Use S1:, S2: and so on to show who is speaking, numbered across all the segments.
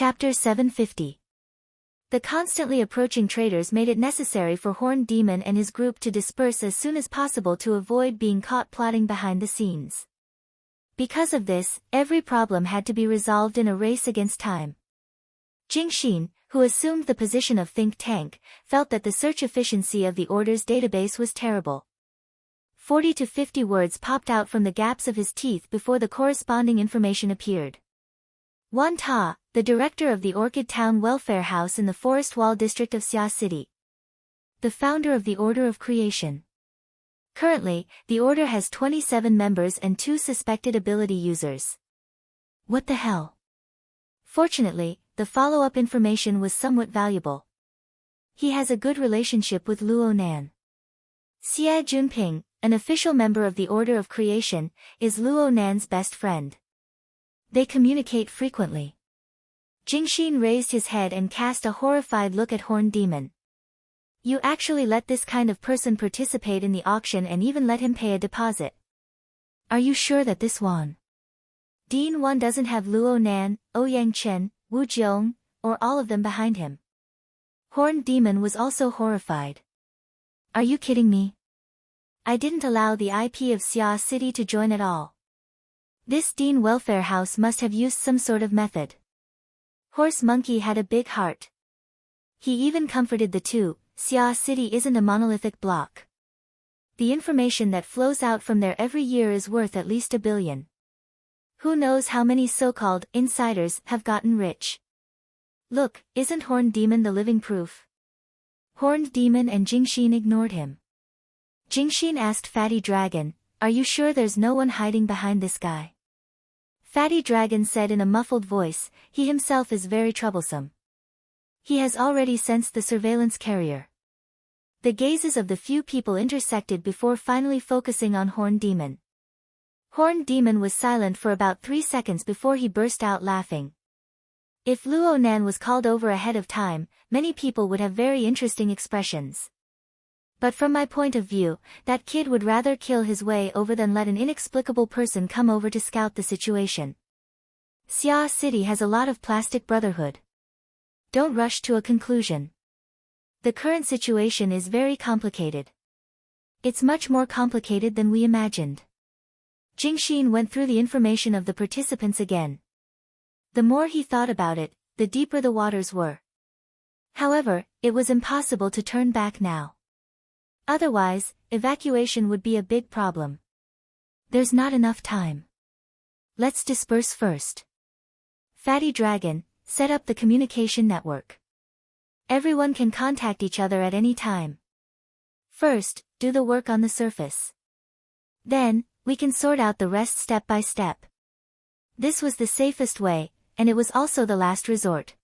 S1: Chapter 750. The constantly approaching traders made it necessary for Horned Demon and his group to disperse as soon as possible to avoid being caught plotting behind the scenes. Because of this, every problem had to be resolved in a race against time. Jingxin, who assumed the position of think tank, felt that the search efficiency of the Order's database was terrible. 40 to 50 words popped out from the gaps of his teeth before the corresponding information appeared. Wan Ta, the director of the Orchid Town Welfare House in the Forest Wall district of Xia City. The founder of the Order of Creation. Currently, the Order has 27 members and 2 suspected ability users. What the hell? Fortunately, the follow-up information was somewhat valuable. He has a good relationship with Luo Nan. Xie Junping, an official member of the Order of Creation, is Luo Nan's best friend. They communicate frequently. Jingxin raised his head and cast a horrified look at Horned Demon. You actually let this kind of person participate in the auction and even let him pay a deposit. Are you sure that this Dean Wan doesn't have Luo Nan, Ouyang Chen, Wu Jiong, or all of them behind him? Horned Demon was also horrified. Are you kidding me? I didn't allow the IP of Xia City to join at all. This Dean Welfare House must have used some sort of method. Horse Monkey had a big heart. He even comforted the two. Xia City isn't a monolithic block. The information that flows out from there every year is worth at least 1 billion. Who knows how many so-called insiders have gotten rich? Look, isn't Horned Demon the living proof? Horned Demon and Jingxin ignored him. Jingxin asked Fatty Dragon, are you sure there's no one hiding behind this guy? Fatty Dragon said in a muffled voice, he himself is very troublesome. He has already sensed the surveillance carrier. The gazes of the few people intersected before finally focusing on Horned Demon. Horned Demon was silent for about 3 seconds before he burst out laughing. If Luo Nan was called over ahead of time, many people would have very interesting expressions. But from my point of view, that kid would rather kill his way over than let an inexplicable person come over to scout the situation. Xia City has a lot of plastic brotherhood. Don't rush to a conclusion. The current situation is very complicated. It's much more complicated than we imagined. Jingxin went through the information of the participants again. The more he thought about it, the deeper the waters were. However, it was impossible to turn back now. Otherwise, evacuation would be a big problem. There's not enough time. Let's disperse first. Fatty Dragon, set up the communication network. Everyone can contact each other at any time. First, do the work on the surface. Then, we can sort out the rest step by step. This was the safest way, and it was also the last resort.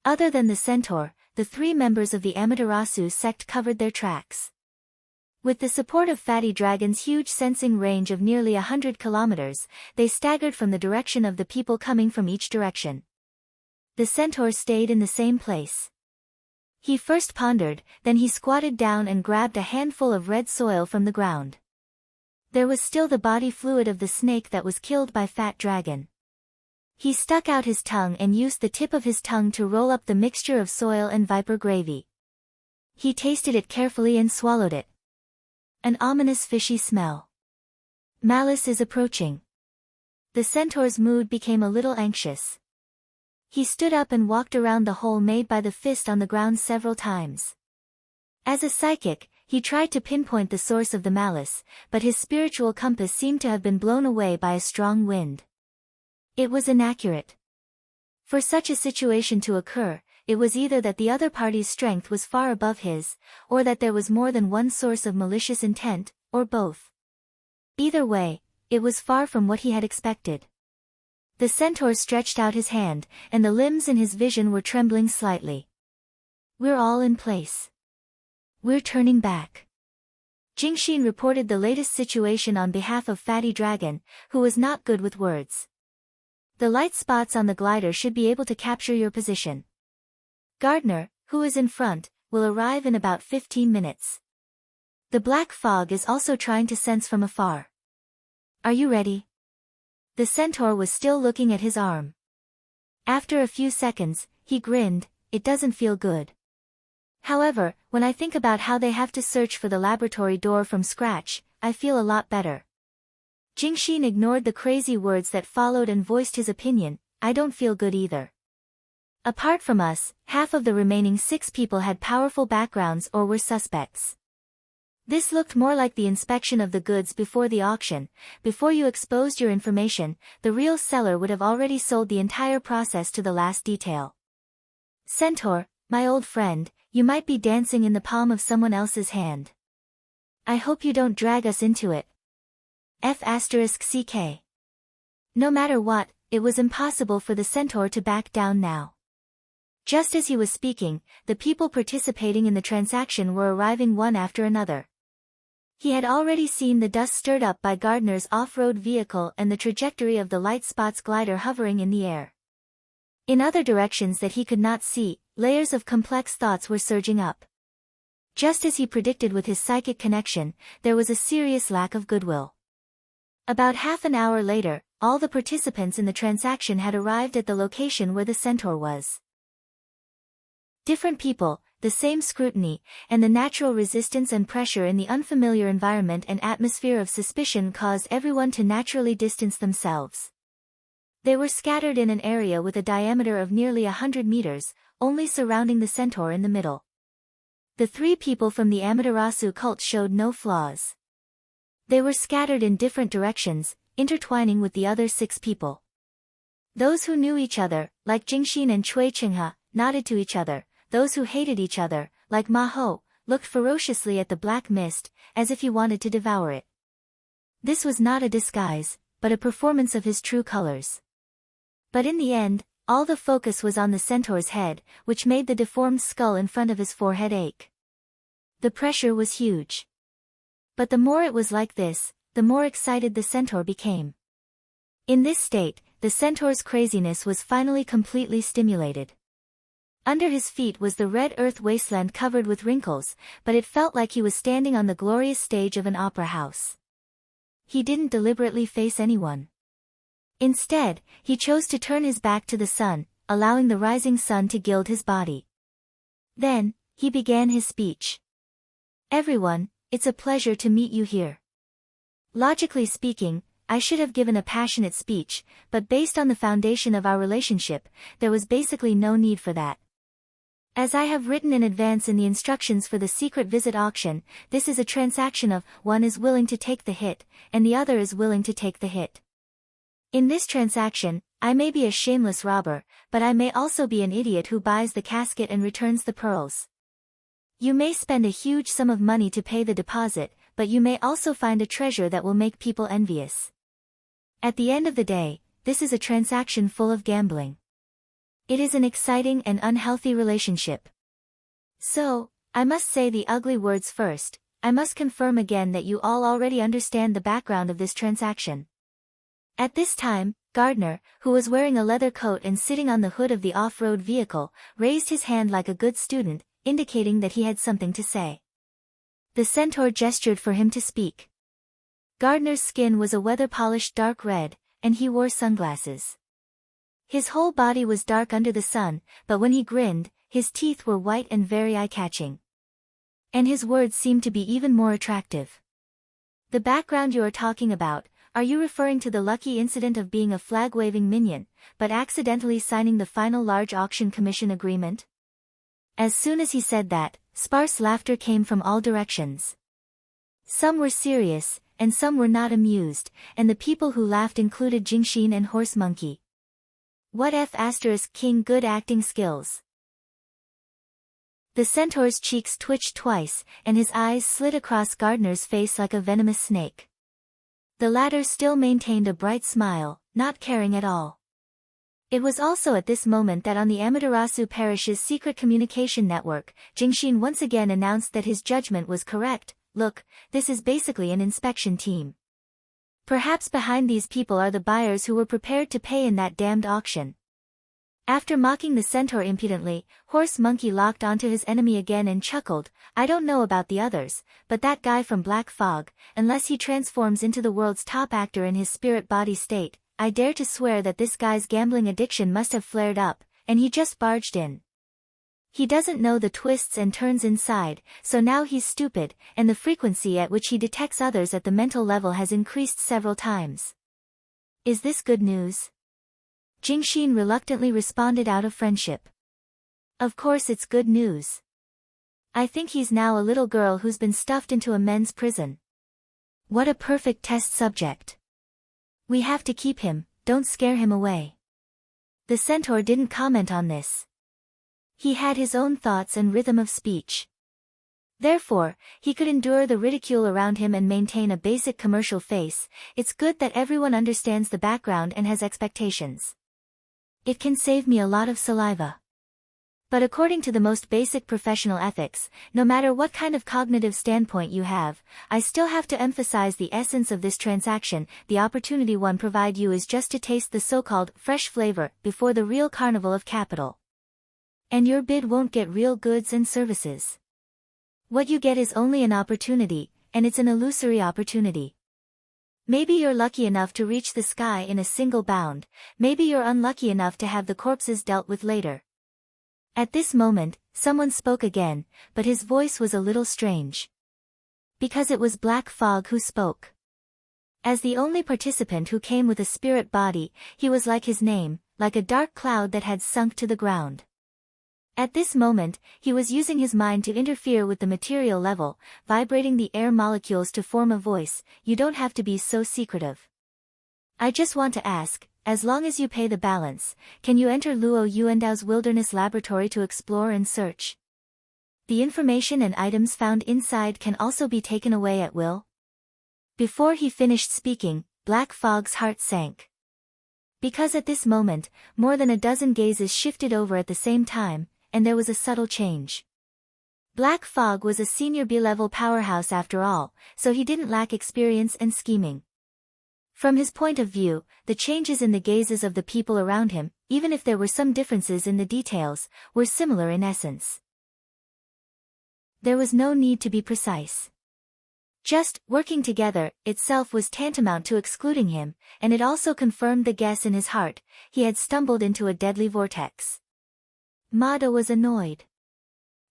S1: Other than the Centaur, the 3 members of the Amaterasu sect covered their tracks. With the support of Fatty Dragon's huge sensing range of nearly 100 kilometers, they staggered from the direction of the people coming from each direction. The Centaur stayed in the same place. He first pondered, then he squatted down and grabbed a handful of red soil from the ground. There was still the body fluid of the snake that was killed by Fat Dragon. He stuck out his tongue and used the tip of his tongue to roll up the mixture of soil and viper gravy. He tasted it carefully and swallowed it. An ominous fishy smell. Malice is approaching. The Centaur's mood became a little anxious. He stood up and walked around the hole made by the fist on the ground several times. As a psychic, he tried to pinpoint the source of the malice, but his spiritual compass seemed to have been blown away by a strong wind. It was inaccurate. For such a situation to occur, it was either that the other party's strength was far above his, or that there was more than one source of malicious intent, or both. Either way, it was far from what he had expected. The Centaur stretched out his hand, and the limbs in his vision were trembling slightly. We're all in place. We're turning back. Jingxin reported the latest situation on behalf of Fatty Dragon, who was not good with words. The light spots on the glider should be able to capture your position. Gardner, who is in front, will arrive in about 15 minutes. The black fog is also trying to sense from afar. Are you ready? The Centaur was still looking at his arm. After a few seconds, he grinned. It doesn't feel good. However, when I think about how they have to search for the laboratory door from scratch, I feel a lot better. Jingxin ignored the crazy words that followed and voiced his opinion. I don't feel good either. Apart from us, half of the remaining 6 people had powerful backgrounds or were suspects. This looked more like the inspection of the goods before the auction. Before you exposed your information, the real seller would have already sold the entire process to the last detail. Centaur, my old friend, you might be dancing in the palm of someone else's hand. I hope you don't drag us into it. F***ck. No matter what, it was impossible for the centaur to back down now. Just as he was speaking, the people participating in the transaction were arriving one after another. He had already seen the dust stirred up by Gardner's off-road vehicle and the trajectory of the light spot's glider hovering in the air. In other directions that he could not see, layers of complex thoughts were surging up. Just as he predicted with his psychic connection, there was a serious lack of goodwill. About half an hour later, all the participants in the transaction had arrived at the location where the centaur was. Different people, the same scrutiny, and the natural resistance and pressure in the unfamiliar environment and atmosphere of suspicion caused everyone to naturally distance themselves. They were scattered in an area with a diameter of nearly 100 meters, only surrounding the centaur in the middle. The 3 people from the Amaterasu cult showed no flaws. They were scattered in different directions, intertwining with the other 6 people. Those who knew each other, like Jingxin and Cui Qinghe, nodded to each other. Those who hated each other, like Ma Hou, looked ferociously at the black mist, as if he wanted to devour it. This was not a disguise, but a performance of his true colors. But in the end, all the focus was on the centaur's head, which made the deformed skull in front of his forehead ache. The pressure was huge. But the more it was like this, the more excited the centaur became. In this state, the centaur's craziness was finally completely stimulated. Under his feet was the red earth wasteland covered with wrinkles, but it felt like he was standing on the glorious stage of an opera house. He didn't deliberately face anyone. Instead, he chose to turn his back to the sun, allowing the rising sun to gild his body. Then, he began his speech. Everyone, it's a pleasure to meet you here. Logically speaking, I should have given a passionate speech, but based on the foundation of our relationship, there was basically no need for that. As I have written in advance in the instructions for the secret visit auction, this is a transaction of, one is willing to take the hit, and the other is willing to take the hit. In this transaction, I may be a shameless robber, but I may also be an idiot who buys the casket and returns the pearls. You may spend a huge sum of money to pay the deposit, but you may also find a treasure that will make people envious. At the end of the day, this is a transaction full of gambling. It is an exciting and unhealthy relationship. So, I must say the ugly words first. I must confirm again that you all already understand the background of this transaction. At this time, Gardner, who was wearing a leather coat and sitting on the hood of the off-road vehicle, raised his hand like a good student, indicating that he had something to say. The centaur gestured for him to speak. Gardner's skin was a weather-polished dark red, and he wore sunglasses. His whole body was dark under the sun, but when he grinned, his teeth were white and very eye-catching. And his words seemed to be even more attractive. The background you are talking about, are you referring to the lucky incident of being a flag-waving minion, but accidentally signing the final large auction commission agreement? As soon as he said that, sparse laughter came from all directions. Some were serious, and some were not amused, and the people who laughed included Jingxin and Horse Monkey. What King good acting skills. The centaur's cheeks twitched twice, and his eyes slid across Gardner's face like a venomous snake. The latter still maintained a bright smile, not caring at all. It was also at this moment that on the Amaterasu Parish's secret communication network, Jingxin once again announced that his judgment was correct. Look, this is basically an inspection team. Perhaps behind these people are the buyers who were prepared to pay in that damned auction. After mocking the centaur impudently, Horse Monkey locked onto his enemy again and chuckled. I don't know about the others, but that guy from Black Fog, unless he transforms into the world's top actor in his spirit body state, I dare to swear that this guy's gambling addiction must have flared up, and he just barged in. He doesn't know the twists and turns inside, so now he's stupid, and the frequency at which he detects others at the mental level has increased several times. Is this good news? Jingxin reluctantly responded out of friendship. Of course it's good news. I think he's now a little girl who's been stuffed into a men's prison. What a perfect test subject. We have to keep him, don't scare him away. The centaur didn't comment on this. He had his own thoughts and rhythm of speech. Therefore, he could endure the ridicule around him and maintain a basic commercial face. It's good that everyone understands the background and has expectations. It can save me a lot of saliva. But according to the most basic professional ethics, no matter what kind of cognitive standpoint you have, I still have to emphasize the essence of this transaction. The opportunity one provide you is just to taste the so-called fresh flavor before the real carnival of capital. And your bid won't get real goods and services. What you get is only an opportunity, and it's an illusory opportunity. Maybe you're lucky enough to reach the sky in a single bound, maybe you're unlucky enough to have the corpses dealt with later. At this moment, someone spoke again, but his voice was a little strange. Because it was Black Fog who spoke. As the only participant who came with a spirit body, he was like his name, like a dark cloud that had sunk to the ground. At this moment, he was using his mind to interfere with the material level, vibrating the air molecules to form a voice. You don't have to be so secretive. I just want to ask, as long as you pay the balance, can you enter Luo Yuandao's wilderness laboratory to explore and search? The information and items found inside can also be taken away at will. Before he finished speaking, Black Fog's heart sank. Because at this moment, more than a dozen gazes shifted over at the same time, and there was a subtle change. Black Fog was a senior B-level powerhouse after all, so he didn't lack experience and scheming. From his point of view, the changes in the gazes of the people around him, even if there were some differences in the details, were similar in essence. There was no need to be precise. Just working together itself was tantamount to excluding him, and it also confirmed the guess in his heart: he had stumbled into a deadly vortex. Mada was annoyed.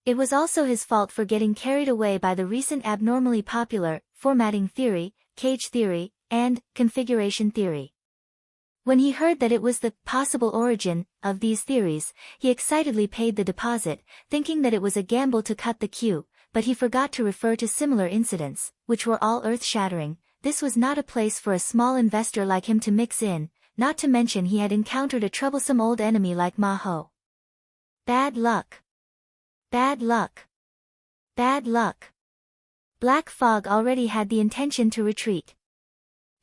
S1: It was also his fault for getting carried away by the recent abnormally popular formatting theory, cage theory, and configuration theory. When he heard that it was the possible origin of these theories, he excitedly paid the deposit, thinking that it was a gamble to cut the queue, but he forgot to refer to similar incidents, which were all earth-shattering. This was not a place for a small investor like him to mix in, not to mention he had encountered a troublesome old enemy like Ma Ho. Bad luck. Bad luck. Bad luck. Black Fog already had the intention to retreat.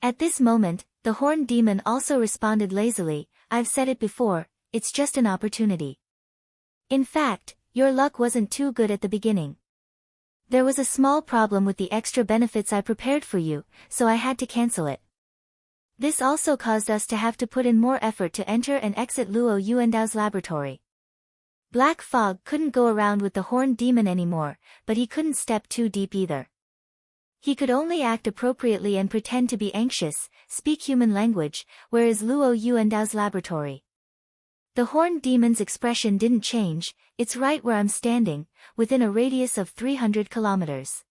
S1: At this moment, the horned demon also responded lazily: I've said it before, it's just an opportunity. In fact, your luck wasn't too good at the beginning. There was a small problem with the extra benefits I prepared for you, so I had to cancel it. This also caused us to have to put in more effort to enter and exit Luo Yuandao's laboratory. Black Fog couldn't go around with the horned demon anymore, but he couldn't step too deep either. He could only act appropriately and pretend to be anxious, speak human language, whereas Luo Yuandao's laboratory. The horned demon's expression didn't change: it's right where I'm standing, within a radius of 300 kilometers.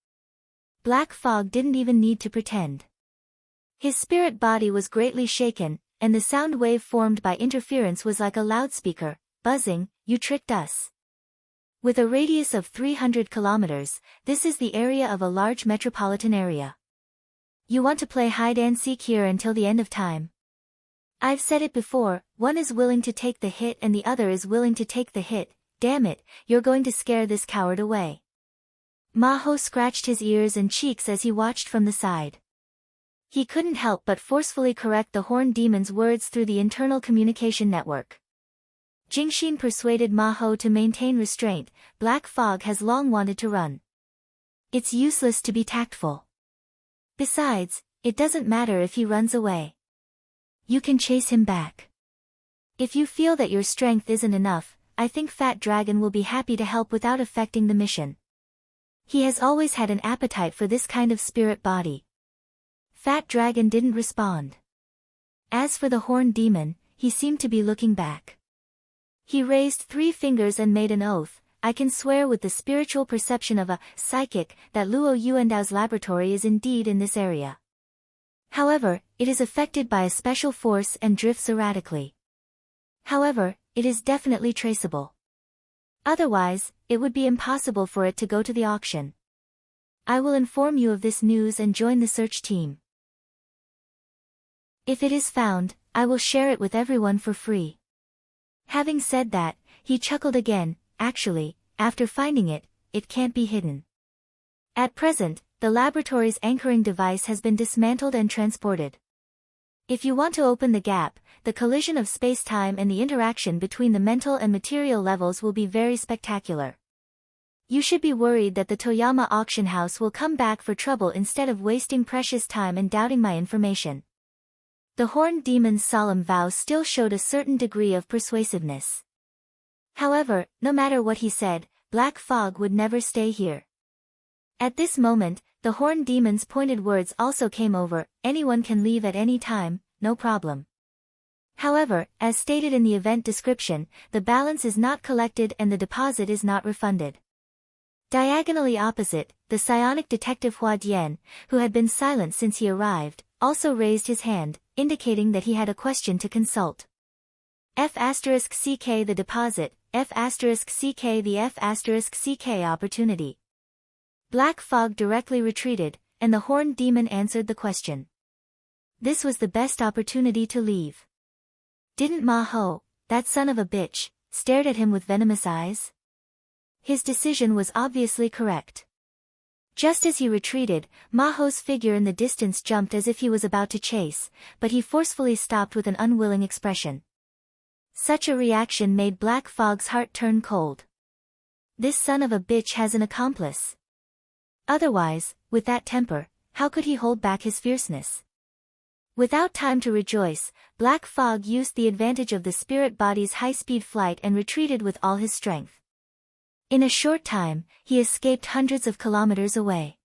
S1: Black Fog didn't even need to pretend. His spirit body was greatly shaken, and the sound wave formed by interference was like a loudspeaker, buzzing: you tricked us. With a radius of 300 kilometers, this is the area of a large metropolitan area. You want to play hide-and-seek here until the end of time? I've said it before, one is willing to take the hit and the other is willing to take the hit. Damn it, you're going to scare this coward away. Ma Ho scratched his ears and cheeks as he watched from the side. He couldn't help but forcefully correct the horned demon's words through the internal communication network. Jingxin persuaded Ma Ho to maintain restraint. Black Fog has long wanted to run. It's useless to be tactful. Besides, it doesn't matter if he runs away. You can chase him back. If you feel that your strength isn't enough, I think Fat Dragon will be happy to help without affecting the mission. He has always had an appetite for this kind of spirit body. Fat Dragon didn't respond. As for the horned demon, he seemed to be looking back. He raised 3 fingers and made an oath. I can swear with the spiritual perception of a psychic that Luo Yuandao's laboratory is indeed in this area. However, it is affected by a special force and drifts erratically. However, it is definitely traceable. Otherwise, it would be impossible for it to go to the auction. I will inform you of this news and join the search team. If it is found, I will share it with everyone for free. Having said that, he chuckled again. Actually, after finding it, it can't be hidden. At present, the laboratory's anchoring device has been dismantled and transported. If you want to open the gap, the collision of space-time and the interaction between the mental and material levels will be very spectacular. You should be worried that the Toyama auction house will come back for trouble instead of wasting precious time and doubting my information. The horned demon's solemn vow still showed a certain degree of persuasiveness. However, no matter what he said, black fog would never stay here. At this moment, the horned demon's pointed words also came over. Anyone can leave at any time, no problem. However, as stated in the event description, the balance is not collected and the deposit is not refunded. Diagonally opposite, the psionic detective Hua Dian, who had been silent since he arrived, also raised his hand, indicating that he had a question to consult. F***CK the deposit, F***CK the F***CK opportunity. Black fog directly retreated, and the horned demon answered the question. This was the best opportunity to leave. Didn't Ma Ho, that son of a bitch, stared at him with venomous eyes? His decision was obviously correct. Just as he retreated, Ma Ho's figure in the distance jumped as if he was about to chase, but he forcefully stopped with an unwilling expression. Such a reaction made Black Fog's heart turn cold. This son of a bitch has an accomplice. Otherwise, with that temper, how could he hold back his fierceness? Without time to rejoice, Black Fog used the advantage of the spirit body's high-speed flight and retreated with all his strength. In a short time, he escaped hundreds of kilometers away.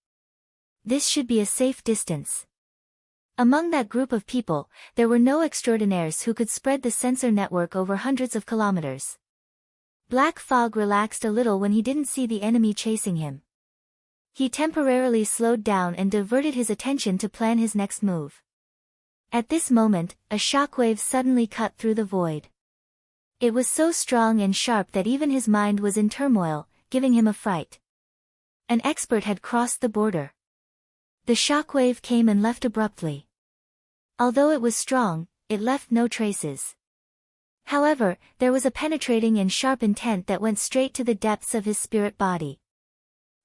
S1: This should be a safe distance. Among that group of people, there were no extraordinaires who could spread the sensor network over hundreds of kilometers. Black Fog relaxed a little when he didn't see the enemy chasing him. He temporarily slowed down and diverted his attention to plan his next move. At this moment, a shockwave suddenly cut through the void. It was so strong and sharp that even his mind was in turmoil, giving him a fright. An expert had crossed the border. The shockwave came and left abruptly. Although it was strong, it left no traces. However, there was a penetrating and sharp intent that went straight to the depths of his spirit body.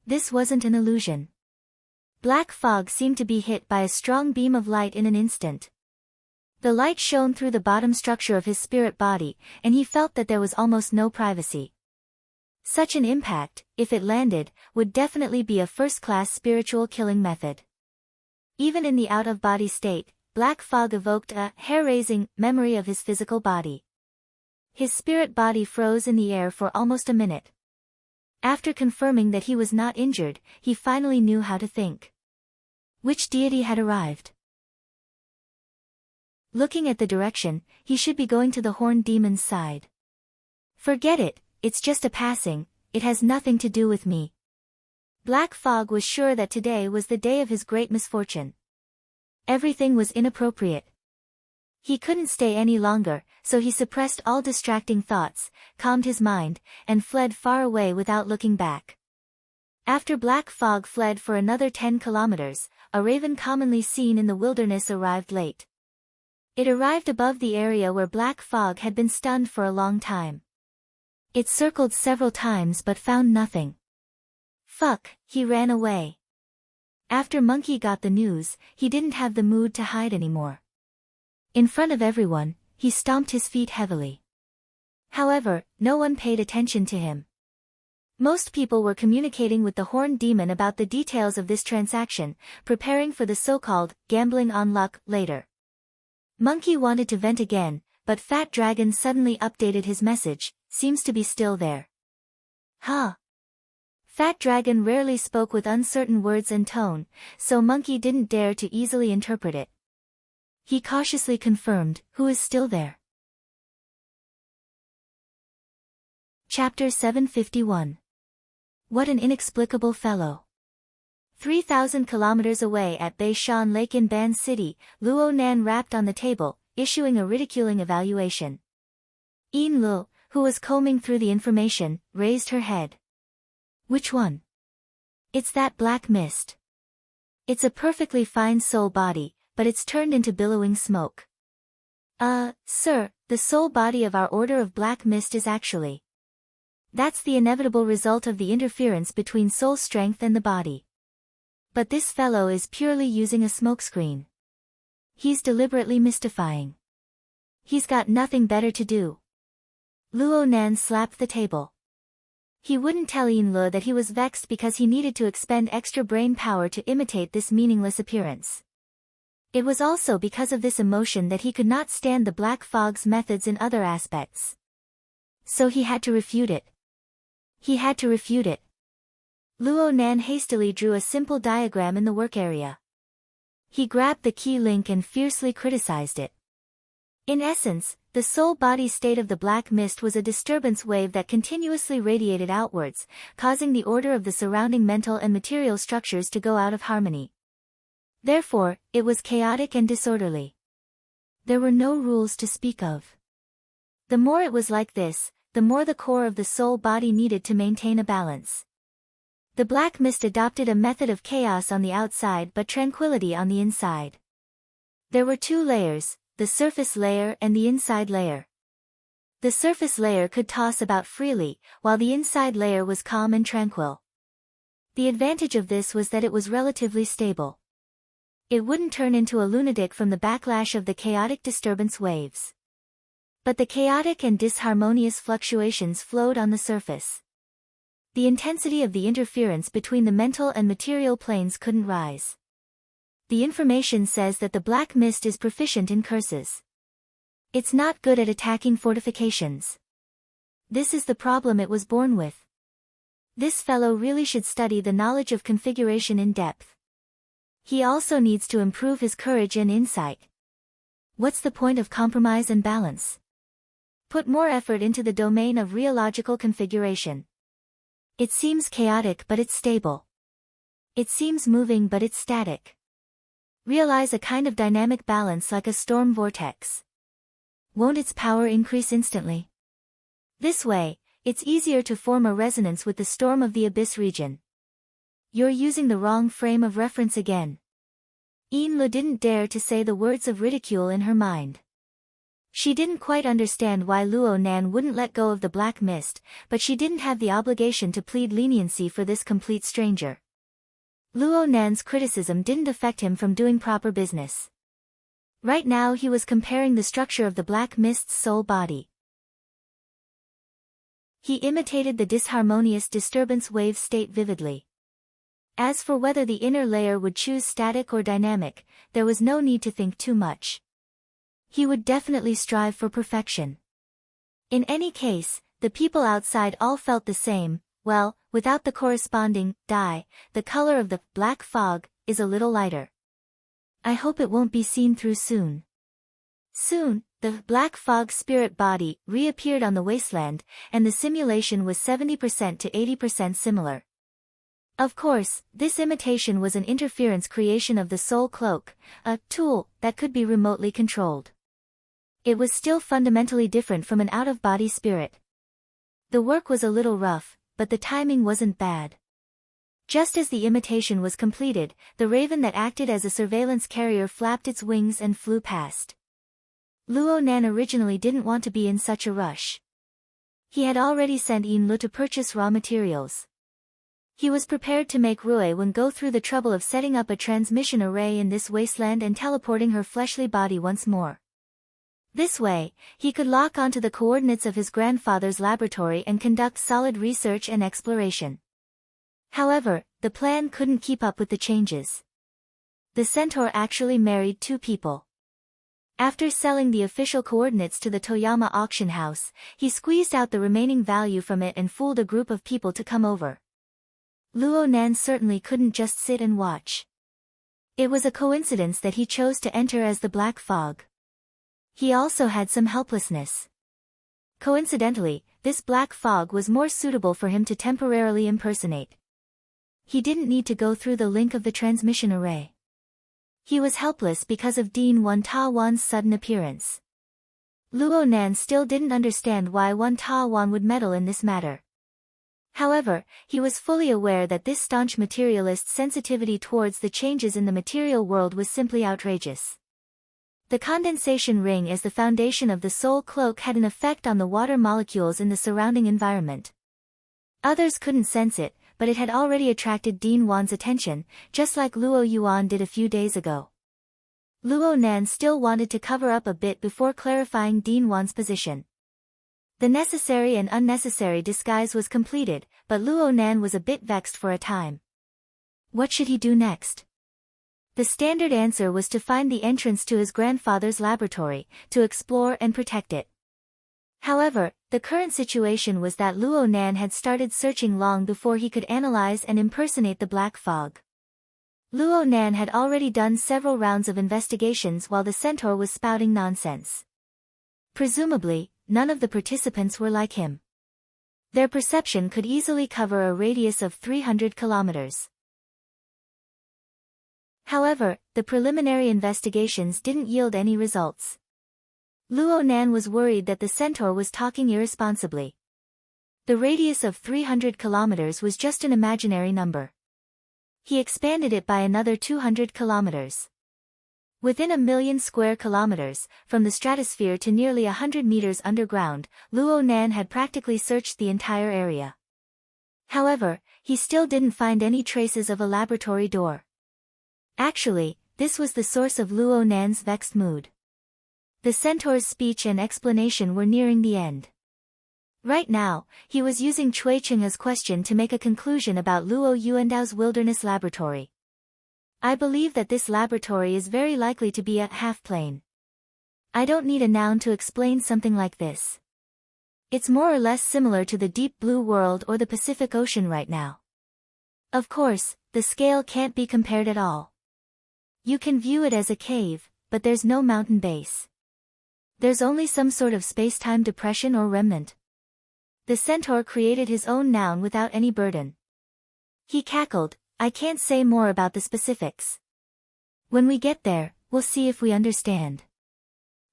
S1: This wasn't an illusion. Black Fog seemed to be hit by a strong beam of light in an instant. The light shone through the bottom structure of his spirit body, and he felt that there was almost no privacy. Such an impact, if it landed, would definitely be a first-class spiritual killing method. Even in the out-of-body state, Black Fog evoked a hair-raising memory of his physical body. His spirit body froze in the air for almost a minute. After confirming that he was not injured, he finally knew how to think. Which deity had arrived? Looking at the direction, he should be going to the horned demon's side. Forget it, it's just a passing, it has nothing to do with me. Black Fog was sure that today was the day of his great misfortune. Everything was inappropriate. He couldn't stay any longer, so he suppressed all distracting thoughts, calmed his mind, and fled far away without looking back. After Black Fog fled for another 10 kilometers, a raven commonly seen in the wilderness arrived late. It arrived above the area where Black Fog had been stunned for a long time. It circled several times but found nothing. Fuck, he ran away. After Monkey got the news, he didn't have the mood to hide anymore. In front of everyone, he stomped his feet heavily. However, no one paid attention to him. Most people were communicating with the horned demon about the details of this transaction, preparing for the so-called gambling on luck later. Monkey wanted to vent again, but Fat Dragon suddenly updated his message, seems to be still there. Huh? Fat Dragon rarely spoke with uncertain words and tone, so Monkey didn't dare to easily interpret it. He cautiously confirmed, "Who is still there?" Chapter 751. What an inexplicable fellow. 3,000 kilometers away at Beishan Lake in Ban City, Luo Nan rapped on the table, issuing a ridiculing evaluation. Yin Lu, who was combing through the information, raised her head. "Which one?" "It's that black mist. It's a perfectly fine soul body, but it's turned into billowing smoke." Sir, the soul body of our order of black mist is actually. That's the inevitable result of the interference between soul strength and the body. But this fellow is purely using a smokescreen. He's deliberately mystifying. He's got nothing better to do." Luo Nan slapped the table. He wouldn't tell Yin Lu that he was vexed because he needed to expend extra brain power to imitate this meaningless appearance. It was also because of this emotion that he could not stand the Black Fog's methods in other aspects. So he had to refute it. Luo Nan hastily drew a simple diagram in the work area. He grabbed the key link and fiercely criticized it. In essence, the soul-body state of the black mist was a disturbance wave that continuously radiated outwards, causing the order of the surrounding mental and material structures to go out of harmony. Therefore, it was chaotic and disorderly. There were no rules to speak of. The more it was like this, the more the core of the soul body needed to maintain a balance. The black mist adopted a method of chaos on the outside but tranquility on the inside. There were two layers, the surface layer and the inside layer. The surface layer could toss about freely, while the inside layer was calm and tranquil. The advantage of this was that it was relatively stable. It wouldn't turn into a lunatic from the backlash of the chaotic disturbance waves. But the chaotic and disharmonious fluctuations flowed on the surface. The intensity of the interference between the mental and material planes couldn't rise. The information says that the black mist is proficient in curses. It's not good at attacking fortifications. This is the problem it was born with. This fellow really should study the knowledge of configuration in depth. He also needs to improve his courage and insight. What's the point of compromise and balance? Put more effort into the domain of rheological configuration. It seems chaotic but it's stable. It seems moving but it's static. Realize a kind of dynamic balance like a storm vortex. Won't its power increase instantly? This way, it's easier to form a resonance with the storm of the abyss region. You're using the wrong frame of reference again. Yin Lu didn't dare to say the words of ridicule in her mind. She didn't quite understand why Luo Nan wouldn't let go of the black mist, but she didn't have the obligation to plead leniency for this complete stranger. Luo Nan's criticism didn't affect him from doing proper business. Right now he was comparing the structure of the black mist's soul body. He imitated the disharmonious disturbance wave state vividly. As for whether the inner layer would choose static or dynamic, there was no need to think too much. He would definitely strive for perfection. In any case, the people outside all felt the same. Well, without the corresponding dye, the color of the black fog is a little lighter. I hope it won't be seen through soon. Soon, the black fog spirit body reappeared on the wasteland, and the simulation was 70% to 80% similar. Of course, this imitation was an interference creation of the soul cloak, a tool that could be remotely controlled. It was still fundamentally different from an out-of-body spirit. The work was a little rough, but the timing wasn't bad. Just as the imitation was completed, the raven that acted as a surveillance carrier flapped its wings and flew past. Luo Nan originally didn't want to be in such a rush. He had already sent Yin Lu to purchase raw materials. He was prepared to make Rui Wen go through the trouble of setting up a transmission array in this wasteland and teleporting her fleshly body once more. This way, he could lock onto the coordinates of his grandfather's laboratory and conduct solid research and exploration. However, the plan couldn't keep up with the changes. The centaur actually married two people. After selling the official coordinates to the Toyama auction house, he squeezed out the remaining value from it and fooled a group of people to come over. Luo Nan certainly couldn't just sit and watch. It was a coincidence that he chose to enter as the black fog. He also had some helplessness. Coincidentally, this black fog was more suitable for him to temporarily impersonate. He didn't need to go through the link of the transmission array. He was helpless because of Dean Wan Ta Wan's sudden appearance. Luo Nan still didn't understand why Wan Ta Wan would meddle in this matter. However, he was fully aware that this staunch materialist's sensitivity towards the changes in the material world was simply outrageous. The condensation ring as the foundation of the soul cloak had an effect on the water molecules in the surrounding environment. Others couldn't sense it, but it had already attracted Dean Wan's attention, just like Luo Yuan did a few days ago. Luo Nan still wanted to cover up a bit before clarifying Dean Wan's position. The necessary and unnecessary disguise was completed, but Luo Nan was a bit vexed for a time. What should he do next? The standard answer was to find the entrance to his grandfather's laboratory, to explore and protect it. However, the current situation was that Luo Nan had started searching long before he could analyze and impersonate the black fog. Luo Nan had already done several rounds of investigations while the centaur was spouting nonsense. Presumably, none of the participants were like him. Their perception could easily cover a radius of 300 kilometers. However, the preliminary investigations didn't yield any results. Luo Nan was worried that the centaur was talking irresponsibly. The radius of 300 kilometers was just an imaginary number. He expanded it by another 200 kilometers. Within 1,000,000 square kilometers, from the stratosphere to nearly 100 meters underground, Luo Nan had practically searched the entire area. However, he still didn't find any traces of a laboratory door. Actually, this was the source of Luo Nan's vexed mood. The centaur's speech and explanation were nearing the end. Right now, he was using Cui Cheng's question to make a conclusion about Luo Yuandao's wilderness laboratory. I believe that this laboratory is very likely to be a half-plane. I don't need a noun to explain something like this. It's more or less similar to the deep blue world or the Pacific Ocean right now. Of course, the scale can't be compared at all. You can view it as a cave, but there's no mountain base. There's only some sort of space-time depression or remnant. The centaur created his own noun without any burden. He cackled, I can't say more about the specifics. When we get there, we'll see if we understand.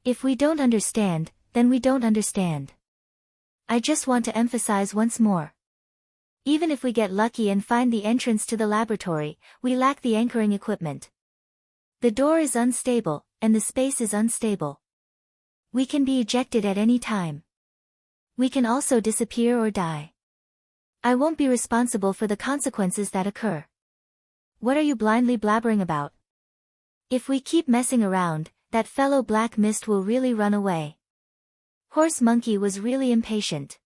S1: If we don't understand, then we don't understand. I just want to emphasize once more. Even if we get lucky and find the entrance to the laboratory, we lack the anchoring equipment. The door is unstable, and the space is unstable. We can be ejected at any time. We can also disappear or die. I won't be responsible for the consequences that occur. What are you blindly blabbering about? If we keep messing around, that fellow Black Mist will really run away. Horse Monkey was really impatient.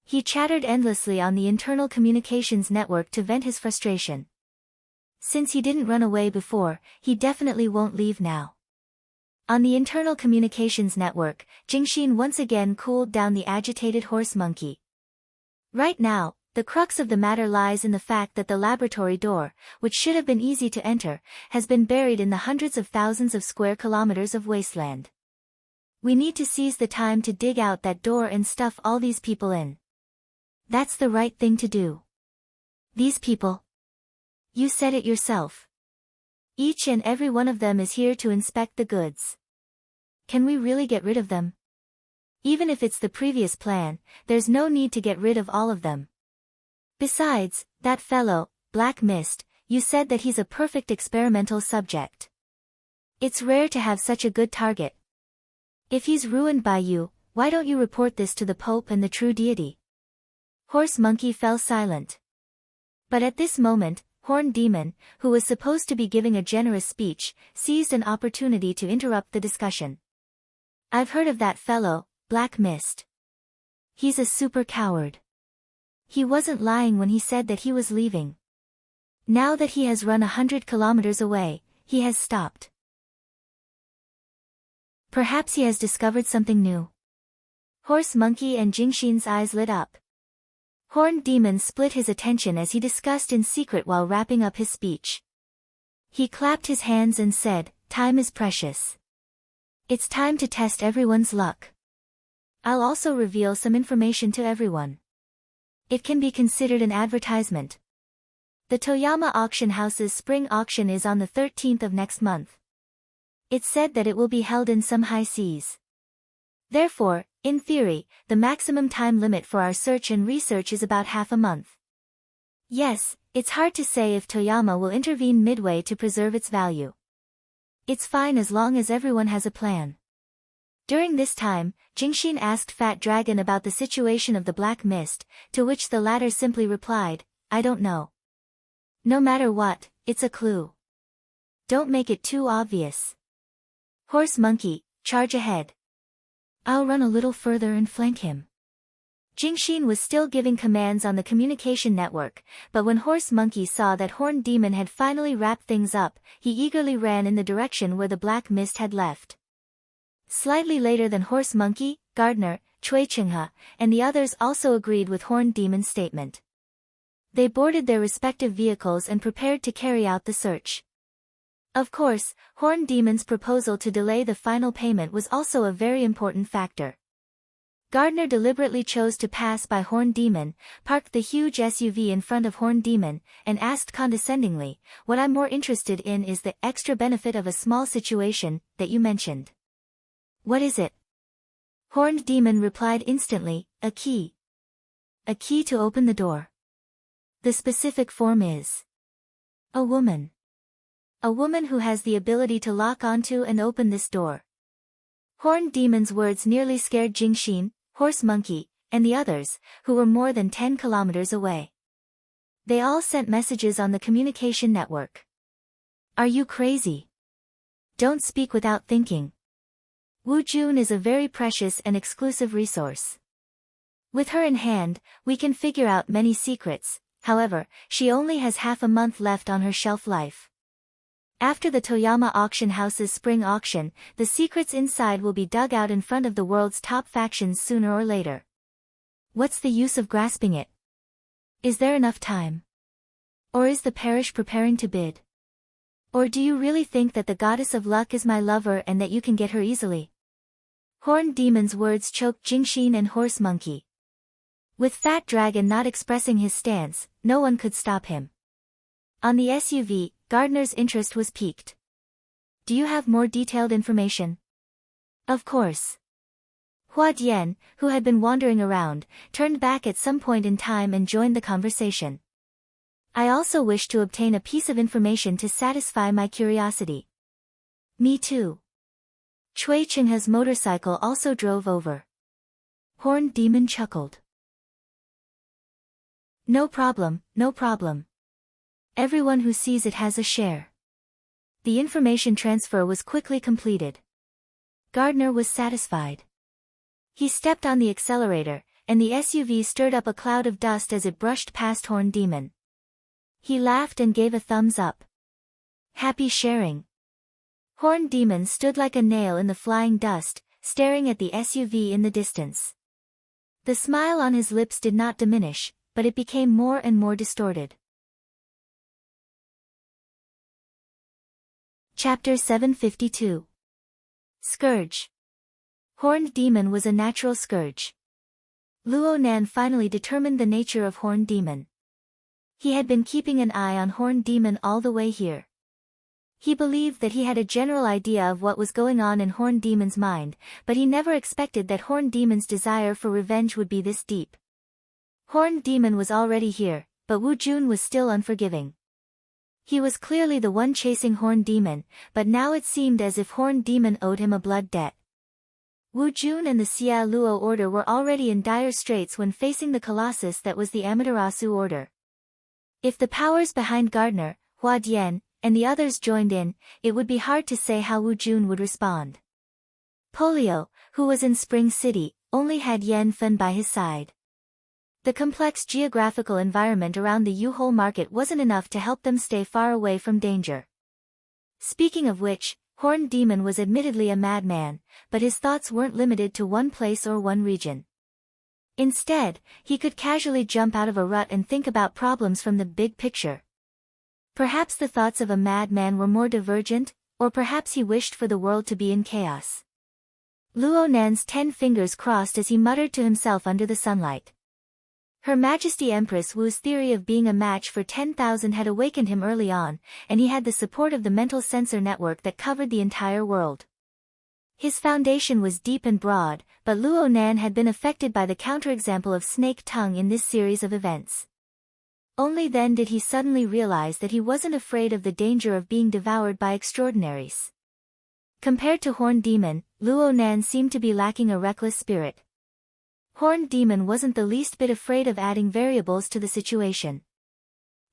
S1: He chattered endlessly on the internal communications network to vent his frustration. Since he didn't run away before, he definitely won't leave now. On the internal communications network, Jingxin once again cooled down the agitated horse monkey. Right now, the crux of the matter lies in the fact that the laboratory door, which should have been easy to enter, has been buried in the hundreds of thousands of square kilometers of wasteland. We need to seize the time to dig out that door and stuff all these people in. That's the right thing to do. These people. You said it yourself. Each and every one of them is here to inspect the goods. Can we really get rid of them? Even if it's the previous plan, there's no need to get rid of all of them. Besides, that fellow, Black Mist, you said that he's a perfect experimental subject. It's rare to have such a good target. If he's ruined by you, why don't you report this to the Pope and the true deity? Horse Monkey fell silent. But at this moment, Horned Demon, who was supposed to be giving a generous speech, seized an opportunity to interrupt the discussion. I've heard of that fellow, Black Mist. He's a super coward. He wasn't lying when he said that he was leaving. Now that he has run 100 kilometers away, he has stopped. Perhaps he has discovered something new. Horse Monkey and Jingxin's eyes lit up. Horned Demon split his attention as he discussed in secret while wrapping up his speech. He clapped his hands and said, "Time is precious. It's time to test everyone's luck. I'll also reveal some information to everyone. It can be considered an advertisement. The Toyama Auction House's spring auction is on the 13th of next month. It's said that it will be held in some high seas. Therefore, in theory, the maximum time limit for our search and research is about half a month. Yes, it's hard to say if Toyama will intervene midway to preserve its value. It's fine as long as everyone has a plan." During this time, Jingxin asked Fat Dragon about the situation of the Black Mist, to which the latter simply replied, "I don't know. No matter what, it's a clue. Don't make it too obvious. Horse Monkey, charge ahead. I'll run a little further and flank him." Jingxin was still giving commands on the communication network, but when Horse Monkey saw that Horned Demon had finally wrapped things up, he eagerly ran in the direction where the Black Mist had left. Slightly later than Horse Monkey, Gardner, Cui Chinghe, and the others also agreed with Horned Demon's statement. They boarded their respective vehicles and prepared to carry out the search. Of course, Horned Demon's proposal to delay the final payment was also a very important factor. Gardner deliberately chose to pass by Horned Demon, parked the huge SUV in front of Horned Demon, and asked condescendingly, "What I'm more interested in is the extra benefit of a small situation that you mentioned." "What is it?" Horned Demon replied instantly, "A key. A key to open the door. The specific form is a woman. A woman who has the ability to lock onto and open this door." Horned Demon's words nearly scared Jingxin, Horse Monkey, and the others, who were more than 10 kilometers away. They all sent messages on the communication network. "Are you crazy? Don't speak without thinking. Wu Jun is a very precious and exclusive resource. With her in hand, we can figure out many secrets. However, she only has half a month left on her shelf life. After the Toyama Auction House's spring auction, the secrets inside will be dug out in front of the world's top factions sooner or later. What's the use of grasping it? Is there enough time? Or is the parish preparing to bid? Or do you really think that the goddess of luck is my lover and that you can get her easily?" Horned Demon's words choked Jingxin and Horse Monkey. With Fat Dragon not expressing his stance, no one could stop him. On the SUV, Gardner's interest was piqued. "Do you have more detailed information?" "Of course." Hua Dian, who had been wandering around, turned back at some point in time and joined the conversation. "I also wish to obtain a piece of information to satisfy my curiosity." "Me too." Cui Chinghe's motorcycle also drove over. Horned Demon chuckled. "No problem, no problem. Everyone who sees it has a share." The information transfer was quickly completed. Gardner was satisfied. He stepped on the accelerator, and the SUV stirred up a cloud of dust as it brushed past Horned Demon. He laughed and gave a thumbs up. "Happy sharing." Horned Demon stood like a nail in the flying dust, staring at the SUV in the distance. The smile on his lips did not diminish, but it became more and more distorted. Chapter 752. Scourge. Horned Demon was a natural scourge. Luo Nan finally determined the nature of Horned Demon. He had been keeping an eye on Horned Demon all the way here. He believed that he had a general idea of what was going on in Horned Demon's mind, but he never expected that Horned Demon's desire for revenge would be this deep. Horned Demon was already here, but Wu Jun was still unforgiving. He was clearly the one chasing Horned Demon, but now it seemed as if Horned Demon owed him a blood debt. Wu Jun and the Xia Luo order were already in dire straits when facing the colossus that was the Amaterasu order. If the powers behind Gardner, Hua Dian, and the others joined in, it would be hard to say how Wu Jun would respond. Polio, who was in Spring City, only had Yan Fen by his side. The complex geographical environment around the Yuhole market wasn't enough to help them stay far away from danger. Speaking of which, Horned Demon was admittedly a madman, but his thoughts weren't limited to one place or one region. Instead, he could casually jump out of a rut and think about problems from the big picture. Perhaps the thoughts of a madman were more divergent, or perhaps he wished for the world to be in chaos. Luo Nan's 10 fingers crossed as he muttered to himself under the sunlight. Her Majesty Empress Wu's theory of being a match for 10,000 had awakened him early on, and he had the support of the mental sensor network that covered the entire world. His foundation was deep and broad, but Luo Nan had been affected by the counterexample of snake tongue in this series of events. Only then did he suddenly realize that he wasn't afraid of the danger of being devoured by extraordinaries. Compared to Horned Demon, Luo Nan seemed to be lacking a reckless spirit. Horned Demon wasn't the least bit afraid of adding variables to the situation.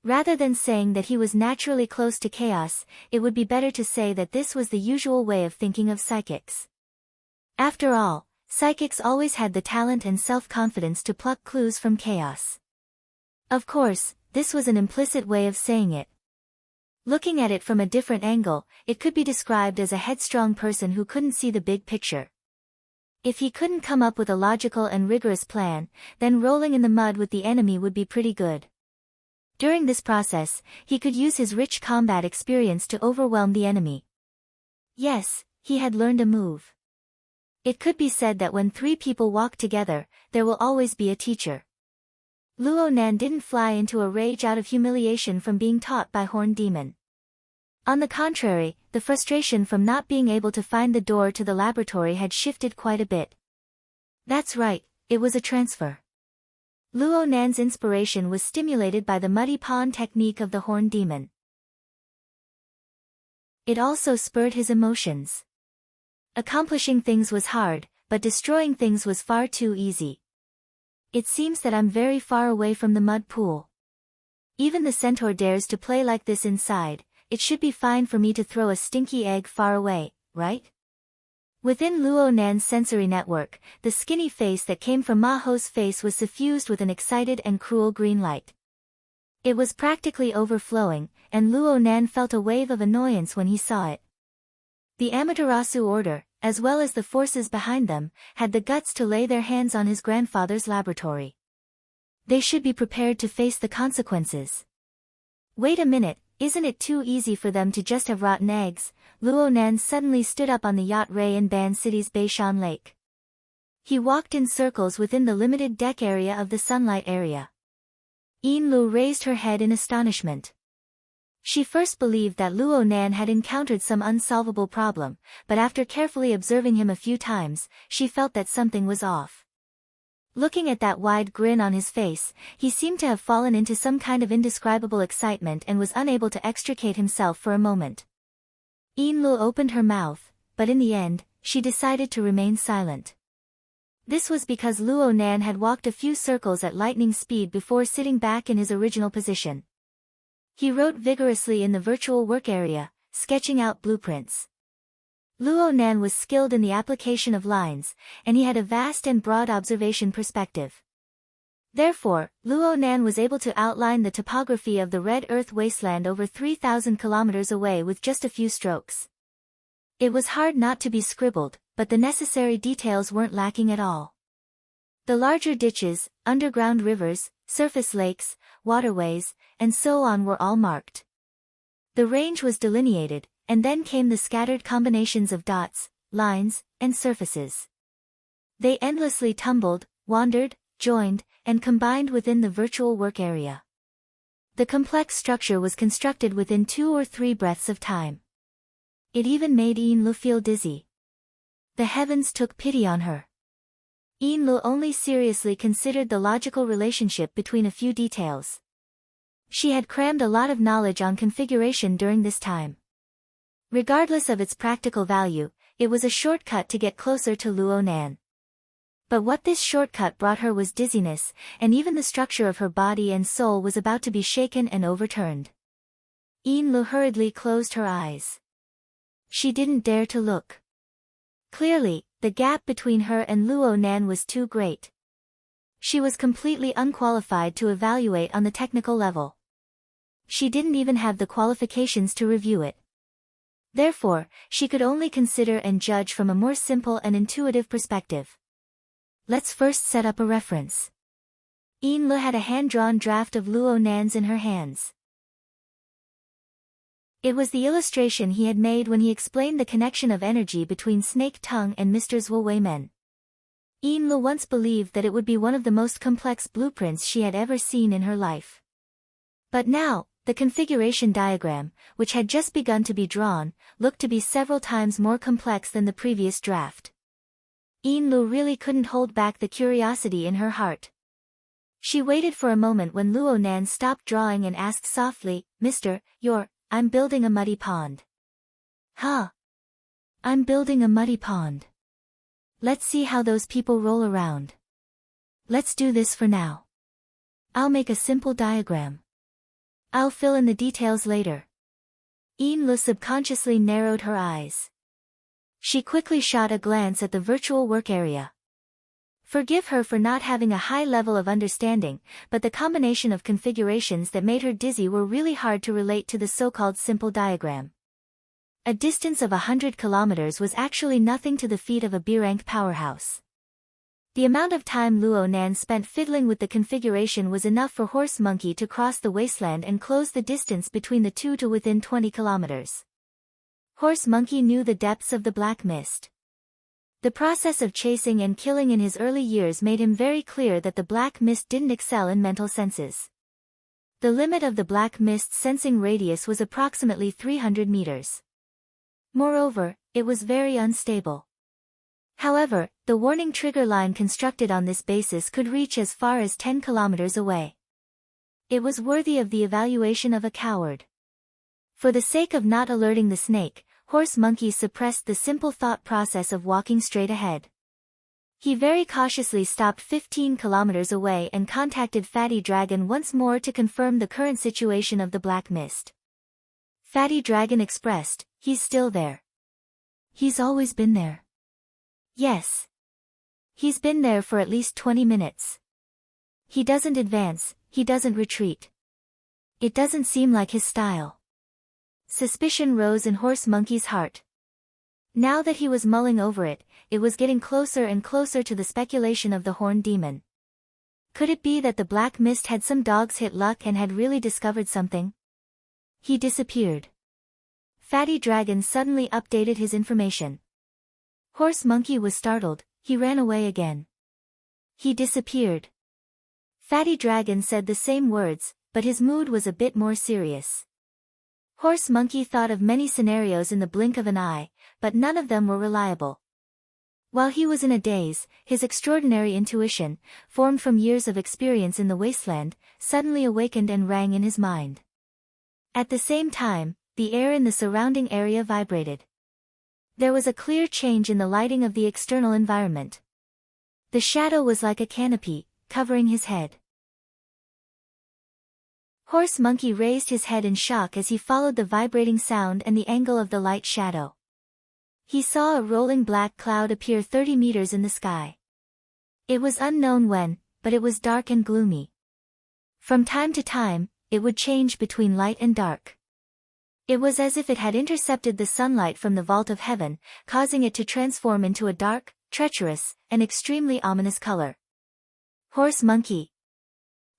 S1: Rather than saying that he was naturally close to chaos, it would be better to say that this was the usual way of thinking of psychics. After all, psychics always had the talent and self-confidence to pluck clues from chaos. Of course, this was an implicit way of saying it. Looking at it from a different angle, it could be described as a headstrong person who couldn't see the big picture. If he couldn't come up with a logical and rigorous plan, then rolling in the mud with the enemy would be pretty good. During this process, he could use his rich combat experience to overwhelm the enemy. Yes, he had learned a move. It could be said that when 3 people walk together, there will always be a teacher. Luo Nan didn't fly into a rage out of humiliation from being taught by Horned Demon. On the contrary, the frustration from not being able to find the door to the laboratory had shifted quite a bit. That's right, it was a transfer. Luo Nan's inspiration was stimulated by the muddy pawn technique of the Horned Demon. It also spurred his emotions. Accomplishing things was hard, but destroying things was far too easy. It seems that I'm very far away from the mud pool. Even the centaur dares to play like this inside, it should be fine for me to throw a stinky egg far away, right? Within Luo Nan's sensory network, the skinny face that came from Ma Ho's face was suffused with an excited and cruel green light. It was practically overflowing, and Luo Nan felt a wave of annoyance when he saw it. The Amaterasu Order, as well as the forces behind them, had the guts to lay their hands on his grandfather's laboratory. They should be prepared to face the consequences. Wait a minute, isn't it too easy for them to just have rotten eggs? Luo Nan suddenly stood up on the yacht Ray in Ban City's Beishan Lake. He walked in circles within the limited deck area of the sunlight area. Yin Lu raised her head in astonishment. She first believed that Luo Nan had encountered some unsolvable problem, but after carefully observing him a few times, she felt that something was off. Looking at that wide grin on his face, he seemed to have fallen into some kind of indescribable excitement and was unable to extricate himself for a moment. Yin Lu opened her mouth, but in the end, she decided to remain silent. This was because Luo Nan had walked a few circles at lightning speed before sitting back in his original position. He wrote vigorously in the virtual work area, sketching out blueprints. Luo Nan was skilled in the application of lines, and he had a vast and broad observation perspective. Therefore, Luo Nan was able to outline the topography of the Red Earth wasteland over 3,000 kilometers away with just a few strokes. It was hard not to be scribbled, but the necessary details weren't lacking at all. The larger ditches, underground rivers, surface lakes, waterways, and so on were all marked. The range was delineated, and then came the scattered combinations of dots, lines, and surfaces. They endlessly tumbled, wandered, joined, and combined within the virtual work area. The complex structure was constructed within 2 or 3 breaths of time. It even made Yin Lu feel dizzy. The heavens took pity on her. Yin Lu only seriously considered the logical relationship between a few details. She had crammed a lot of knowledge on configuration during this time. Regardless of its practical value, it was a shortcut to get closer to Luo Nan. But what this shortcut brought her was dizziness, and even the structure of her body and soul was about to be shaken and overturned. Yin Lu hurriedly closed her eyes. She didn't dare to look. Clearly, the gap between her and Luo Nan was too great. She was completely unqualified to evaluate on the technical level. She didn't even have the qualifications to review it. Therefore, she could only consider and judge from a more simple and intuitive perspective. Let's first set up a reference. Yin Lu had a hand-drawn draft of Luo Nan's in her hands. It was the illustration he had made when he explained the connection of energy between Snake Tongue and Mr. Zwolwaymen. Lu once believed that it would be one of the most complex blueprints she had ever seen in her life. But now, the configuration diagram, which had just begun to be drawn, looked to be several times more complex than the previous draft. Lu really couldn't hold back the curiosity in her heart. She waited for a moment when Luo Nan stopped drawing and asked softly, I'm building a muddy pond. Huh? I'm building a muddy pond. Let's see how those people roll around. Let's do this for now. I'll make a simple diagram. I'll fill in the details later. Lu subconsciously narrowed her eyes. She quickly shot a glance at the virtual work area. Forgive her for not having a high level of understanding, but the combination of configurations that made her dizzy were really hard to relate to the so-called simple diagram. A distance of 100 kilometers was actually nothing to the feet of a B-rank powerhouse. The amount of time Luo Nan spent fiddling with the configuration was enough for Horse Monkey to cross the wasteland and close the distance between the two to within 20 kilometers. Horse Monkey knew the depths of the black mist. The process of chasing and killing in his early years made him very clear that the black mist didn't excel in mental senses. The limit of the black mist's sensing radius was approximately 300 meters. Moreover, it was very unstable. However, the warning trigger line constructed on this basis could reach as far as 10 kilometers away. It was worthy of the evaluation of a coward. For the sake of not alerting the snake, Horse Monkey suppressed the simple thought process of walking straight ahead. He very cautiously stopped 15 kilometers away and contacted Fatty Dragon once more to confirm the current situation of the black mist. Fatty Dragon expressed, "He's still there. He's always been there." Yes. He's been there for at least 20 minutes. He doesn't advance, he doesn't retreat. It doesn't seem like his style. Suspicion rose in Horse Monkey's heart. Now that he was mulling over it, it was getting closer and closer to the speculation of the Horned Demon. Could it be that the black mist had some dog's hit luck and had really discovered something? He disappeared. Fatty Dragon suddenly updated his information. Horse Monkey was startled, he ran away again. He disappeared. Fatty Dragon said the same words, but his mood was a bit more serious. Horse Monkey thought of many scenarios in the blink of an eye, but none of them were reliable. While he was in a daze, his extraordinary intuition, formed from years of experience in the wasteland, suddenly awakened and rang in his mind. At the same time, the air in the surrounding area vibrated. There was a clear change in the lighting of the external environment. The shadow was like a canopy, covering his head. Horse Monkey raised his head in shock as he followed the vibrating sound and the angle of the light shadow. He saw a rolling black cloud appear 30 meters in the sky. It was unknown when, but it was dark and gloomy. From time to time, it would change between light and dark. It was as if it had intercepted the sunlight from the vault of heaven, causing it to transform into a dark, treacherous, and extremely ominous color. Horse Monkey!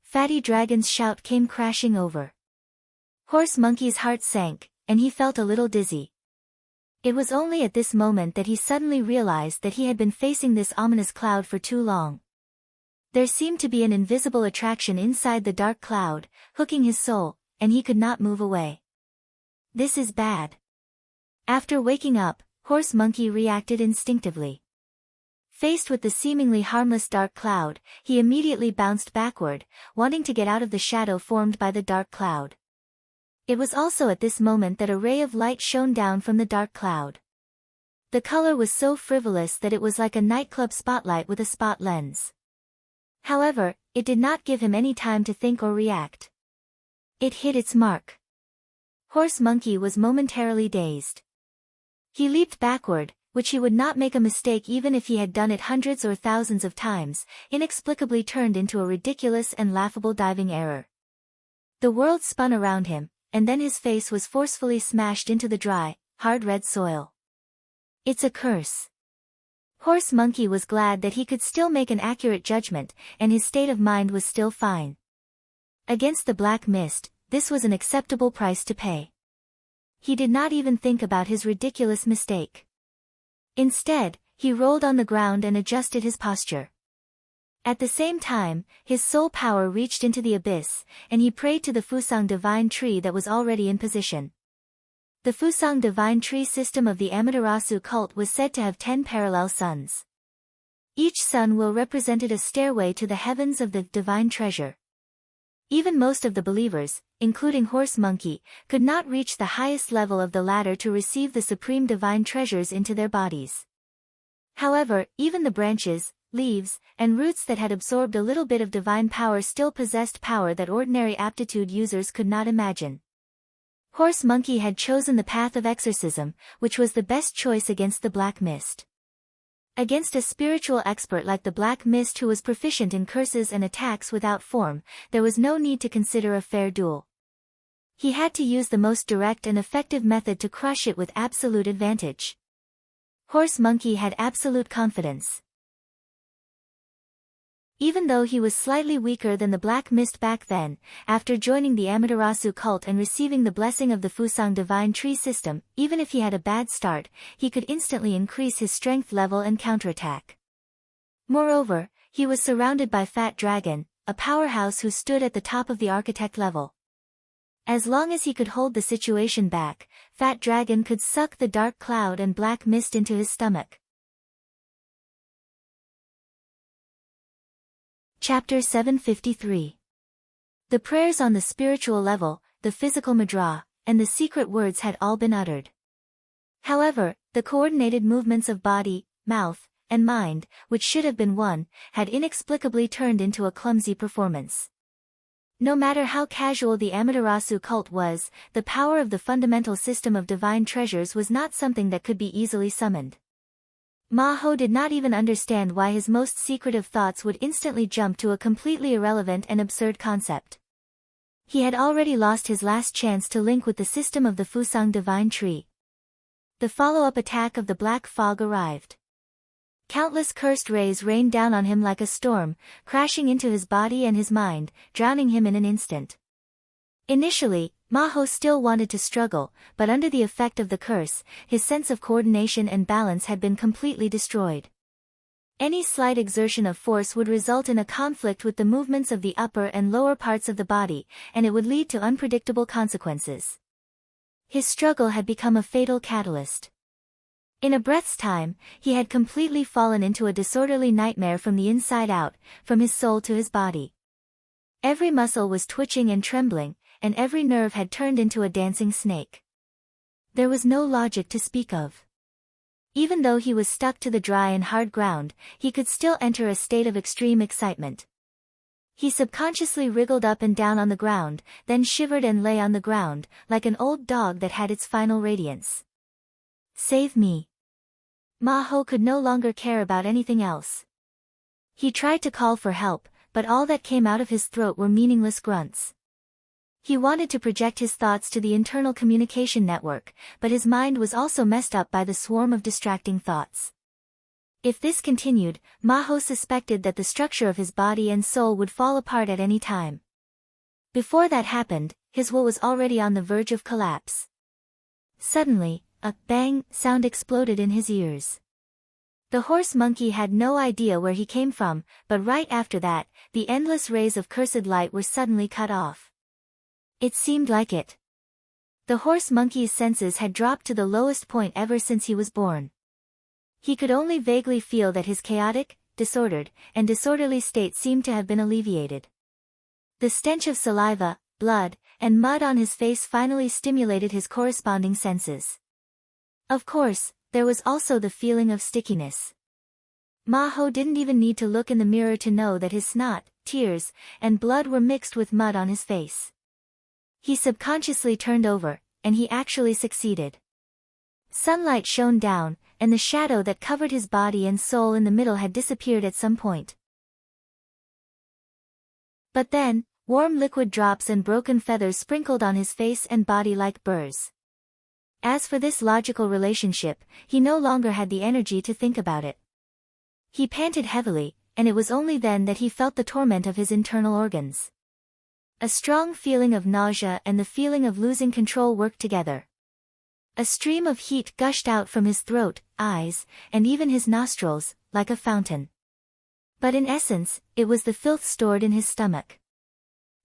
S1: Fatty Dragon's shout came crashing over. Horse Monkey's heart sank, and he felt a little dizzy. It was only at this moment that he suddenly realized that he had been facing this ominous cloud for too long. There seemed to be an invisible attraction inside the dark cloud, hooking his soul, and he could not move away. This is bad. After waking up, Horse Monkey reacted instinctively. Faced with the seemingly harmless dark cloud, he immediately bounced backward, wanting to get out of the shadow formed by the dark cloud. It was also at this moment that a ray of light shone down from the dark cloud. The color was so frivolous that it was like a nightclub spotlight with a spot lens. However, it did not give him any time to think or react. It hit its mark. Horse Monkey was momentarily dazed. He leaped backward, which he would not make a mistake even if he had done it hundreds or thousands of times, inexplicably turned into a ridiculous and laughable diving error. The world spun around him, and then his face was forcefully smashed into the dry, hard red soil. It's a curse. Horse Monkey was glad that he could still make an accurate judgment, and his state of mind was still fine. Against the black mist, this was an acceptable price to pay. He did not even think about his ridiculous mistake. Instead, he rolled on the ground and adjusted his posture. At the same time, his soul power reached into the abyss, and he prayed to the Fusang divine tree that was already in position. The Fusang divine tree system of the Amaterasu cult was said to have 10 parallel suns. Each sun will represented a stairway to the heavens of the divine treasure. Even most of the believers, including Horse Monkey, could not reach the highest level of the ladder to receive the supreme divine treasures into their bodies. However, even the branches, leaves, and roots that had absorbed a little bit of divine power still possessed power that ordinary aptitude users could not imagine. Horse Monkey had chosen the path of exorcism, which was the best choice against the Black Mist. Against a spiritual expert like the Black Mist who was proficient in curses and attacks without form, there was no need to consider a fair duel. He had to use the most direct and effective method to crush it with absolute advantage. Horse Monkey had absolute confidence. Even though he was slightly weaker than the Black Mist back then, after joining the Amaterasu cult and receiving the blessing of the Fusang divine tree system, even if he had a bad start, he could instantly increase his strength level and counterattack. Moreover, he was surrounded by Fat Dragon, a powerhouse who stood at the top of the architect level. As long as he could hold the situation back, Fat Dragon could suck the dark cloud and black mist into his stomach. Chapter 753. The prayers on the spiritual level, the physical mudra, and the secret words had all been uttered. However, the coordinated movements of body, mouth, and mind, which should have been one, had inexplicably turned into a clumsy performance. No matter how casual the Amaterasu cult was, the power of the fundamental system of divine treasures was not something that could be easily summoned. Maho did not even understand why his most secretive thoughts would instantly jump to a completely irrelevant and absurd concept. He had already lost his last chance to link with the system of the Fusang divine tree. The follow-up attack of the black fog arrived. Countless cursed rays rained down on him like a storm, crashing into his body and his mind, drowning him in an instant. Initially, Maho still wanted to struggle, but under the effect of the curse, his sense of coordination and balance had been completely destroyed. Any slight exertion of force would result in a conflict with the movements of the upper and lower parts of the body, and it would lead to unpredictable consequences. His struggle had become a fatal catalyst. In a breath's time, he had completely fallen into a disorderly nightmare from the inside out, from his soul to his body. Every muscle was twitching and trembling, and every nerve had turned into a dancing snake. There was no logic to speak of. Even though he was stuck to the dry and hard ground, he could still enter a state of extreme excitement. He subconsciously wriggled up and down on the ground, then shivered and lay on the ground, like an old dog that had its final radiance. Save me. Maho could no longer care about anything else. He tried to call for help, but all that came out of his throat were meaningless grunts. He wanted to project his thoughts to the internal communication network, but his mind was also messed up by the swarm of distracting thoughts. If this continued, Maho suspected that the structure of his body and soul would fall apart at any time. Before that happened, his will was already on the verge of collapse. Suddenly, a bang sound exploded in his ears. The horse monkey had no idea where he came from, but right after that, the endless rays of cursed light were suddenly cut off. It seemed like it. The horse monkey's senses had dropped to the lowest point ever since he was born. He could only vaguely feel that his chaotic, disordered, and disorderly state seemed to have been alleviated. The stench of saliva, blood, and mud on his face finally stimulated his corresponding senses. Of course, there was also the feeling of stickiness. Maho didn't even need to look in the mirror to know that his snot, tears, and blood were mixed with mud on his face. He subconsciously turned over, and he actually succeeded. Sunlight shone down, and the shadow that covered his body and soul in the middle had disappeared at some point. But then, warm liquid drops and broken feathers sprinkled on his face and body like burrs. As for this logical relationship, he no longer had the energy to think about it. He panted heavily, and it was only then that he felt the torment of his internal organs. A strong feeling of nausea and the feeling of losing control worked together. A stream of heat gushed out from his throat, eyes, and even his nostrils, like a fountain. But in essence, it was the filth stored in his stomach.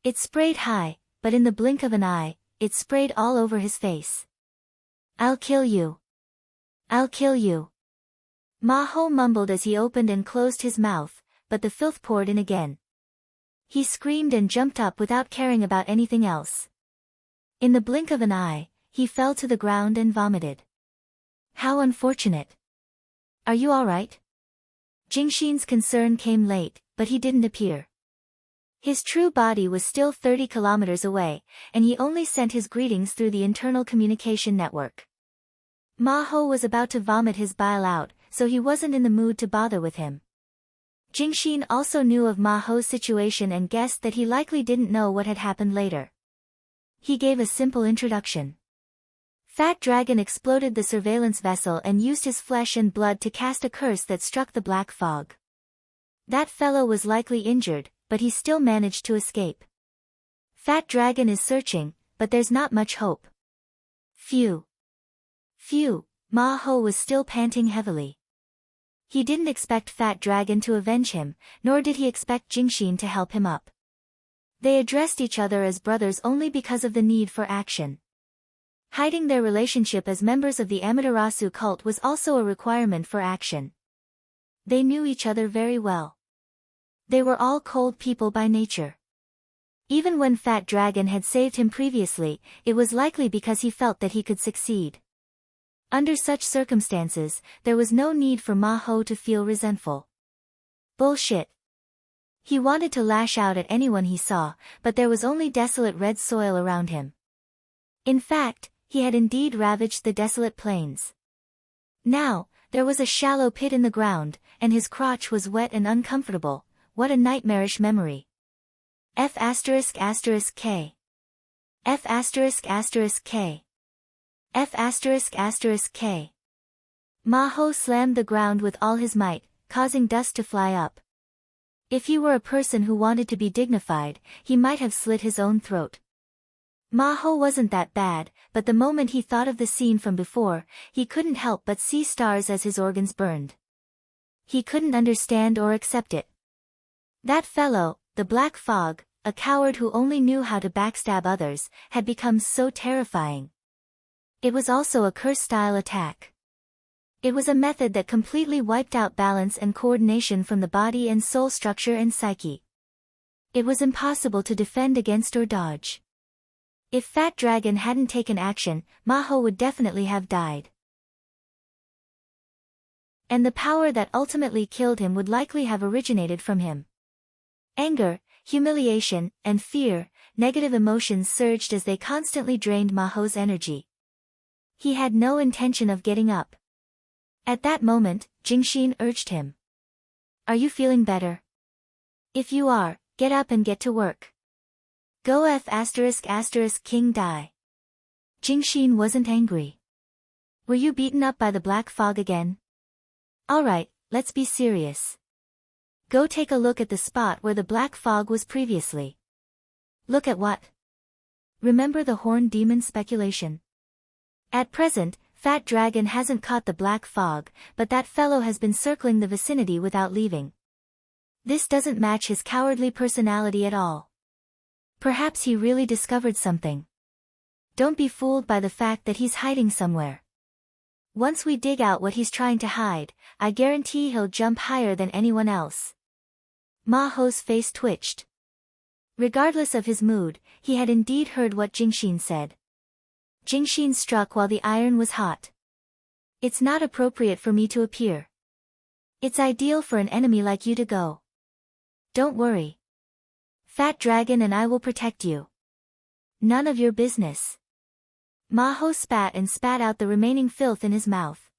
S1: It sprayed high, but in the blink of an eye, it sprayed all over his face. "I'll kill you. I'll kill you." Ma Ho mumbled as he opened and closed his mouth, but the filth poured in again. He screamed and jumped up without caring about anything else. In the blink of an eye, he fell to the ground and vomited. How unfortunate. "Are you all right?" Jingxin's concern came late, but he didn't appear. His true body was still 30 kilometers away, and he only sent his greetings through the internal communication network. Ma Ho was about to vomit his bile out, so he wasn't in the mood to bother with him. Jingxin also knew of Ma Ho's situation and guessed that he likely didn't know what had happened later. He gave a simple introduction. Fat Dragon exploded the surveillance vessel and used his flesh and blood to cast a curse that struck the black fog. That fellow was likely injured, but he still managed to escape. Fat Dragon is searching, but there's not much hope. Phew. Phew, Ma Ho was still panting heavily. He didn't expect Fat Dragon to avenge him, nor did he expect Jingxin to help him up. They addressed each other as brothers only because of the need for action. Hiding their relationship as members of the Amaterasu cult was also a requirement for action. They knew each other very well. They were all cold people by nature. Even when Fat Dragon had saved him previously, it was likely because he felt that he could succeed. Under such circumstances, there was no need for Ma Ho to feel resentful. Bullshit. He wanted to lash out at anyone he saw, but there was only desolate red soil around him. In fact, he had indeed ravaged the desolate plains. Now, there was a shallow pit in the ground, and his crotch was wet and uncomfortable. What a nightmarish memory. F***K. F***K. F***K. Ma Ho slammed the ground with all his might, causing dust to fly up. If he were a person who wanted to be dignified, he might have slit his own throat. Ma Ho wasn't that bad, but the moment he thought of the scene from before, he couldn't help but see stars as his organs burned. He couldn't understand or accept it. That fellow, the Black Fog, a coward who only knew how to backstab others, had become so terrifying. It was also a curse-style attack. It was a method that completely wiped out balance and coordination from the body and soul structure and psyche. It was impossible to defend against or dodge. If Fat Dragon hadn't taken action, Ma Ho would definitely have died. And the power that ultimately killed him would likely have originated from him. Anger, humiliation, and fear, negative emotions surged as they constantly drained Ma Ho's energy. He had no intention of getting up. At that moment, Jingxin urged him. "Are you feeling better? If you are, get up and get to work. Go King die." Jingxin wasn't angry. "Were you beaten up by the Black Fog again? Alright, let's be serious. Go take a look at the spot where the Black Fog was previously." "Look at what?" "Remember the Horned Demon speculation? At present, Fat Dragon hasn't caught the Black Fog, but that fellow has been circling the vicinity without leaving. This doesn't match his cowardly personality at all. Perhaps he really discovered something. Don't be fooled by the fact that he's hiding somewhere. Once we dig out what he's trying to hide, I guarantee he'll jump higher than anyone else." Ma Ho's face twitched. Regardless of his mood, he had indeed heard what Jingxin said. Jingxin struck while the iron was hot. "It's not appropriate for me to appear. It's ideal for an enemy like you to go. Don't worry. Fat Dragon and I will protect you. None of your business." Ma Ho spat and spat out the remaining filth in his mouth.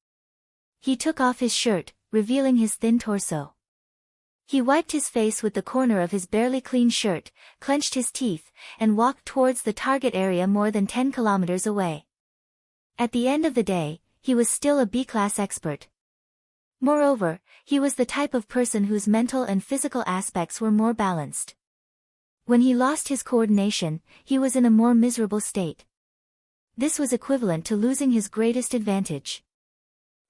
S1: He took off his shirt, revealing his thin torso. He wiped his face with the corner of his barely clean shirt, clenched his teeth, and walked towards the target area more than 10 kilometers away. At the end of the day, he was still a B-class expert. Moreover, he was the type of person whose mental and physical aspects were more balanced. When he lost his coordination, he was in a more miserable state. This was equivalent to losing his greatest advantage.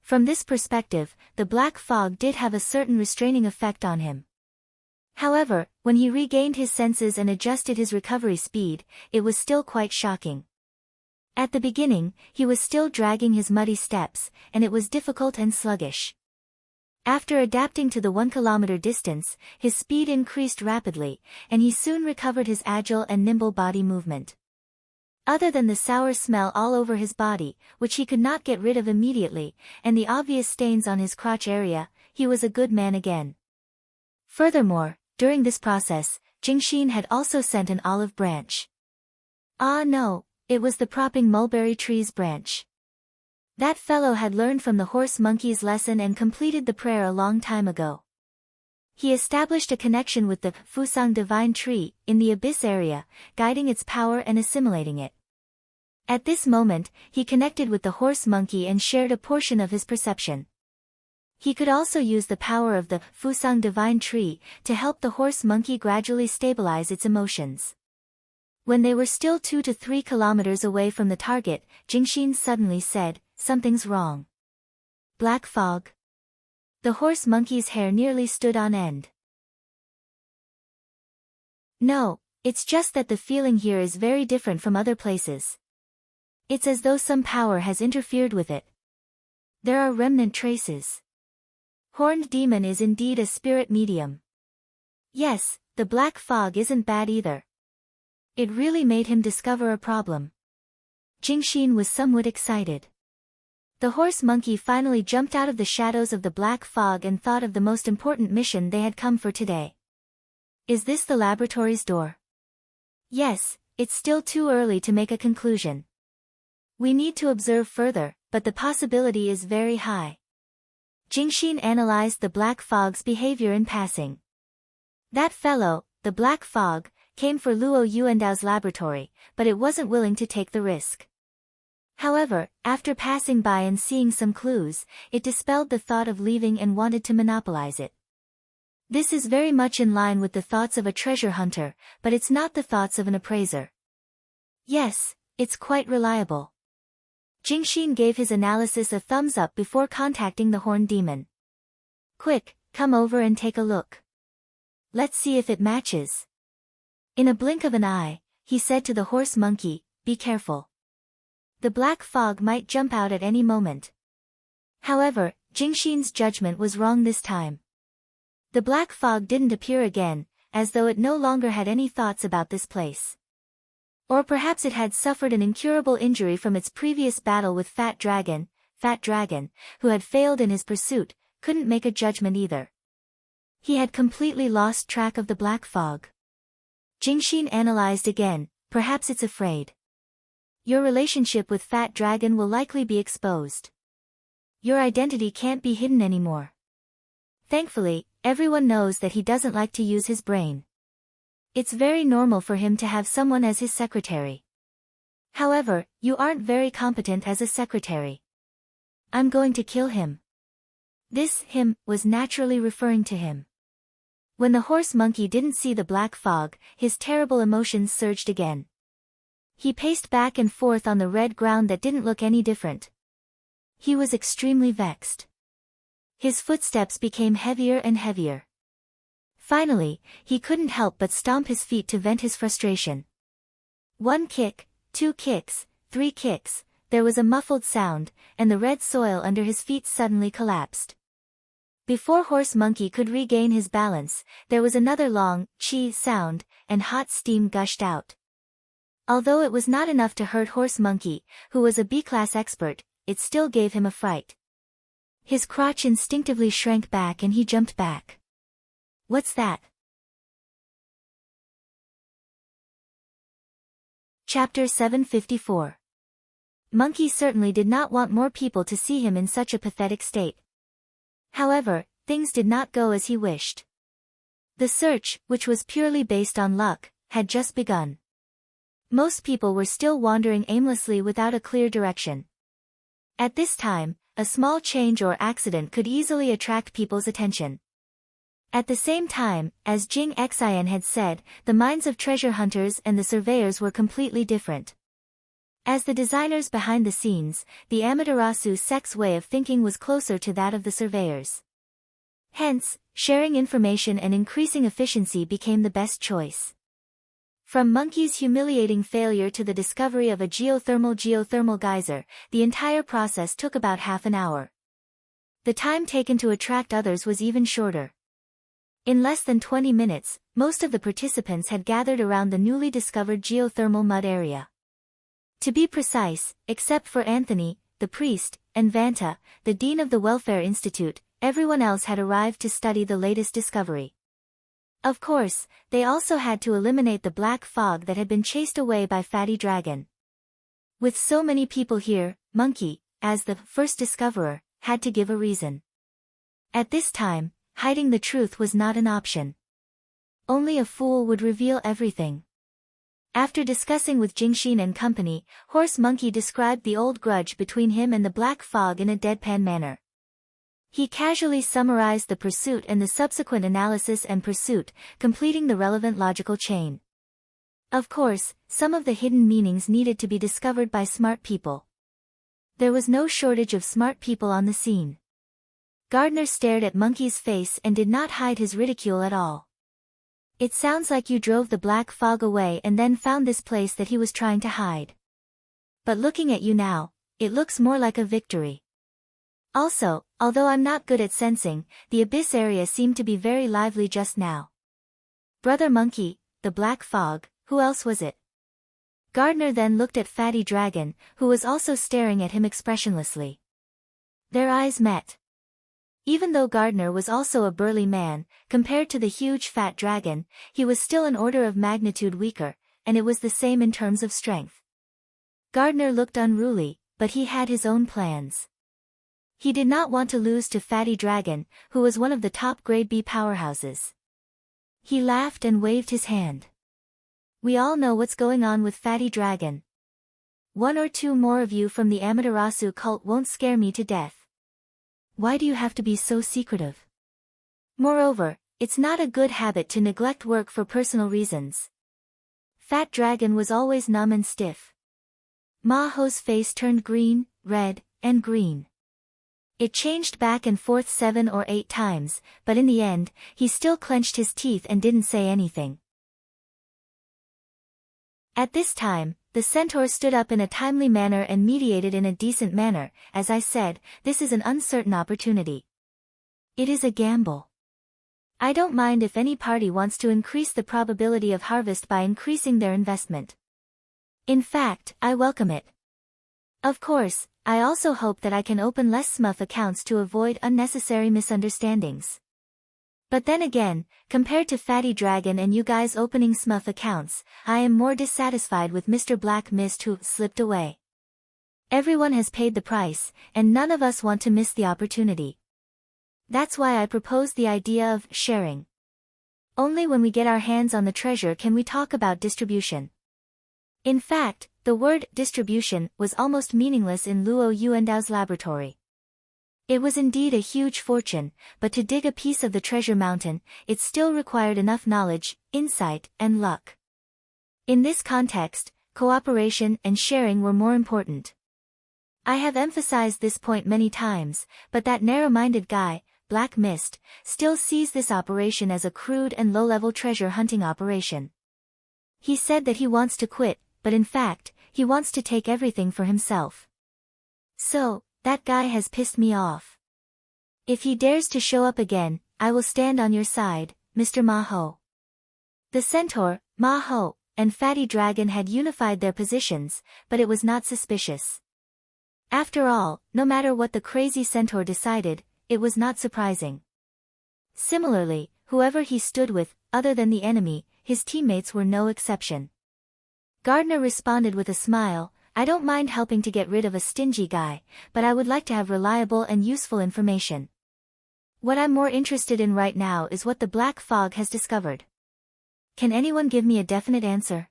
S1: From this perspective, the black fog did have a certain restraining effect on him. However, when he regained his senses and adjusted his recovery speed, it was still quite shocking. At the beginning, he was still dragging his muddy steps, and it was difficult and sluggish. After adapting to the 1-kilometer distance, his speed increased rapidly, and he soon recovered his agile and nimble body movement. Other than the sour smell all over his body, which he could not get rid of immediately, and the obvious stains on his crotch area, he was a good man again. Furthermore, during this process, Jingxin had also sent an olive branch. Ah no, it was the propping mulberry tree's branch. That fellow had learned from the horse monkey's lesson and completed the prayer a long time ago. He established a connection with the Fusang divine tree in the abyss area, guiding its power and assimilating it. At this moment, he connected with the horse monkey and shared a portion of his perception. He could also use the power of the Fusang divine tree to help the horse monkey gradually stabilize its emotions. When they were still 2 to 3 kilometers away from the target, Jingxin suddenly said, "Something's wrong." Black fog. The horse monkey's hair nearly stood on end. No, it's just that the feeling here is very different from other places. It's as though some power has interfered with it. There are remnant traces. Horned demon is indeed a spirit medium. Yes, the black fog isn't bad either. It really made him discover a problem. Jingxin was somewhat excited. The horse monkey finally jumped out of the shadows of the black fog and thought of the most important mission they had come for today. Is this the laboratory's door? Yes, it's still too early to make a conclusion. We need to observe further, but the possibility is very high. Jingxin analyzed the black fog's behavior in passing. That fellow, the black fog, came for Luo Yuandao's laboratory, but it wasn't willing to take the risk. However, after passing by and seeing some clues, it dispelled the thought of leaving and wanted to monopolize it. This is very much in line with the thoughts of a treasure hunter, but it's not the thoughts of an appraiser. Yes, it's quite reliable. Jingxin gave his analysis a thumbs up before contacting the horned demon. Quick, come over and take a look. Let's see if it matches. In a blink of an eye, he said to the horse monkey, "Be careful. The black fog might jump out at any moment." However, Jingxin's judgment was wrong this time. The black fog didn't appear again, as though it no longer had any thoughts about this place. Or perhaps it had suffered an incurable injury from its previous battle with Fat Dragon, who had failed in his pursuit, couldn't make a judgment either. He had completely lost track of the black fog. Jingxin analyzed again, perhaps it's afraid. Your relationship with Fat Dragon will likely be exposed. Your identity can't be hidden anymore. Thankfully, everyone knows that he doesn't like to use his brain. It's very normal for him to have someone as his secretary. However, you aren't very competent as a secretary. I'm going to kill him. This him was naturally referring to him. When the horse monkey didn't see the black fog, his terrible emotions surged again. He paced back and forth on the red ground that didn't look any different. He was extremely vexed. His footsteps became heavier and heavier. Finally, he couldn't help but stomp his feet to vent his frustration. 1 kick, 2 kicks, 3 kicks, there was a muffled sound, and the red soil under his feet suddenly collapsed. Before horse monkey could regain his balance, there was another long, chi sound, and hot steam gushed out. Although it was not enough to hurt horse monkey, who was a B-class expert, it still gave him a fright. His crotch instinctively shrank back and he jumped back. What's that? Chapter 754. Monkey certainly did not want more people to see him in such a pathetic state. However, things did not go as he wished. The search, which was purely based on luck, had just begun. Most people were still wandering aimlessly without a clear direction. At this time, a small change or accident could easily attract people's attention. At the same time, as Jing Xian had said, the minds of treasure hunters and the surveyors were completely different. As the designers behind the scenes, the Amaterasu sect's way of thinking was closer to that of the surveyors. Hence, sharing information and increasing efficiency became the best choice. From Monkey's humiliating failure to the discovery of a geothermal geyser, the entire process took about half an hour. The time taken to attract others was even shorter. In less than 20 minutes, most of the participants had gathered around the newly discovered geothermal mud area. To be precise, except for Anthony, the priest, and Vanta, the dean of the Welfare Institute, everyone else had arrived to study the latest discovery. Of course, they also had to eliminate the black fog that had been chased away by Fatty Dragon. With so many people here, Monkey, as the first discoverer, had to give a reason. At this time, hiding the truth was not an option. Only a fool would reveal everything. After discussing with Jingxin and company, Horse Monkey described the old grudge between him and the black fog in a deadpan manner. He casually summarized the pursuit and the subsequent analysis and pursuit, completing the relevant logical chain. Of course, some of the hidden meanings needed to be discovered by smart people. There was no shortage of smart people on the scene. Gardner stared at Monkey's face and did not hide his ridicule at all. It sounds like you drove the black fog away and then found this place that he was trying to hide. But looking at you now, it looks more like a victory. Also, although I'm not good at sensing, the abyss area seemed to be very lively just now. Brother Monkey, the black fog, who else was it? Gardner then looked at Fatty Dragon, who was also staring at him expressionlessly. Their eyes met. Even though Gardner was also a burly man, compared to the huge fat dragon, he was still an order of magnitude weaker, and it was the same in terms of strength. Gardner looked unruly, but he had his own plans. He did not want to lose to Fatty Dragon, who was one of the top grade B powerhouses. He laughed and waved his hand. We all know what's going on with Fatty Dragon. One or two more of you from the Amaterasu cult won't scare me to death. Why do you have to be so secretive? Moreover, it's not a good habit to neglect work for personal reasons. Fat Dragon was always numb and stiff. Ma-Ho's face turned green, red, and green. It changed back and forth 7 or 8 times, but in the end, he still clenched his teeth and didn't say anything. At this time, the centaur stood up in a timely manner and mediated in a decent manner. As I said, this is an uncertain opportunity. It is a gamble. I don't mind if any party wants to increase the probability of harvest by increasing their investment. In fact, I welcome it. Of course, I also hope that I can open less SMUF accounts to avoid unnecessary misunderstandings. But then again, compared to Fatty Dragon and you guys opening SMUF accounts, I am more dissatisfied with Mr. Black Mist who slipped away. Everyone has paid the price, and none of us want to miss the opportunity. That's why I proposed the idea of sharing. Only when we get our hands on the treasure can we talk about distribution. In fact, the word distribution was almost meaningless in Luo Yuandao's laboratory. It was indeed a huge fortune, but to dig a piece of the treasure mountain, it still required enough knowledge, insight, and luck. In this context, cooperation and sharing were more important. I have emphasized this point many times, but that narrow-minded guy, Black Mist, still sees this operation as a crude and low-level treasure hunting operation. He said that he wants to quit, but in fact, he wants to take everything for himself. So, that guy has pissed me off. If he dares to show up again, I will stand on your side, Mr. Ma-Ho. The centaur, Ma-Ho, and Fatty Dragon had unified their positions, but it was not suspicious. After all, no matter what the crazy centaur decided, it was not surprising. Similarly, whoever he stood with, other than the enemy, his teammates were no exception. Gardner responded with a smile, I don't mind helping to get rid of a stingy guy, but I would like to have reliable and useful information. What I'm more interested in right now is what the black fog has discovered. Can anyone give me a definite answer?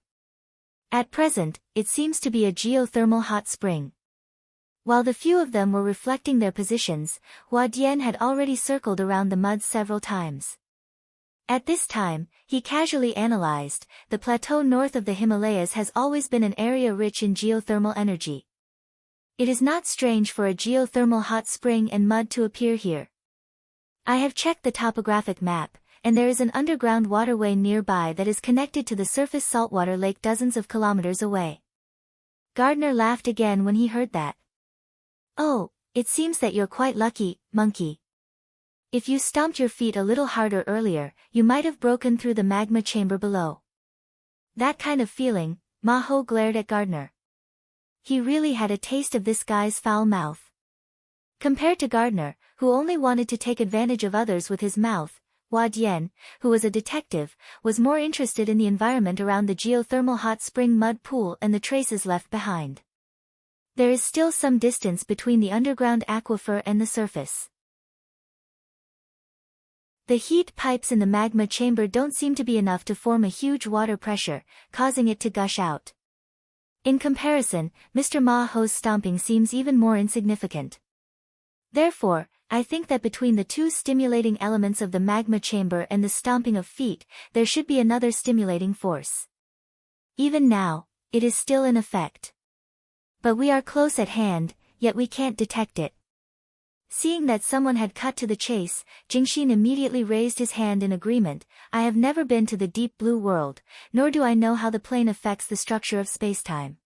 S1: At present, it seems to be a geothermal hot spring. While the few of them were reflecting their positions, Hua Dian had already circled around the mud several times. At this time, he casually analyzed, the plateau north of the Himalayas has always been an area rich in geothermal energy. It is not strange for a geothermal hot spring and mud to appear here. I have checked the topographic map, and there is an underground waterway nearby that is connected to the surface saltwater lake dozens of kilometers away. Gardner laughed again when he heard that. Oh, it seems that you're quite lucky, monkey. If you stomped your feet a little harder earlier, you might have broken through the magma chamber below. That kind of feeling, Ma-Ho glared at Gardner. He really had a taste of this guy's foul mouth. Compared to Gardner, who only wanted to take advantage of others with his mouth, Hua Dian, who was a detective, was more interested in the environment around the geothermal hot spring mud pool and the traces left behind. There is still some distance between the underground aquifer and the surface. The heat pipes in the magma chamber don't seem to be enough to form a huge water pressure, causing it to gush out. In comparison, Mr. Ma-Ho's stomping seems even more insignificant. Therefore, I think that between the two stimulating elements of the magma chamber and the stomping of feet, there should be another stimulating force. Even now, it is still in effect. But we are close at hand, yet we can't detect it. Seeing that someone had cut to the chase, Jingxin immediately raised his hand in agreement. I have never been to the deep blue world, nor do I know how the plane affects the structure of spacetime.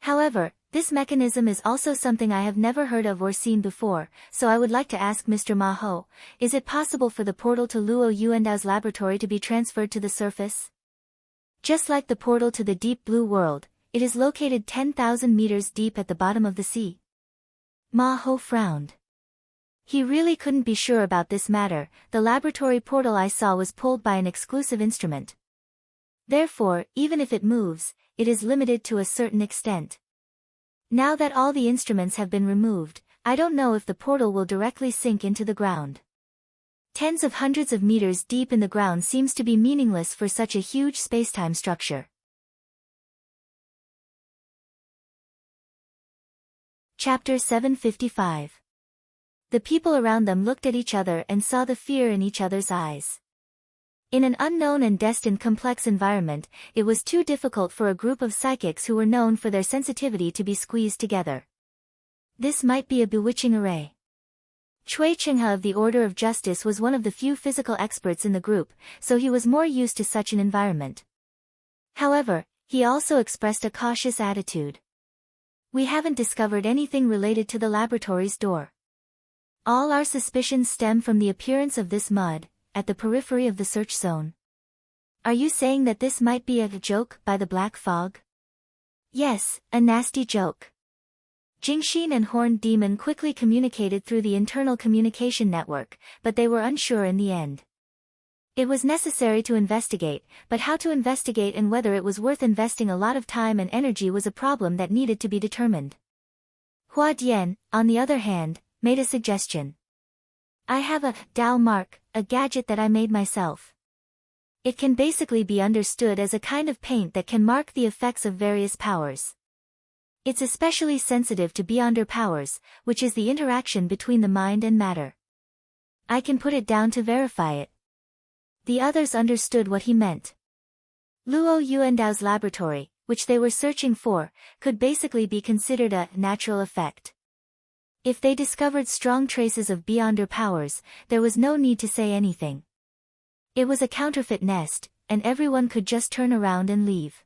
S1: However, this mechanism is also something I have never heard of or seen before, so I would like to ask Mr. Ma-Ho, is it possible for the portal to Luo Yuandao's laboratory to be transferred to the surface? Just like the portal to the deep blue world, it is located 10,000 meters deep at the bottom of the sea. Ma-Ho frowned. He really couldn't be sure about this matter. The laboratory portal I saw was pulled by an exclusive instrument. Therefore, even if it moves, it is limited to a certain extent. Now that all the instruments have been removed, I don't know if the portal will directly sink into the ground. Tens of hundreds of meters deep in the ground seems to be meaningless for such a huge spacetime structure. Chapter 755. The people around them looked at each other and saw the fear in each other's eyes. In an unknown and destined complex environment, it was too difficult for a group of psychics who were known for their sensitivity to be squeezed together. This might be a bewitching array. Cui Chenghe of the Order of Justice was one of the few physical experts in the group, so he was more used to such an environment. However, he also expressed a cautious attitude. We haven't discovered anything related to the laboratory's door. All our suspicions stem from the appearance of this mud, at the periphery of the search zone. Are you saying that this might be a joke by the black fog? Yes, a nasty joke. Jingxin and Horned Demon quickly communicated through the internal communication network, but they were unsure in the end. It was necessary to investigate, but how to investigate and whether it was worth investing a lot of time and energy was a problem that needed to be determined. Hua Dian, on the other hand, made a suggestion. I have a Dao mark, a gadget that I made myself. It can basically be understood as a kind of paint that can mark the effects of various powers. It's especially sensitive to Beyonder powers, which is the interaction between the mind and matter. I can put it down to verify it. The others understood what he meant. Luo Yuandao's laboratory, which they were searching for, could basically be considered a natural effect. If they discovered strong traces of Beyonder powers, there was no need to say anything. It was a counterfeit nest, and everyone could just turn around and leave.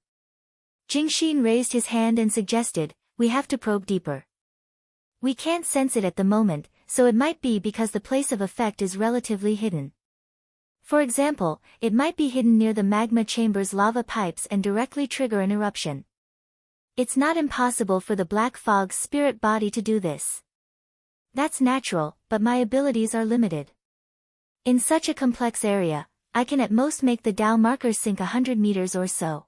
S1: Jingxin raised his hand and suggested, we have to probe deeper. We can't sense it at the moment, so it might be because the place of effect is relatively hidden. For example, it might be hidden near the magma chamber's lava pipes and directly trigger an eruption. It's not impossible for the black fog's spirit body to do this. That's natural, but my abilities are limited. In such a complex area, I can at most make the Dao marker sink 100 meters or so.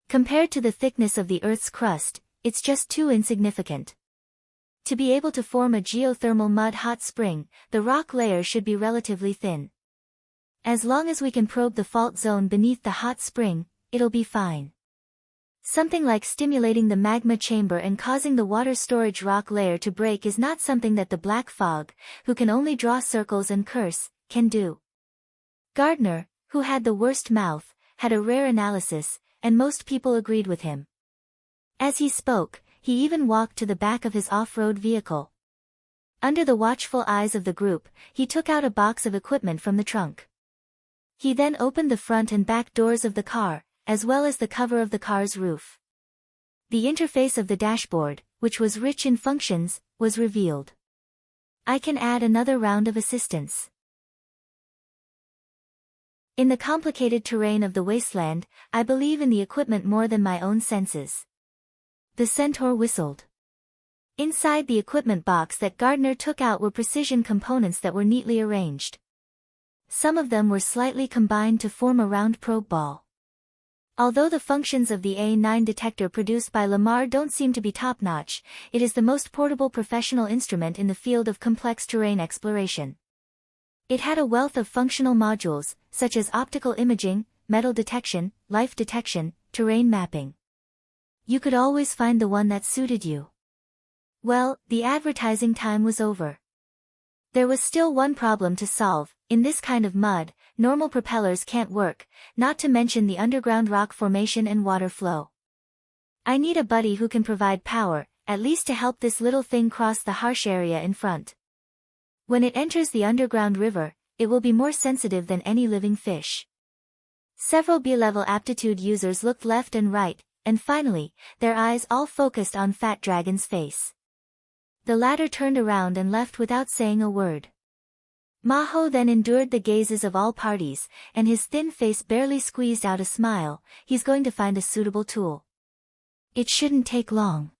S1: Compared to the thickness of the Earth's crust, it's just too insignificant. To be able to form a geothermal mud hot spring, the rock layer should be relatively thin. As long as we can probe the fault zone beneath the hot spring, it'll be fine. Something like stimulating the magma chamber and causing the water storage rock layer to break is not something that the black fog, who can only draw circles and curse, can do. Gardner, who had the worst mouth, had a rare analysis, and most people agreed with him. As he spoke, he even walked to the back of his off-road vehicle. Under the watchful eyes of the group, he took out a box of equipment from the trunk. He then opened the front and back doors of the car, as well as the cover of the car's roof. The interface of the dashboard, which was rich in functions, was revealed. I can add another round of assistance. In the complicated terrain of the wasteland, I believe in the equipment more than my own senses. The centaur whistled. Inside the equipment box that Gardner took out were precision components that were neatly arranged. Some of them were slightly combined to form a round probe ball. Although the functions of the A9 detector produced by Lamar don't seem to be top-notch, it is the most portable professional instrument in the field of complex terrain exploration. It had a wealth of functional modules, such as optical imaging, metal detection, life detection, terrain mapping. You could always find the one that suited you. Well, the advertising time was over. There was still one problem to solve. In this kind of mud, normal propellers can't work, not to mention the underground rock formation and water flow. I need a buddy who can provide power, at least to help this little thing cross the harsh area in front. When it enters the underground river, it will be more sensitive than any living fish. Several B-level aptitude users looked left and right, and finally, their eyes all focused on Fat Dragon's face. The latter turned around and left without saying a word. Maho then endured the gazes of all parties, and his thin face barely squeezed out a smile. He's going to find a suitable tool. It shouldn't take long.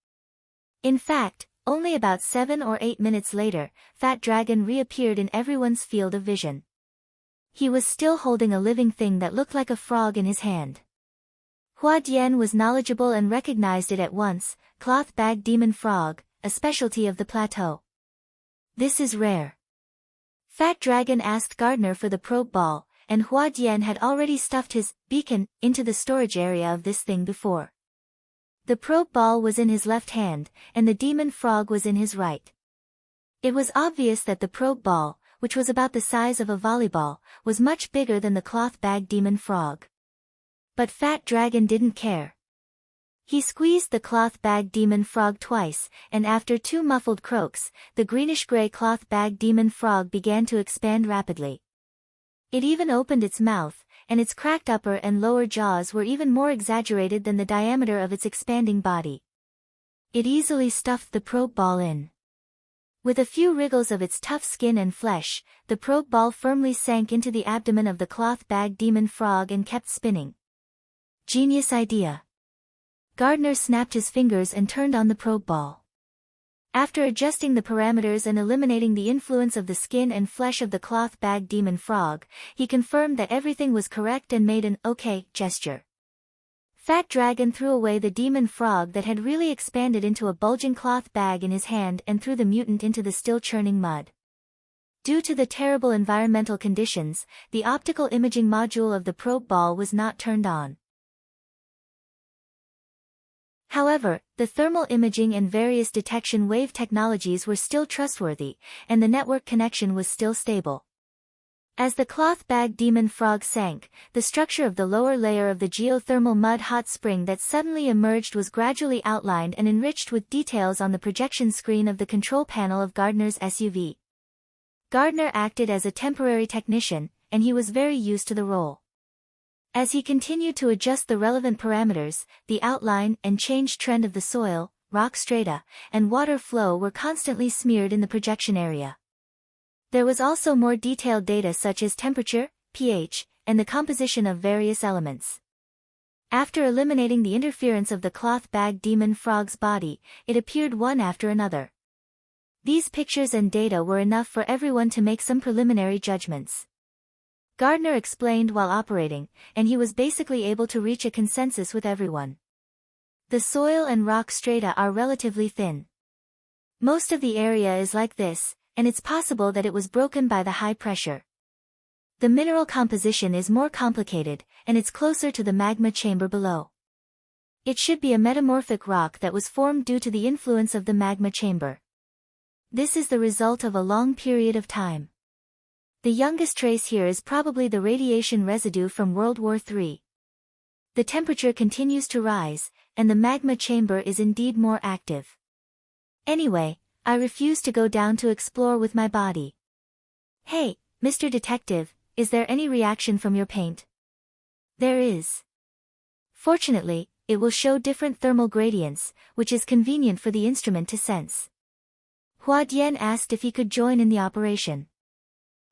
S1: In fact, only about 7 or 8 minutes later, Fat Dragon reappeared in everyone's field of vision. He was still holding a living thing that looked like a frog in his hand. Hua Dian was knowledgeable and recognized it at once: cloth bag demon frog, a specialty of the plateau. This is rare. Fat Dragon asked Gardner for the probe ball, and Hua Dian had already stuffed his beacon into the storage area of this thing before. The probe ball was in his left hand, and the demon frog was in his right. It was obvious that the probe ball, which was about the size of a volleyball, was much bigger than the cloth bag demon frog. But Fat Dragon didn't care. He squeezed the cloth bag demon frog twice, and after 2 muffled croaks, the greenish-gray cloth bag demon frog began to expand rapidly. It even opened its mouth, and its cracked upper and lower jaws were even more exaggerated than the diameter of its expanding body. It easily stuffed the probe ball in. With a few wriggles of its tough skin and flesh, the probe ball firmly sank into the abdomen of the cloth bag demon frog and kept spinning. Genius idea. Gardner snapped his fingers and turned on the probe ball. After adjusting the parameters and eliminating the influence of the skin and flesh of the cloth bag demon frog, he confirmed that everything was correct and made an "okay" gesture. Fat Dragon threw away the demon frog that had really expanded into a bulging cloth bag in his hand and threw the mutant into the still churning mud. Due to the terrible environmental conditions, the optical imaging module of the probe ball was not turned on. However, the thermal imaging and various detection wave technologies were still trustworthy, and the network connection was still stable. As the cloth bag demon frog sank, the structure of the lower layer of the geothermal mud hot spring that suddenly emerged was gradually outlined and enriched with details on the projection screen of the control panel of Gardner's SUV. Gardner acted as a temporary technician, and he was very used to the role. As he continued to adjust the relevant parameters, the outline and change trend of the soil, rock strata, and water flow were constantly smeared in the projection area. There was also more detailed data such as temperature, pH, and the composition of various elements. After eliminating the interference of the cloth bag demon frog's body, it appeared one after another. These pictures and data were enough for everyone to make some preliminary judgments. Gardner explained while operating, and he was basically able to reach a consensus with everyone. The soil and rock strata are relatively thin. Most of the area is like this, and it's possible that it was broken by the high pressure. The mineral composition is more complicated, and it's closer to the magma chamber below. It should be a metamorphic rock that was formed due to the influence of the magma chamber. This is the result of a long period of time. The youngest trace here is probably the radiation residue from World War III. The temperature continues to rise, and the magma chamber is indeed more active. Anyway, I refuse to go down to explore with my body. Hey, Mr. Detective, is there any reaction from your paint? There is. Fortunately, it will show different thermal gradients, which is convenient for the instrument to sense. Hua Dian asked if he could join in the operation.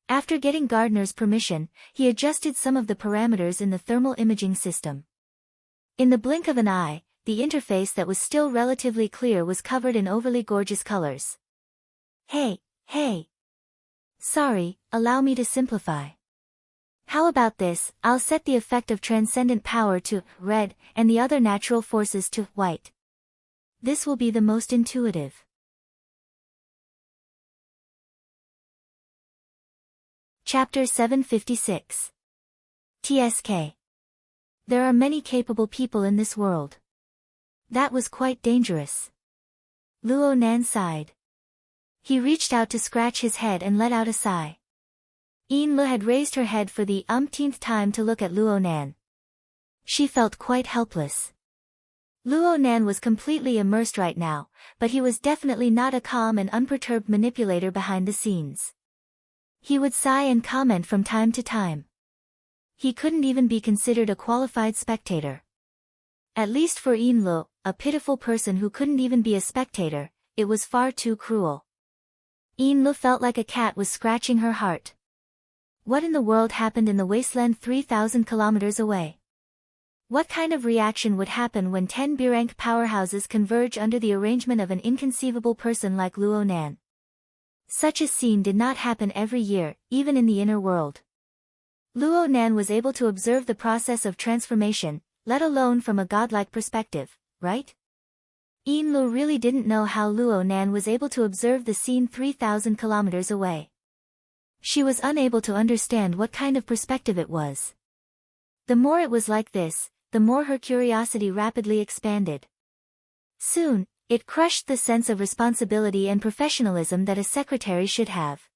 S1: After getting Gardner's permission, he adjusted some of the parameters in the thermal imaging system. In the blink of an eye, the interface that was still relatively clear was covered in overly gorgeous colors. Hey. Sorry, allow me to simplify. How about this? I'll set the effect of transcendent power to red and the other natural forces to white. This will be the most intuitive. Chapter 756. TSK. There are many capable people in this world. That was quite dangerous. Luo Nan sighed. He reached out to scratch his head and let out a sigh. Yin Lu had raised her head for the umpteenth time to look at Luo Nan. She felt quite helpless. Luo Nan was completely immersed right now, but he was definitely not a calm and unperturbed manipulator behind the scenes. He would sigh and comment from time to time. He couldn't even be considered a qualified spectator. At least for Yin Lu, a pitiful person who couldn't even be a spectator, it was far too cruel. Yin Lu felt like a cat was scratching her heart. What in the world happened in the wasteland 3,000 kilometers away? What kind of reaction would happen when 10 B-rank powerhouses converge under the arrangement of an inconceivable person like Luo Nan? Such a scene did not happen every year, even in the inner world. Luo Nan was able to observe the process of transformation, let alone from a godlike perspective, right? Yin Lu really didn't know how Luo Nan was able to observe the scene 3,000 kilometers away. She was unable to understand what kind of perspective it was. The more it was like this, the more her curiosity rapidly expanded. Soon, it crushed the sense of responsibility and professionalism that a secretary should have.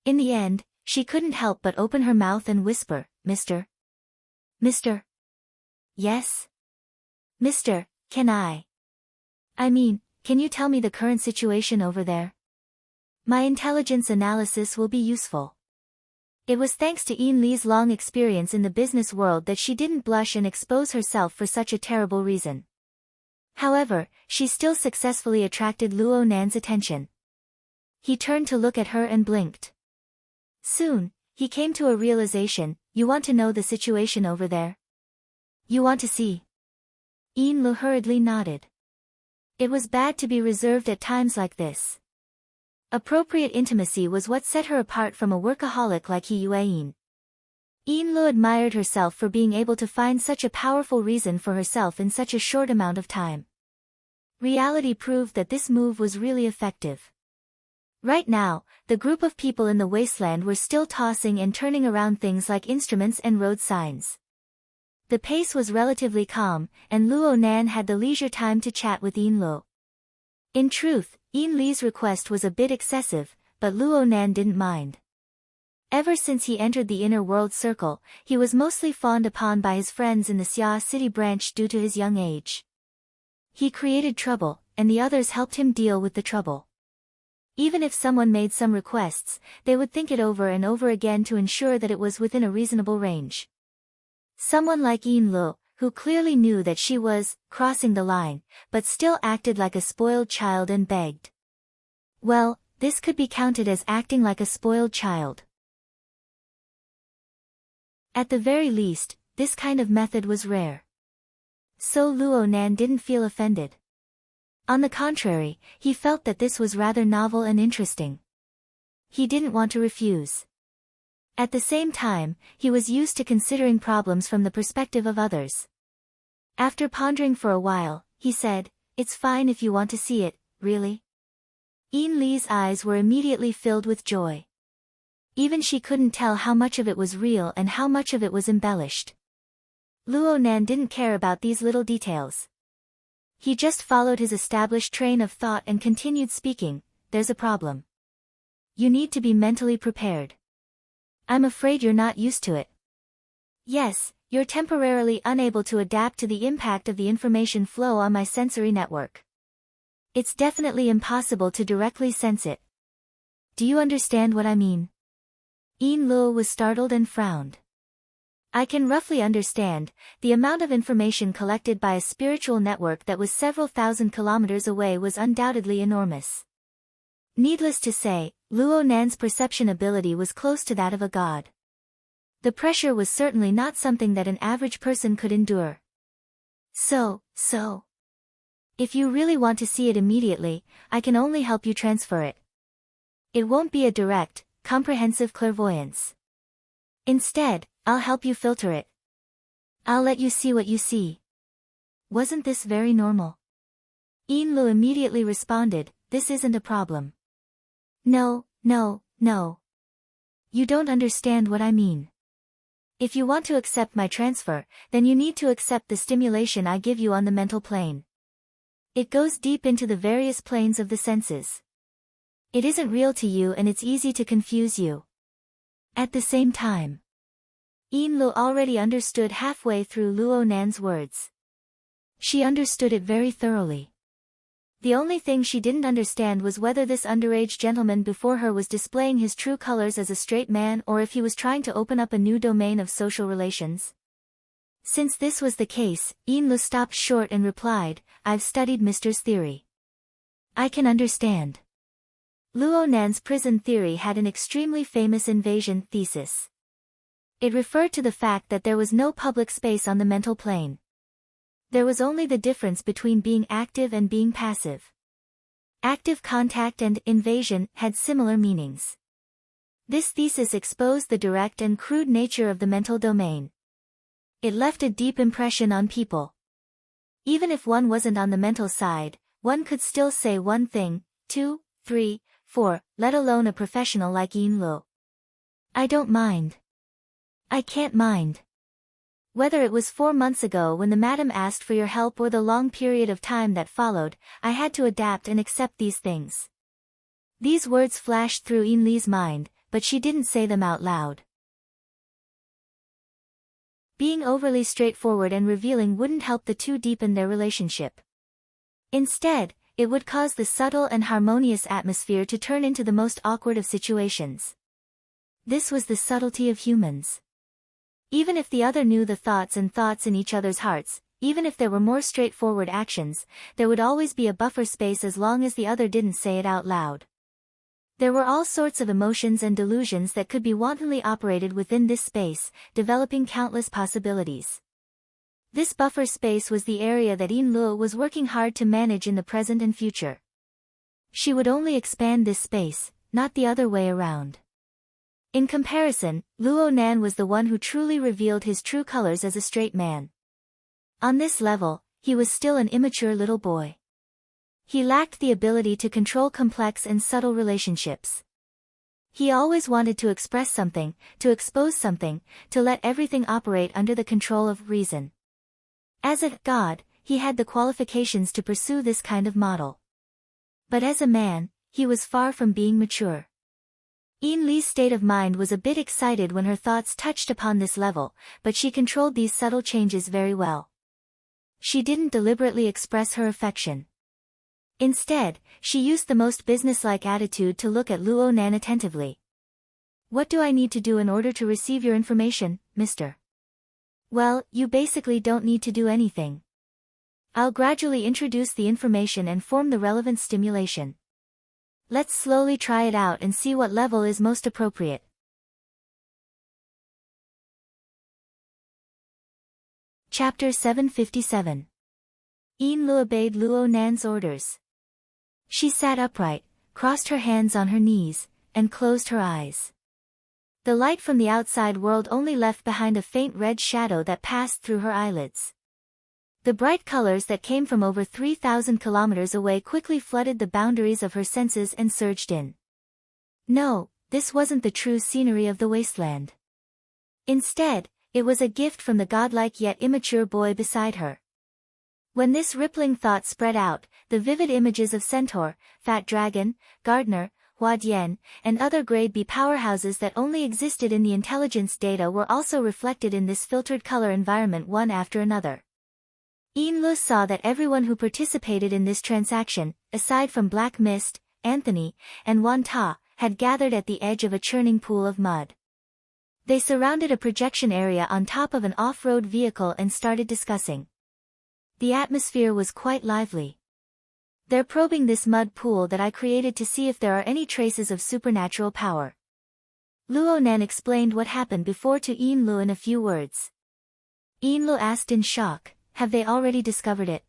S1: In the end, she couldn't help but open her mouth and whisper, Mr. Yes? Mister, can I mean, can you tell me the current situation over there? My intelligence analysis will be useful. It was thanks to Yin Li's long experience in the business world that she didn't blush and expose herself for such a terrible reason. However, she still successfully attracted Luo Nan's attention. He turned to look at her and blinked. Soon, he came to a realization. You want to know the situation over there? You want to see? Yin Lu hurriedly nodded. It was bad to be reserved at times like this. Appropriate intimacy was what set her apart from a workaholic like He Yueyin. Yin Lu admired herself for being able to find such a powerful reason for herself in such a short amount of time. Reality proved that this move was really effective. Right now, the group of people in the wasteland were still tossing and turning around things like instruments and road signs. The pace was relatively calm, and Luo Nan had the leisure time to chat with Yin Lu. In truth, Yin Li's request was a bit excessive, but Luo Nan didn't mind. Ever since he entered the inner world circle, he was mostly fawned upon by his friends in the Xia City branch due to his young age. He created trouble, and the others helped him deal with the trouble. Even if someone made some requests, they would think it over and over again to ensure that it was within a reasonable range. Someone like Yin Lu, who clearly knew that she was crossing the line, but still acted like a spoiled child and begged. Well, this could be counted as acting like a spoiled child. At the very least, this kind of method was rare. So Luo Nan didn't feel offended. On the contrary, he felt that this was rather novel and interesting. He didn't want to refuse. At the same time, he was used to considering problems from the perspective of others. After pondering for a while, he said, "It's fine if you want to see it, really?" Yin Li's eyes were immediately filled with joy. Even she couldn't tell how much of it was real and how much of it was embellished. Luo Nan didn't care about these little details. He just followed his established train of thought and continued speaking. There's a problem. You need to be mentally prepared. I'm afraid you're not used to it. Yes, you're temporarily unable to adapt to the impact of the information flow on my sensory network. It's definitely impossible to directly sense it. Do you understand what I mean? Yin Luo was startled and frowned. I can roughly understand. The amount of information collected by a spiritual network that was several thousand kilometers away was undoubtedly enormous. Needless to say, Luo Nan's perception ability was close to that of a god. The pressure was certainly not something that an average person could endure. So. If you really want to see it immediately, I can only help you transfer it. It won't be a direct, comprehensive clairvoyance. Instead, I'll help you filter it. I'll let you see what you see. Wasn't this very normal? Yin Lu immediately responded, this isn't a problem. No. You don't understand what I mean. If you want to accept my transfer, then you need to accept the stimulation I give you on the mental plane. It goes deep into the various planes of the senses. It isn't real to you and it's easy to confuse you. At the same time, Yin Lu already understood halfway through Luo Nan's words. She understood it very thoroughly. The only thing she didn't understand was whether this underage gentleman before her was displaying his true colors as a straight man or if he was trying to open up a new domain of social relations. Since this was the case, Yin Lu stopped short and replied, I've studied Mr.'s theory. I can understand. Luo Nan's prison theory had an extremely famous invasion thesis. It referred to the fact that there was no public space on the mental plane. There was only the difference between being active and being passive. Active contact and invasion had similar meanings. This thesis exposed the direct and crude nature of the mental domain. It left a deep impression on people. Even if one wasn't on the mental side, one could still say one thing, 2, 3, 4, let alone a professional like Yin Lu. I don't mind. I can't mind. Whether it was 4 months ago when the madam asked for your help or the long period of time that followed, I had to adapt and accept these things. These words flashed through Yin Li's mind, but she didn't say them out loud. Being overly straightforward and revealing wouldn't help the two deepen their relationship. Instead, it would cause the subtle and harmonious atmosphere to turn into the most awkward of situations. This was the subtlety of humans. Even if the other knew the thoughts in each other's hearts, even if there were more straightforward actions, there would always be a buffer space as long as the other didn't say it out loud. There were all sorts of emotions and delusions that could be wantonly operated within this space, developing countless possibilities. This buffer space was the area that Yin Lu was working hard to manage in the present and future. She would only expand this space, not the other way around. In comparison, Luo Nan was the one who truly revealed his true colors as a straight man. On this level, he was still an immature little boy. He lacked the ability to control complex and subtle relationships. He always wanted to express something, to expose something, to let everything operate under the control of reason. As a god, he had the qualifications to pursue this kind of model. But as a man, he was far from being mature. Yin Li's state of mind was a bit excited when her thoughts touched upon this level, but she controlled these subtle changes very well. She didn't deliberately express her affection. Instead, she used the most businesslike attitude to look at Luo Nan attentively. What do I need to do in order to receive your information, mister? Well, you basically don't need to do anything. I'll gradually introduce the information and form the relevant stimulation. Let's slowly try it out and see what level is most appropriate. Chapter 757. Yin Lu obeyed Luo Nan's orders. She sat upright, crossed her hands on her knees, and closed her eyes. The light from the outside world only left behind a faint red shadow that passed through her eyelids. The bright colors that came from over 3,000 kilometers away quickly flooded the boundaries of her senses and surged in. No, this wasn't the true scenery of the wasteland. Instead, it was a gift from the godlike yet immature boy beside her. When this rippling thought spread out, the vivid images of centaur, fat dragon, gardener, Hua Dian, and other grade B powerhouses that only existed in the intelligence data were also reflected in this filtered color environment one after another. Yin Lu saw that everyone who participated in this transaction, aside from Black Mist, Anthony, and Wan Ta, had gathered at the edge of a churning pool of mud. They surrounded a projection area on top of an off-road vehicle and started discussing. The atmosphere was quite lively. They're probing this mud pool that I created to see if there are any traces of supernatural power. Luo Nan explained what happened before to Yin Lu in a few words. Yin Lu asked in shock, have they already discovered it?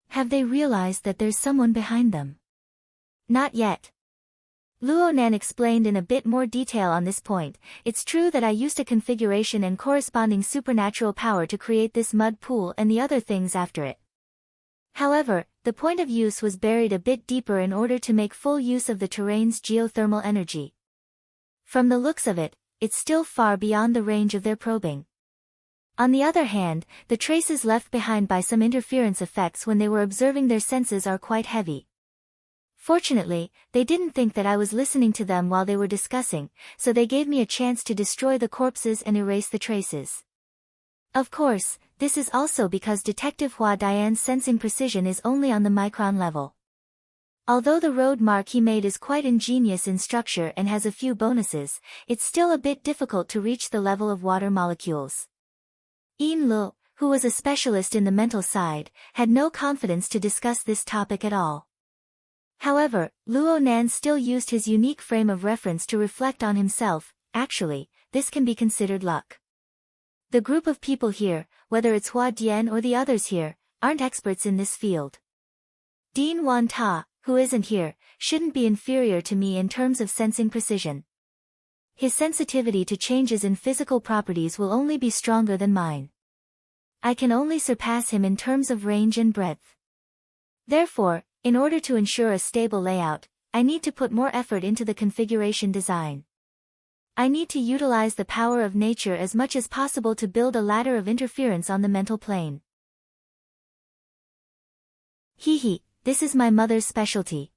S1: Have they realized that there's someone behind them? Not yet. Luo Nan explained in a bit more detail on this point. It's true that I used a configuration and corresponding supernatural power to create this mud pool and the other things after it. However, the point of use was buried a bit deeper in order to make full use of the terrain's geothermal energy. From the looks of it, it's still far beyond the range of their probing. On the other hand, the traces left behind by some interference effects when they were observing their senses are quite heavy. Fortunately, they didn't think that I was listening to them while they were discussing, so they gave me a chance to destroy the corpses and erase the traces. Of course, this is also because Detective Hua Dian's sensing precision is only on the micron level. Although the road mark he made is quite ingenious in structure and has a few bonuses, it's still a bit difficult to reach the level of water molecules. Yin Lu, who was a specialist in the mental side, had no confidence to discuss this topic at all. However, Luo Nan still used his unique frame of reference to reflect on himself. Actually, this can be considered luck. The group of people here, whether it's Hua Dian or the others here, aren't experts in this field. Dean Wan Ta, who isn't here, shouldn't be inferior to me in terms of sensing precision. His sensitivity to changes in physical properties will only be stronger than mine. I can only surpass him in terms of range and breadth. Therefore, in order to ensure a stable layout, I need to put more effort into the configuration design. I need to utilize the power of nature as much as possible to build a ladder of interference on the mental plane. Hehe, this is my mother's specialty.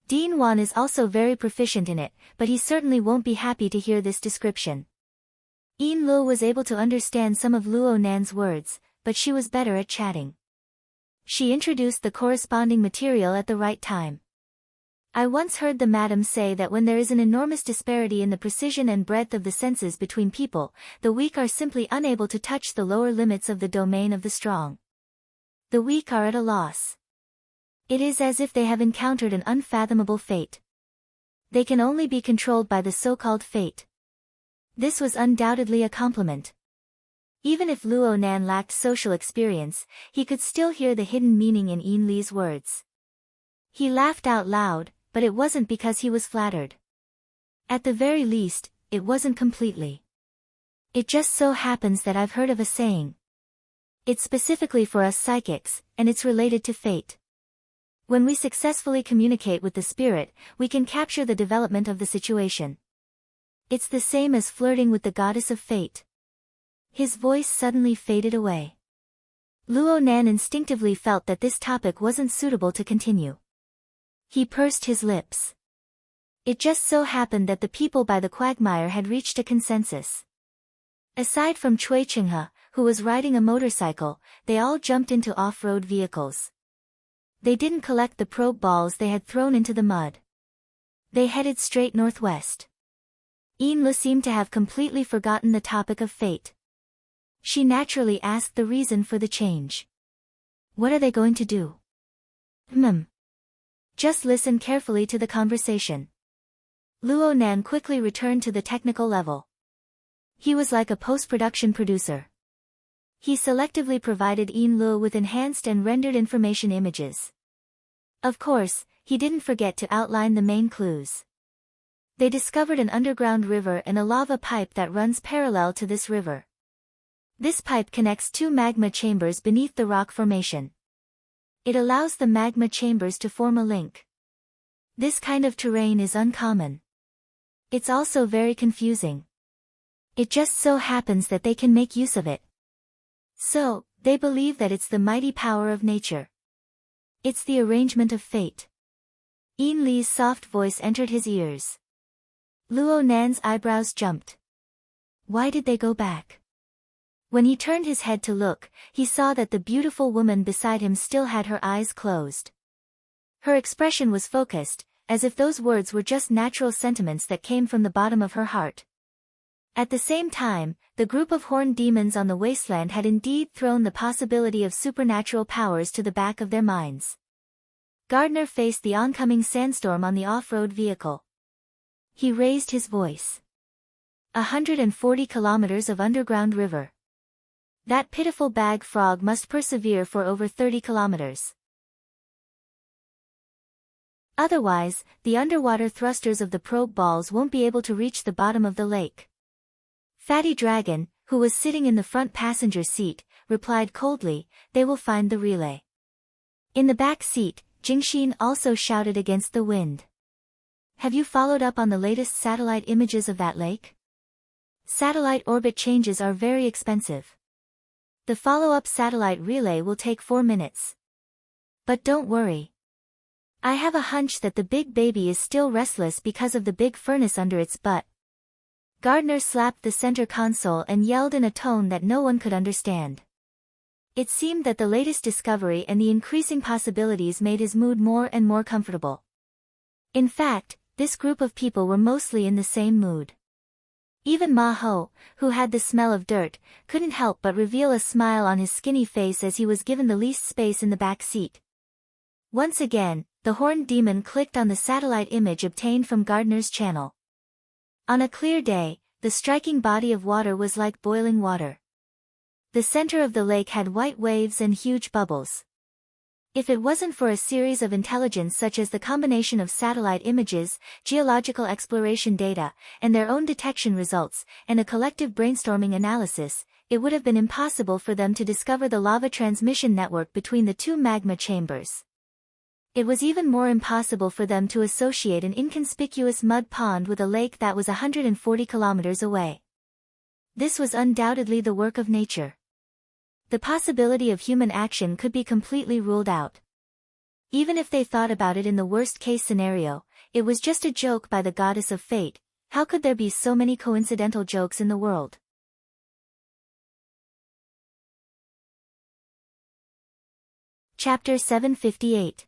S1: Dean Wan is also very proficient in it, but he certainly won't be happy to hear this description. Yin Lu was able to understand some of Luo Nan's words, but she was better at chatting. She introduced the corresponding material at the right time. I once heard the madam say that when there is an enormous disparity in the precision and breadth of the senses between people, the weak are simply unable to touch the lower limits of the domain of the strong. The weak are at a loss. It is as if they have encountered an unfathomable fate. They can only be controlled by the so-called fate. This was undoubtedly a compliment. Even if Luo Nan lacked social experience, he could still hear the hidden meaning in Yin Li's words. He laughed out loud, but it wasn't because he was flattered. At the very least, it wasn't completely. It just so happens that I've heard of a saying. It's specifically for us psychics, and it's related to fate. When we successfully communicate with the spirit, we can capture the development of the situation. It's the same as flirting with the goddess of fate. His voice suddenly faded away. Luo Nan instinctively felt that this topic wasn't suitable to continue. He pursed his lips. It just so happened that the people by the quagmire had reached a consensus. Aside from Cui Chinghe, who was riding a motorcycle, they all jumped into off-road vehicles. They didn't collect the probe balls they had thrown into the mud. They headed straight northwest. Yin Lu seemed to have completely forgotten the topic of fate. She naturally asked the reason for the change. What are they going to do? Just listen carefully to the conversation. Luo Nan quickly returned to the technical level. He was like a post-production producer. He selectively provided Yin Lu with enhanced and rendered information images. Of course, he didn't forget to outline the main clues. They discovered an underground river and a lava pipe that runs parallel to this river. This pipe connects two magma chambers beneath the rock formation. It allows the magma chambers to form a link. This kind of terrain is uncommon. It's also very confusing. It just so happens that they can make use of it. So, they believe that it's the mighty power of nature. It's the arrangement of fate. Yin Li's soft voice entered his ears. Luo Nan's eyebrows jumped. Why did they go back? When he turned his head to look, he saw that the beautiful woman beside him still had her eyes closed. Her expression was focused, as if those words were just natural sentiments that came from the bottom of her heart. At the same time, the group of horned demons on the wasteland had indeed thrown the possibility of supernatural powers to the back of their minds. Gardner faced the oncoming sandstorm on the off-road vehicle. He raised his voice. 140 kilometers of underground river. That pitiful bag frog must persevere for over 30 kilometers. Otherwise, the underwater thrusters of the probe balls won't be able to reach the bottom of the lake. Fatty Dragon, who was sitting in the front passenger seat, replied coldly, they will find the relay. In the back seat, Jingxin also shouted against the wind. Have you followed up on the latest satellite images of that lake? Satellite orbit changes are very expensive. The follow-up satellite relay will take 4 minutes. But don't worry. I have a hunch that the big baby is still restless because of the big furnace under its butt. Gardner slapped the center console and yelled in a tone that no one could understand. It seemed that the latest discovery and the increasing possibilities made his mood more and more comfortable. In fact, this group of people were mostly in the same mood. Even Ma Ho, who had the smell of dirt, couldn't help but reveal a smile on his skinny face as he was given the least space in the back seat. Once again, the horned demon clicked on the satellite image obtained from Gardner's channel. On a clear day, the striking body of water was like boiling water. The center of the lake had white waves and huge bubbles. If it wasn't for a series of intelligence such as the combination of satellite images, geological exploration data, and their own detection results, and a collective brainstorming analysis, it would have been impossible for them to discover the lava transmission network between the two magma chambers. It was even more impossible for them to associate an inconspicuous mud pond with a lake that was 140 kilometers away. This was undoubtedly the work of nature. The possibility of human action could be completely ruled out. Even if they thought about it in the worst-case scenario, it was just a joke by the goddess of fate. How could there be so many coincidental jokes in the world? Chapter 758.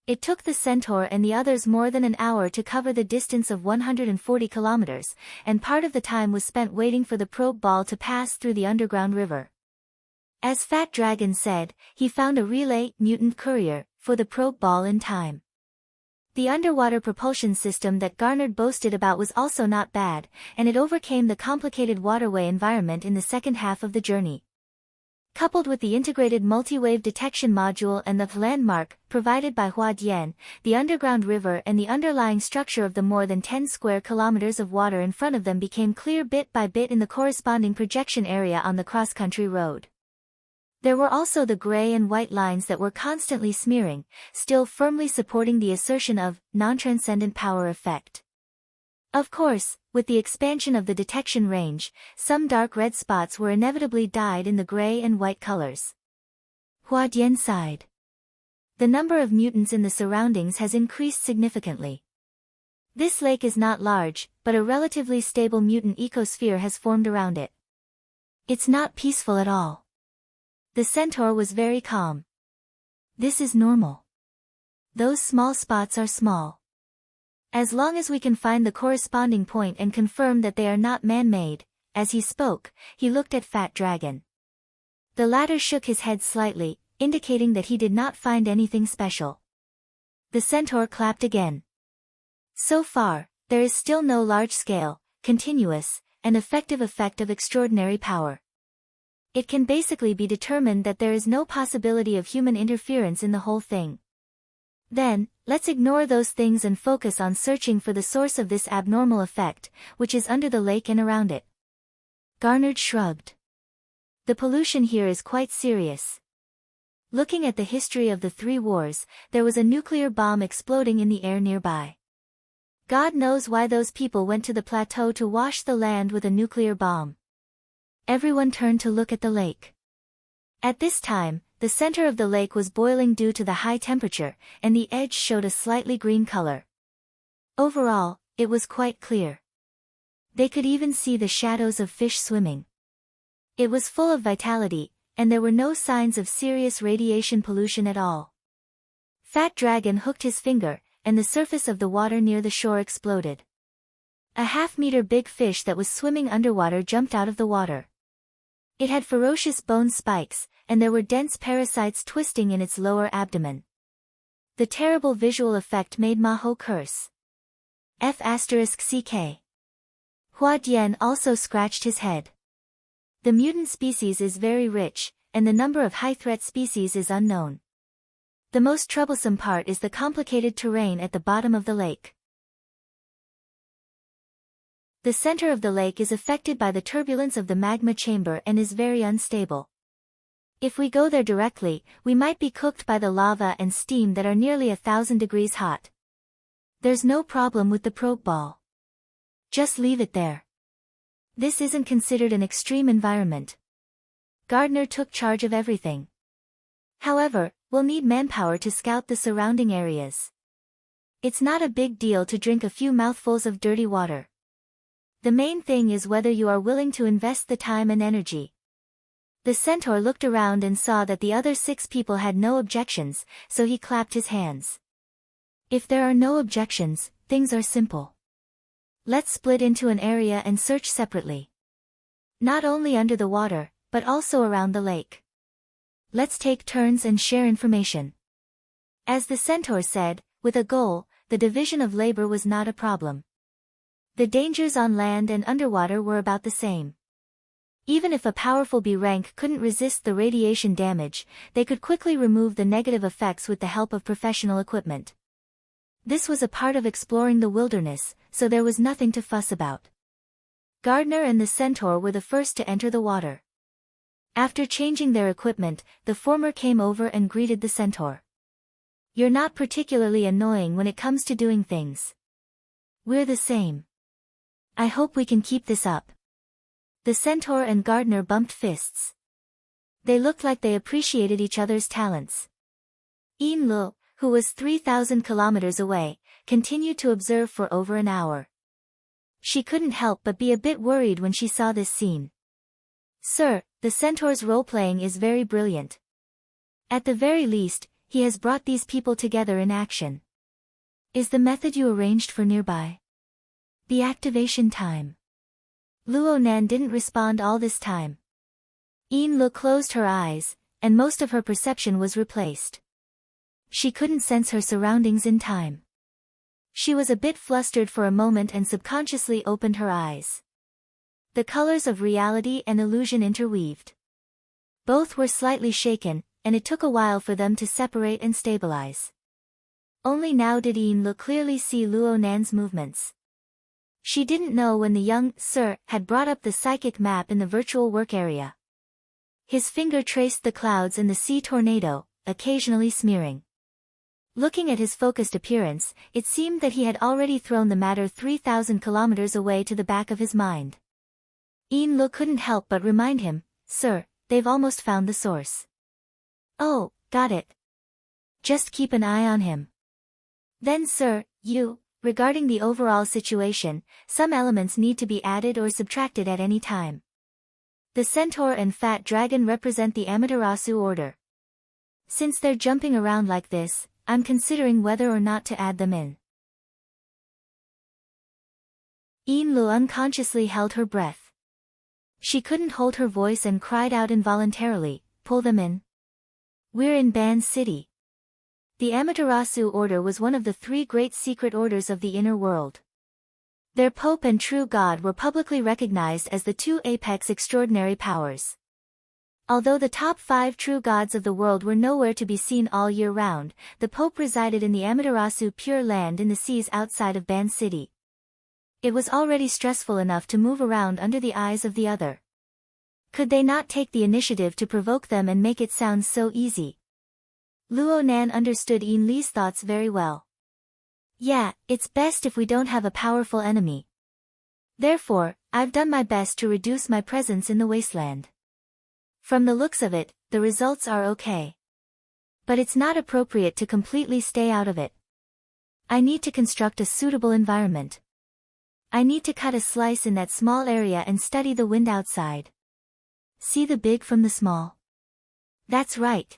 S1: It took the Centaur and the others more than an hour to cover the distance of 140 kilometers, and part of the time was spent waiting for the probe ball to pass through the underground river. As Fat Dragon said, he found a relay mutant courier for the probe ball in time. The underwater propulsion system that Garnered boasted about was also not bad, and it overcame the complicated waterway environment in the second half of the journey. Coupled with the integrated multi-wave detection module and the landmark provided by Huadian, the underground river and the underlying structure of the more than 10 square kilometers of water in front of them became clear bit by bit in the corresponding projection area on the cross-country road. There were also the gray and white lines that were constantly smearing, still firmly supporting the assertion of non-transcendent power effect. Of course, with the expansion of the detection range, some dark red spots were inevitably dyed in the gray and white colors. Huadian sighed. The number of mutants in the surroundings has increased significantly. This lake is not large, but a relatively stable mutant ecosphere has formed around it. It's not peaceful at all. The Centaur was very calm. This is normal. Those small spots are small. As long as we can find the corresponding point and confirm that they are not man-made. As he spoke, he looked at Fat Dragon. The latter shook his head slightly, indicating that he did not find anything special. The Centaur clapped again. So far, there is still no large-scale, continuous, and effective effect of extraordinary power. It can basically be determined that there is no possibility of human interference in the whole thing. Then, let's ignore those things and focus on searching for the source of this abnormal effect, which is under the lake and around it. Garnered shrugged. The pollution here is quite serious. Looking at the history of the 3 wars, there was a nuclear bomb exploding in the air nearby. God knows why those people went to the plateau to wash the land with a nuclear bomb. Everyone turned to look at the lake. At this time, the center of the lake was boiling due to the high temperature, and the edge showed a slightly green color. Overall, it was quite clear. They could even see the shadows of fish swimming. It was full of vitality, and there were no signs of serious radiation pollution at all. Fat Dragon hooked his finger, and the surface of the water near the shore exploded. A half-meter big fish that was swimming underwater jumped out of the water. It had ferocious bone spikes, and there were dense parasites twisting in its lower abdomen. The terrible visual effect made Maho curse. F***ck. Hua Dian also scratched his head. The mutant species is very rich, and the number of high-threat species is unknown. The most troublesome part is the complicated terrain at the bottom of the lake. The center of the lake is affected by the turbulence of the magma chamber and is very unstable. If we go there directly, we might be cooked by the lava and steam that are nearly 1,000 degrees hot. There's no problem with the probe ball. Just leave it there. This isn't considered an extreme environment. Gardner took charge of everything. However, we'll need manpower to scout the surrounding areas. It's not a big deal to drink a few mouthfuls of dirty water. The main thing is whether you are willing to invest the time and energy. The centaur looked around and saw that the other 6 people had no objections, so he clapped his hands. If there are no objections, things are simple. Let's split into an area and search separately. Not only under the water, but also around the lake. Let's take turns and share information. As the centaur said, with a goal, the division of labor was not a problem. The dangers on land and underwater were about the same. Even if a powerful B rank couldn't resist the radiation damage, they could quickly remove the negative effects with the help of professional equipment. This was a part of exploring the wilderness, so there was nothing to fuss about. Gardner and the centaur were the first to enter the water. After changing their equipment, the former came over and greeted the centaur. "You're not particularly annoying when it comes to doing things. We're the same. I hope we can keep this up." The centaur and Gardner bumped fists. They looked like they appreciated each other's talents. Yin Lu, who was 3,000 kilometers away, continued to observe for over an hour. She couldn't help but be a bit worried when she saw this scene. "Sir, the centaur's role-playing is very brilliant. At the very least, he has brought these people together in action. Is the method you arranged for nearby? The activation time." Luo Nan didn't respond all this time. Yin Lu closed her eyes, and most of her perception was replaced. She couldn't sense her surroundings in time. She was a bit flustered for a moment and subconsciously opened her eyes. The colors of reality and illusion interweaved. Both were slightly shaken, and it took a while for them to separate and stabilize. Only now did Yin Lu clearly see Luo Nan's movements. She didn't know when the young Sir had brought up the psychic map in the virtual work area. His finger traced the clouds and the sea tornado, occasionally smearing. Looking at his focused appearance, it seemed that he had already thrown the matter 3,000 kilometers away to the back of his mind. Yin Lu couldn't help but remind him, "Sir, they've almost found the source." "Oh, got it. Just keep an eye on him. Then sir, regarding the overall situation, some elements need to be added or subtracted at any time. The centaur and fat dragon represent the Amaterasu order. Since they're jumping around like this, I'm considering whether or not to add them in." Yin Lu unconsciously held her breath. She couldn't hold her voice and cried out involuntarily, "Pull them in. We're in Ban City." The Amaterasu order was one of the 3 great secret orders of the inner world. Their Pope and true God were publicly recognized as the 2 apex extraordinary powers. Although the top 5 true gods of the world were nowhere to be seen all year round, the Pope resided in the Amaterasu Pure Land in the seas outside of Ban City. It was already stressful enough to move around under the eyes of the other. Could they not take the initiative to provoke them and make it sound so easy? Luo Nan understood Yin Li's thoughts very well. "Yeah, it's best if we don't have a powerful enemy. Therefore, I've done my best to reduce my presence in the wasteland." From the looks of it, the results are okay. But it's not appropriate to completely stay out of it. I need to construct a suitable environment. I need to cut a slice in that small area and study the wind outside. See the big from the small. That's right.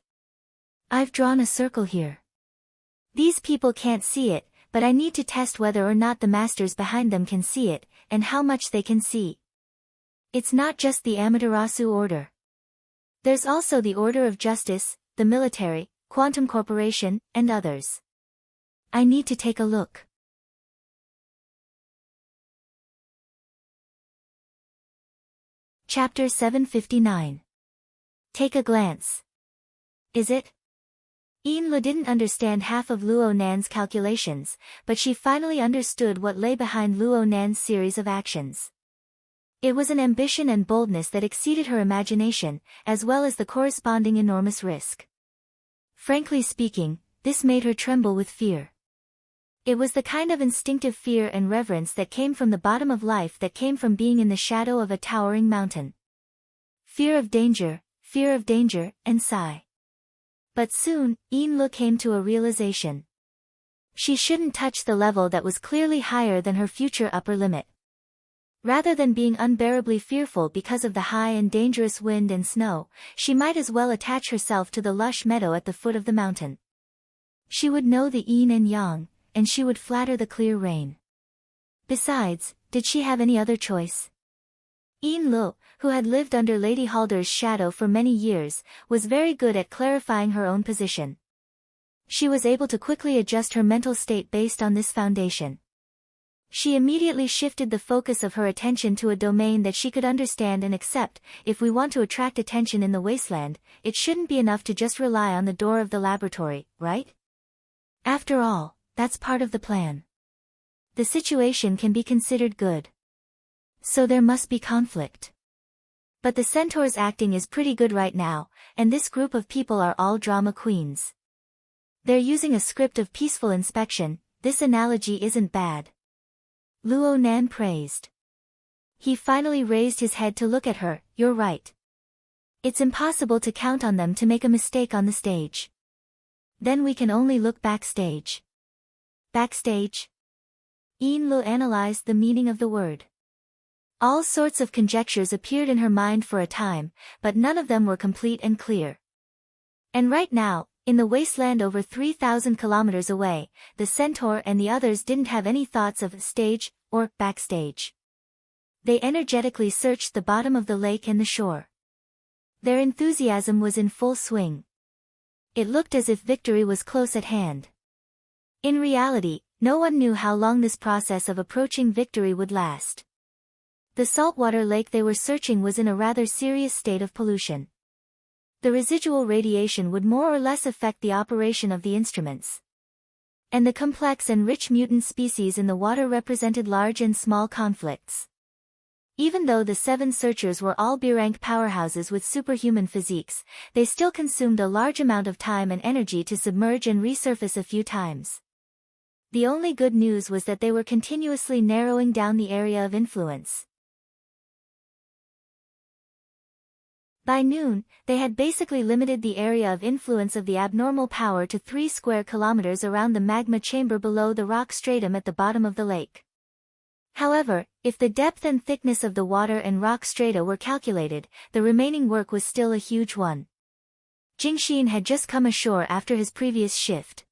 S1: I've drawn a circle here. These people can't see it, but I need to test whether or not the masters behind them can see it, and how much they can see. It's not just the Amaterasu Order. There's also the Order of Justice, the military, Quantum Corporation, and others. I need to take a look. Chapter 759. Take a glance. Is it? Yin-lu didn't understand half of Luo Nan's calculations, but she finally understood what lay behind Luo Nan's series of actions. It was an ambition and boldness that exceeded her imagination, as well as the corresponding enormous risk. Frankly speaking, this made her tremble with fear. It was the kind of instinctive fear and reverence that came from the bottom of life, that came from being in the shadow of a towering mountain. Fear of danger, and sigh. But soon, Yin-lu came to a realization. She shouldn't touch the level that was clearly higher than her future upper limit. Rather than being unbearably fearful because of the high and dangerous wind and snow, she might as well attach herself to the lush meadow at the foot of the mountain. She would know the yin and yang, and she would flatter the clear rain. Besides, did she have any other choice? Yin-lu, who had lived under Lady Halder's shadow for many years, was very good at clarifying her own position. She was able to quickly adjust her mental state based on this foundation. She immediately shifted the focus of her attention to a domain that she could understand and accept. If we want to attract attention in the wasteland, it shouldn't be enough to just rely on the door of the laboratory, right? After all, that's part of the plan. The situation can be considered good. So there must be conflict. But the centaur's acting is pretty good right now, and this group of people are all drama queens. They're using a script of peaceful inspection. This analogy isn't bad. Luo Nan praised. He finally raised his head to look at her. You're right. It's impossible to count on them to make a mistake on the stage. Then we can only look backstage. Backstage? Yin-lu analyzed the meaning of the word. All sorts of conjectures appeared in her mind for a time, but none of them were complete and clear. And right now, in the wasteland over 3,000 kilometers away, the centaur and the others didn't have any thoughts of stage or backstage. They energetically searched the bottom of the lake and the shore. Their enthusiasm was in full swing. It looked as if victory was close at hand. In reality, no one knew how long this process of approaching victory would last. The saltwater lake they were searching was in a rather serious state of pollution. The residual radiation would more or less affect the operation of the instruments. And the complex and rich mutant species in the water represented large and small conflicts. Even though the 7 searchers were all B-rank powerhouses with superhuman physiques, they still consumed a large amount of time and energy to submerge and resurface a few times. The only good news was that they were continuously narrowing down the area of influence. By noon, they had basically limited the area of influence of the abnormal power to 3 square kilometers around the magma chamber below the rock stratum at the bottom of the lake. However, if the depth and thickness of the water and rock strata were calculated, the remaining work was still a huge one. Jingxin had just come ashore after his previous shift.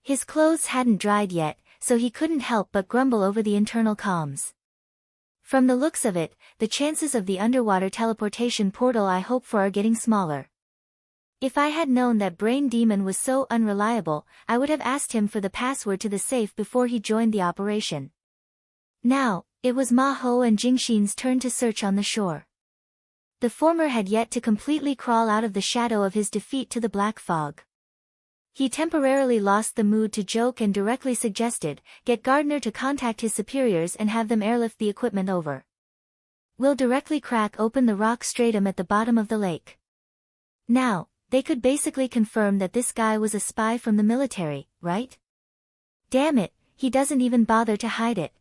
S1: His clothes hadn't dried yet, so he couldn't help but grumble over the internal comms. From the looks of it, the chances of the underwater teleportation portal I hope for are getting smaller. If I had known that Brain Demon was so unreliable, I would have asked him for the password to the safe before he joined the operation. Now, it was Ma Ho and Jingxin's turn to search on the shore. The former had yet to completely crawl out of the shadow of his defeat to the black fog. He temporarily lost the mood to joke and directly suggested, get Gardner to contact his superiors and have them airlift the equipment over. We'll directly crack open the rock stratum at the bottom of the lake. Now, they could basically confirm that this guy was a spy from the military, right? Damn it, he doesn't even bother to hide it.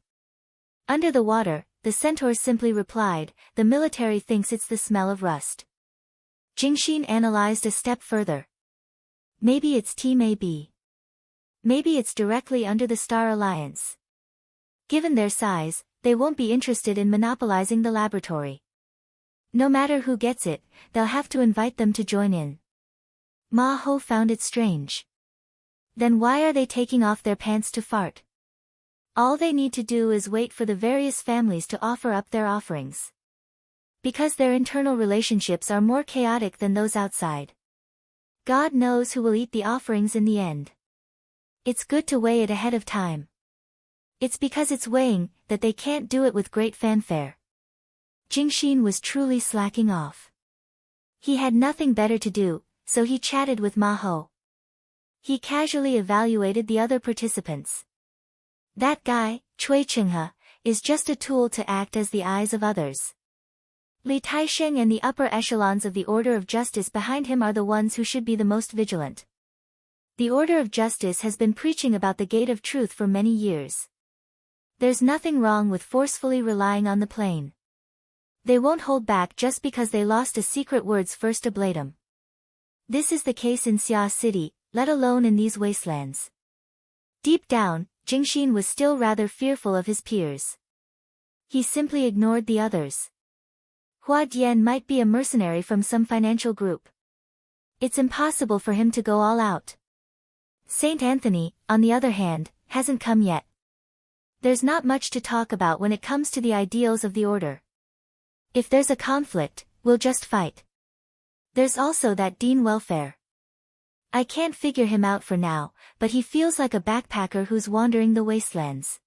S1: Under the water, the centaur simply replied, the military thinks it's the smell of rust. Jingxin analyzed a step further. Maybe it's Team AB. Maybe it's directly under the Star Alliance. Given their size, they won't be interested in monopolizing the laboratory. No matter who gets it, they'll have to invite them to join in. Ma Ho found it strange. Then why are they taking off their pants to fart? All they need to do is wait for the various families to offer up their offerings. Because their internal relationships are more chaotic than those outside. God knows who will eat the offerings in the end. It's good to weigh it ahead of time. It's because it's weighing that they can't do it with great fanfare. Jingxin was truly slacking off. He had nothing better to do, so he chatted with Ma Ho. He casually evaluated the other participants. That guy, Cui Chenghe, is just a tool to act as the eyes of others. Li Taisheng and the upper echelons of the Order of Justice behind him are the ones who should be the most vigilant. The Order of Justice has been preaching about the Gate of Truth for many years. There's nothing wrong with forcefully relying on the plane. They won't hold back just because they lost a secret word's first ablatum. This is the case in Xia City, let alone in these wastelands. Deep down, Jingxin was still rather fearful of his peers. He simply ignored the others. Hua Dian might be a mercenary from some financial group. It's impossible for him to go all out. Saint Anthony, on the other hand, hasn't come yet. There's not much to talk about when it comes to the ideals of the order. If there's a conflict, we'll just fight. There's also that Dean Welfare. I can't figure him out for now, but he feels like a backpacker who's wandering the wastelands.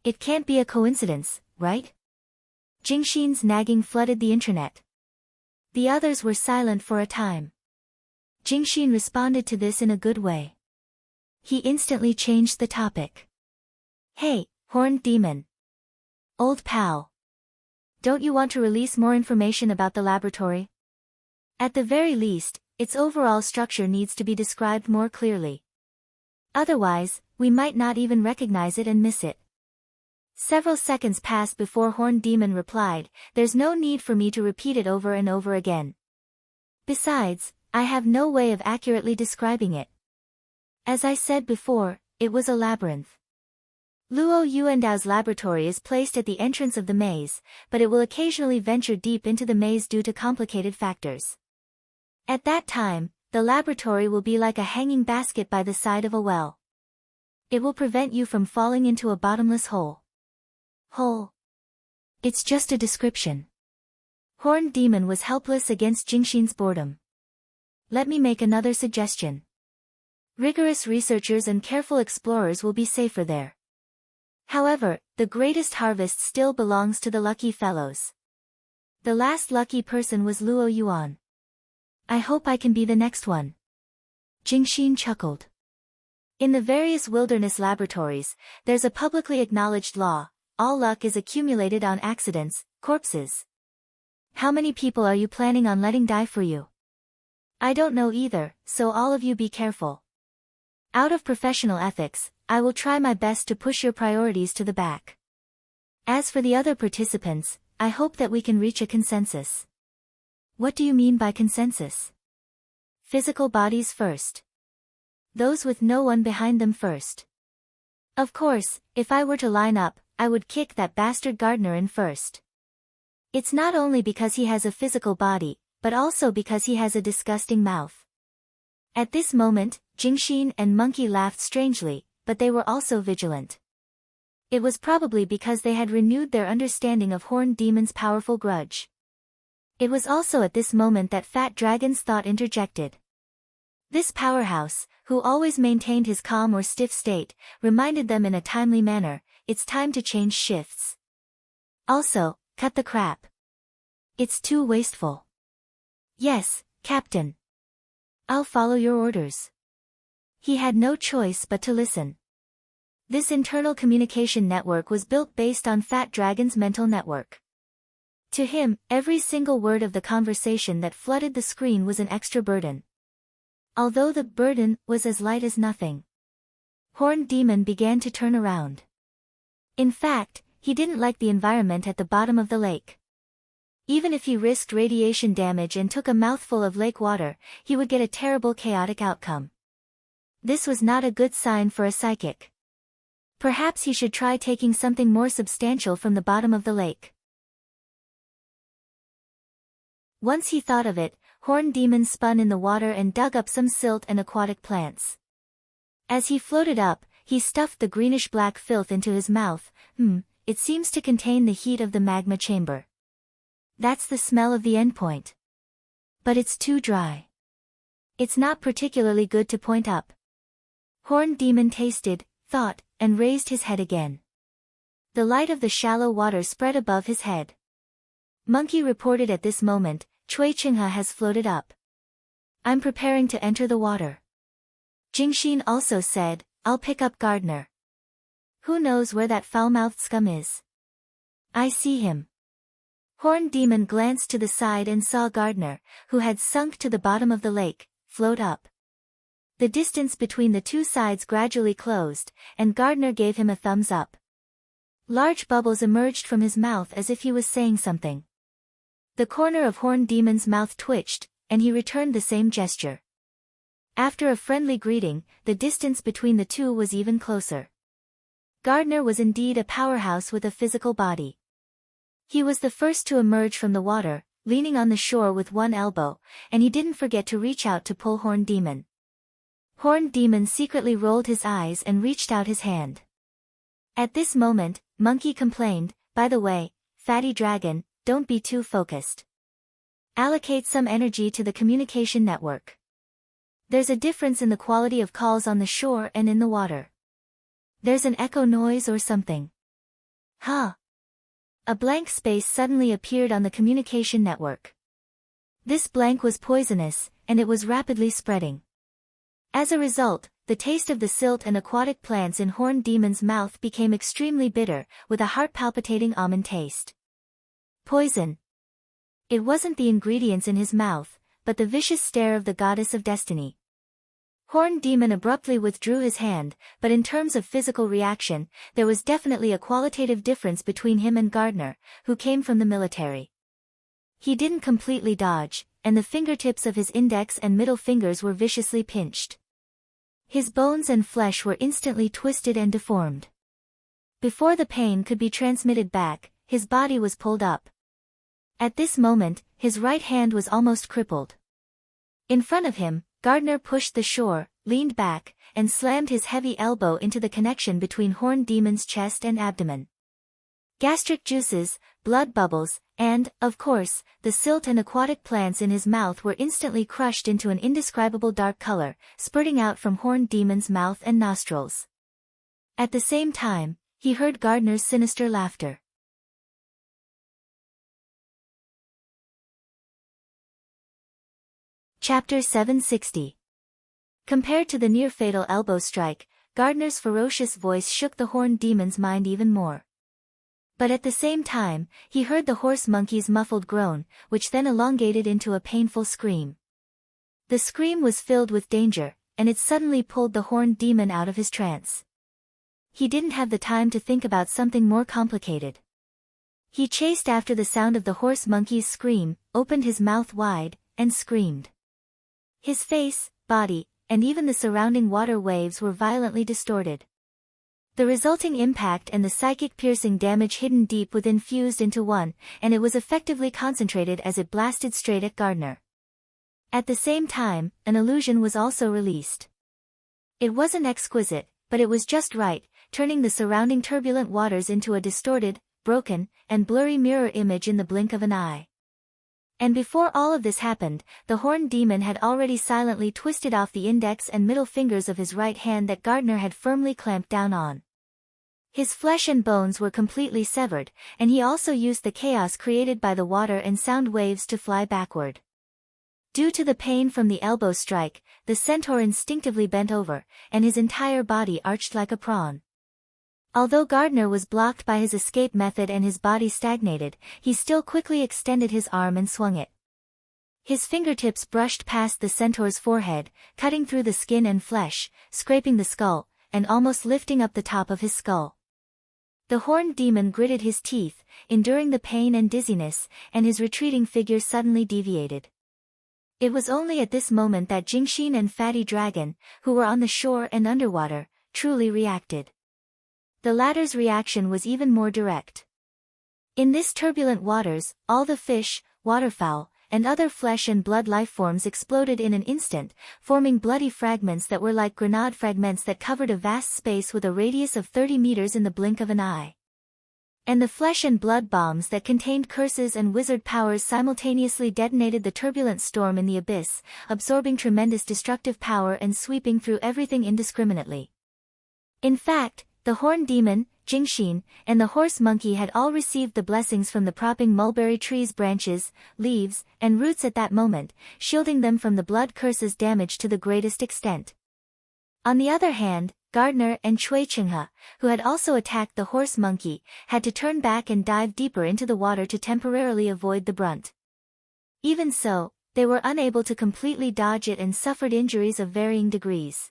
S1: It can't be a coincidence, right? Jingxin's nagging flooded the internet. The others were silent for a time. Jingxin responded to this in a good way. He instantly changed the topic. Hey, Horned Demon. Old pal. Don't you want to release more information about the laboratory? At the very least, its overall structure needs to be described more clearly. Otherwise, we might not even recognize it and miss it. Several seconds passed before Horned Demon replied, there's no need for me to repeat it over and over again. Besides, I have no way of accurately describing it. As I said before, it was a labyrinth. Luo Yuandao's laboratory is placed at the entrance of the maze, but it will occasionally venture deep into the maze due to complicated factors. At that time, the laboratory will be like a hanging basket by the side of a well. It will prevent you from falling into a bottomless hole. It's just a description. Horned Demon was helpless against Jingxin's boredom. Let me make another suggestion. Rigorous researchers and careful explorers will be safer there. However, the greatest harvest still belongs to the lucky fellows. The last lucky person was Luo Yuan. I hope I can be the next one. Jingxin chuckled. In the various wilderness laboratories, there's a publicly acknowledged law, all luck is accumulated on accidents, corpses. How many people are you planning on letting die for you? I don't know either, so all of you be careful. Out of professional ethics, I will try my best to push your priorities to the back. As for the other participants, I hope that we can reach a consensus. What do you mean by consensus? Physical bodies first. Those with no one behind them first. Of course, if I were to line up, I would kick that bastard gardener in first. It's not only because he has a physical body, but also because he has a disgusting mouth. At this moment, Jingxin and Monkey laughed strangely, but they were also vigilant. It was probably because they had renewed their understanding of Horned Demon's powerful grudge. It was also at this moment that Fat Dragon's thought interjected. This powerhouse, who always maintained his calm or stiff state, reminded them in a timely manner, it's time to change shifts. Also, cut the crap. It's too wasteful. Yes, Captain. I'll follow your orders. He had no choice but to listen. This internal communication network was built based on Fat Dragon's mental network. To him, every single word of the conversation that flooded the screen was an extra burden. Although the burden was as light as nothing. Horned Demon began to turn around. In fact, he didn't like the environment at the bottom of the lake. Even if he risked radiation damage and took a mouthful of lake water, he would get a terrible chaotic outcome. This was not a good sign for a psychic. Perhaps he should try taking something more substantial from the bottom of the lake. Once he thought of it, Horned Demon spun in the water and dug up some silt and aquatic plants. As he floated up, he stuffed the greenish-black filth into his mouth. It seems to contain the heat of the magma chamber. That's the smell of the endpoint. But it's too dry. It's not particularly good to point up. Horned Demon tasted, thought, and raised his head again. The light of the shallow water spread above his head. Monkey reported at this moment, Cui Chinghe has floated up. I'm preparing to enter the water. Jingxin also said, I'll pick up Gardner. Who knows where that foul-mouthed scum is? I see him. Horned Demon glanced to the side and saw Gardner, who had sunk to the bottom of the lake, float up. The distance between the two sides gradually closed, and Gardner gave him a thumbs up. Large bubbles emerged from his mouth as if he was saying something. The corner of Horned Demon's mouth twitched, and he returned the same gesture. After a friendly greeting, the distance between the two was even closer. Gardner was indeed a powerhouse with a physical body. He was the first to emerge from the water, leaning on the shore with one elbow, and he didn't forget to reach out to pull Horned Demon. Horned Demon secretly rolled his eyes and reached out his hand. At this moment, Monkey complained, by the way, Fatty Dragon, don't be too focused. Allocate some energy to the communication network. There's a difference in the quality of calls on the shore and in the water. There's an echo noise or something. Huh? A blank space suddenly appeared on the communication network. This blank was poisonous, and it was rapidly spreading. As a result, the taste of the silt and aquatic plants in Horned Demon's mouth became extremely bitter, with a heart-palpitating almond taste. Poison. It wasn't the ingredients in his mouth, but the vicious stare of the goddess of destiny. Horned Demon abruptly withdrew his hand, but in terms of physical reaction, there was definitely a qualitative difference between him and Gardner, who came from the military. He didn't completely dodge, and the fingertips of his index and middle fingers were viciously pinched. His bones and flesh were instantly twisted and deformed. Before the pain could be transmitted back, his body was pulled up. At this moment, his right hand was almost crippled. In front of him, Gardner pushed the shore, leaned back, and slammed his heavy elbow into the connection between Horned Demon's chest and abdomen. Gastric juices, blood bubbles, and, of course, the silt and aquatic plants in his mouth were instantly crushed into an indescribable dark color, spurting out from Horned Demon's mouth and nostrils. At the same time, he heard Gardner's sinister laughter. Chapter 760. Compared to the near-fatal elbow strike, Gardner's ferocious voice shook the Horned Demon's mind even more. But at the same time, he heard the horse monkey's muffled groan, which then elongated into a painful scream. The scream was filled with danger, and it suddenly pulled the Horned Demon out of his trance. He didn't have the time to think about something more complicated. He chased after the sound of the horse monkey's scream, opened his mouth wide, and screamed. His face, body, and even the surrounding water waves were violently distorted. The resulting impact and the psychic piercing damage hidden deep within fused into one, and it was effectively concentrated as it blasted straight at Gardner. At the same time, an illusion was also released. It wasn't exquisite, but it was just right, turning the surrounding turbulent waters into a distorted, broken, and blurry mirror image in the blink of an eye. And before all of this happened, the Horned Demon had already silently twisted off the index and middle fingers of his right hand that Gardner had firmly clamped down on. His flesh and bones were completely severed, and he also used the chaos created by the water and sound waves to fly backward. Due to the pain from the elbow strike, the centaur instinctively bent over, and his entire body arched like a prawn. Although Gardner was blocked by his escape method and his body stagnated, he still quickly extended his arm and swung it. His fingertips brushed past the centaur's forehead, cutting through the skin and flesh, scraping the skull, and almost lifting up the top of his skull. The horned demon gritted his teeth, enduring the pain and dizziness, and his retreating figure suddenly deviated. It was only at this moment that Jingxin and Fatty Dragon, who were on the shore and underwater, truly reacted. The latter's reaction was even more direct. In this turbulent waters, all the fish, waterfowl, and other flesh and blood lifeforms exploded in an instant, forming bloody fragments that were like grenade fragments that covered a vast space with a radius of 30 meters in the blink of an eye. And the flesh and blood bombs that contained curses and wizard powers simultaneously detonated the turbulent storm in the abyss, absorbing tremendous destructive power and sweeping through everything indiscriminately. In fact, the horned demon, Jingxin, and the horse monkey had all received the blessings from the propping mulberry tree's branches, leaves, and roots at that moment, shielding them from the blood curse's damage to the greatest extent. On the other hand, Gardner and Cui Chenghe, who had also attacked the horse monkey, had to turn back and dive deeper into the water to temporarily avoid the brunt. Even so, they were unable to completely dodge it and suffered injuries of varying degrees.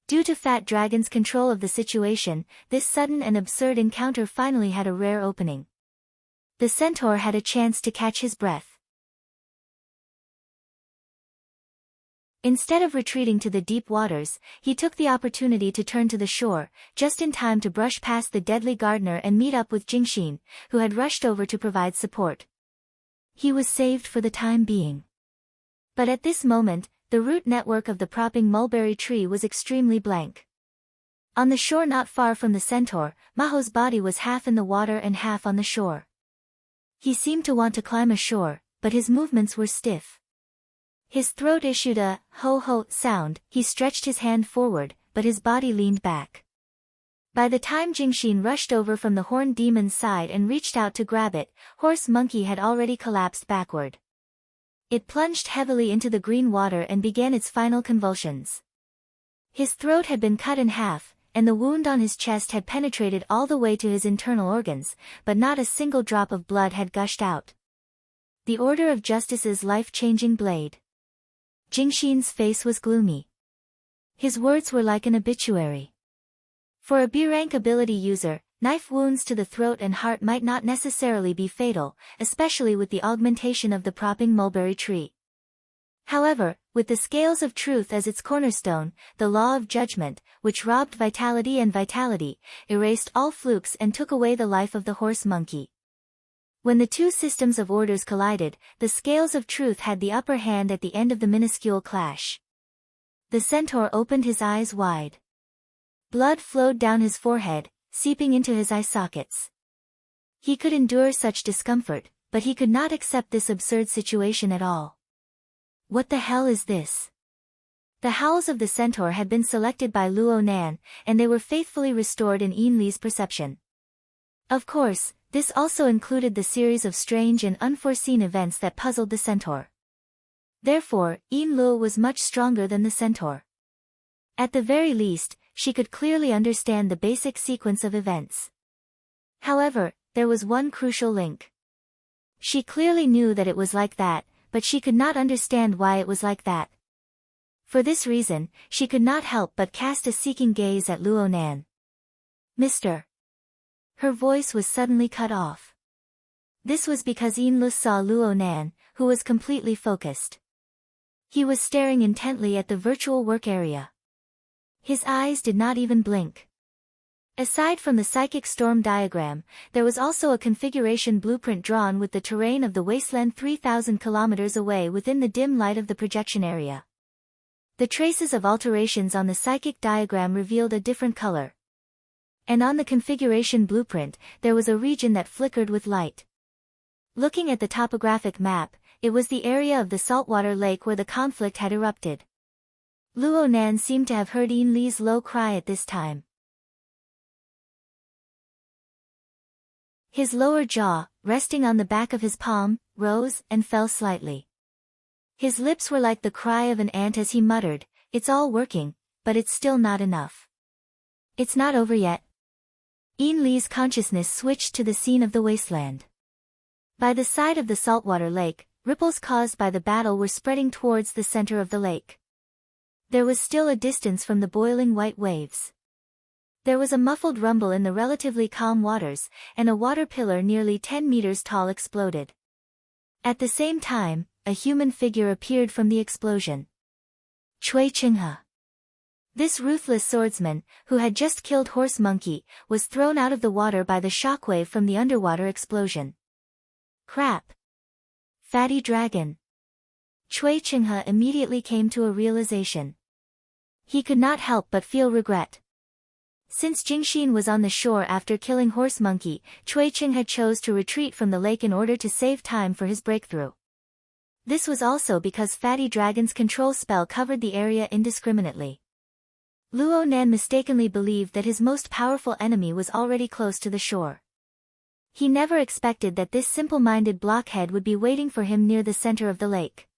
S1: Due to Fat Dragon's control of the situation, this sudden and absurd encounter finally had a rare opening. The centaur had a chance to catch his breath. Instead of retreating to the deep waters, he took the opportunity to turn to the shore, just in time to brush past the deadly Gardner and meet up with Jingxin, who had rushed over to provide support. He was saved for the time being. But at this moment, the root network of the propping mulberry tree was extremely blank. On the shore not far from the centaur, Maho's body was half in the water and half on the shore. He seemed to want to climb ashore, but his movements were stiff. His throat issued a ho-ho sound. He stretched his hand forward, but his body leaned back. By the time Jingxin rushed over from the horned demon's side and reached out to grab it, horse monkey had already collapsed backward. It plunged heavily into the green water and began its final convulsions. His throat had been cut in half, and the wound on his chest had penetrated all the way to his internal organs, but not a single drop of blood had gushed out. The Order of Justice's life-changing blade. Jingxin's face was gloomy. His words were like an obituary. For a B-rank ability user, knife wounds to the throat and heart might not necessarily be fatal, especially with the augmentation of the propping mulberry tree. However, with the scales of truth as its cornerstone, the law of judgment, which robbed vitality and vitality, erased all flukes and took away the life of the horse monkey. When the two systems of orders collided, the scales of truth had the upper hand at the end of the minuscule clash. The centaur opened his eyes wide. Blood flowed down his forehead, seeping into his eye sockets. He could endure such discomfort, but he could not accept this absurd situation at all. What the hell is this? The howls of the centaur had been selected by Luo Nan, and they were faithfully restored in Yin Li's perception. Of course, this also included the series of strange and unforeseen events that puzzled the centaur. Therefore, Yin Luo was much stronger than the centaur. At the very least, she could clearly understand the basic sequence of events. However, there was one crucial link. She clearly knew that it was like that, but she could not understand why it was like that. For this reason, she could not help but cast a seeking gaze at Luo Nan. Mr. Her voice was suddenly cut off. This was because Yin Lu saw Luo Nan, who was completely focused. He was staring intently at the virtual work area. His eyes did not even blink. Aside from the psychic storm diagram, there was also a configuration blueprint drawn with the terrain of the wasteland 3,000 kilometers away within the dim light of the projection area. The traces of alterations on the psychic diagram revealed a different color. And on the configuration blueprint, there was a region that flickered with light. Looking at the topographic map, it was the area of the saltwater lake where the conflict had erupted. Luo Nan seemed to have heard Yin Li's low cry at this time. His lower jaw, resting on the back of his palm, rose and fell slightly. His lips were like the cry of an ant as he muttered, "It's all working, but it's still not enough. It's not over yet." Yin Li's consciousness switched to the scene of the wasteland. By the side of the saltwater lake, ripples caused by the battle were spreading towards the center of the lake. There was still a distance from the boiling white waves. There was a muffled rumble in the relatively calm waters, and a water pillar nearly 10 meters tall exploded. At the same time, a human figure appeared from the explosion. Cui Chinghe. This ruthless swordsman, who had just killed Horse Monkey, was thrown out of the water by the shockwave from the underwater explosion. Crap! Fatty dragon. Cui Chinghe immediately came to a realization. He could not help but feel regret. Since Jingxin was on the shore after killing Horse Monkey, Cui Chinghe chose to retreat from the lake in order to save time for his breakthrough. This was also because Fatty Dragon's control spell covered the area indiscriminately. Luo Nan mistakenly believed that his most powerful enemy was already close to the shore. He never expected that this simple-minded blockhead would be waiting for him near the center of the lake.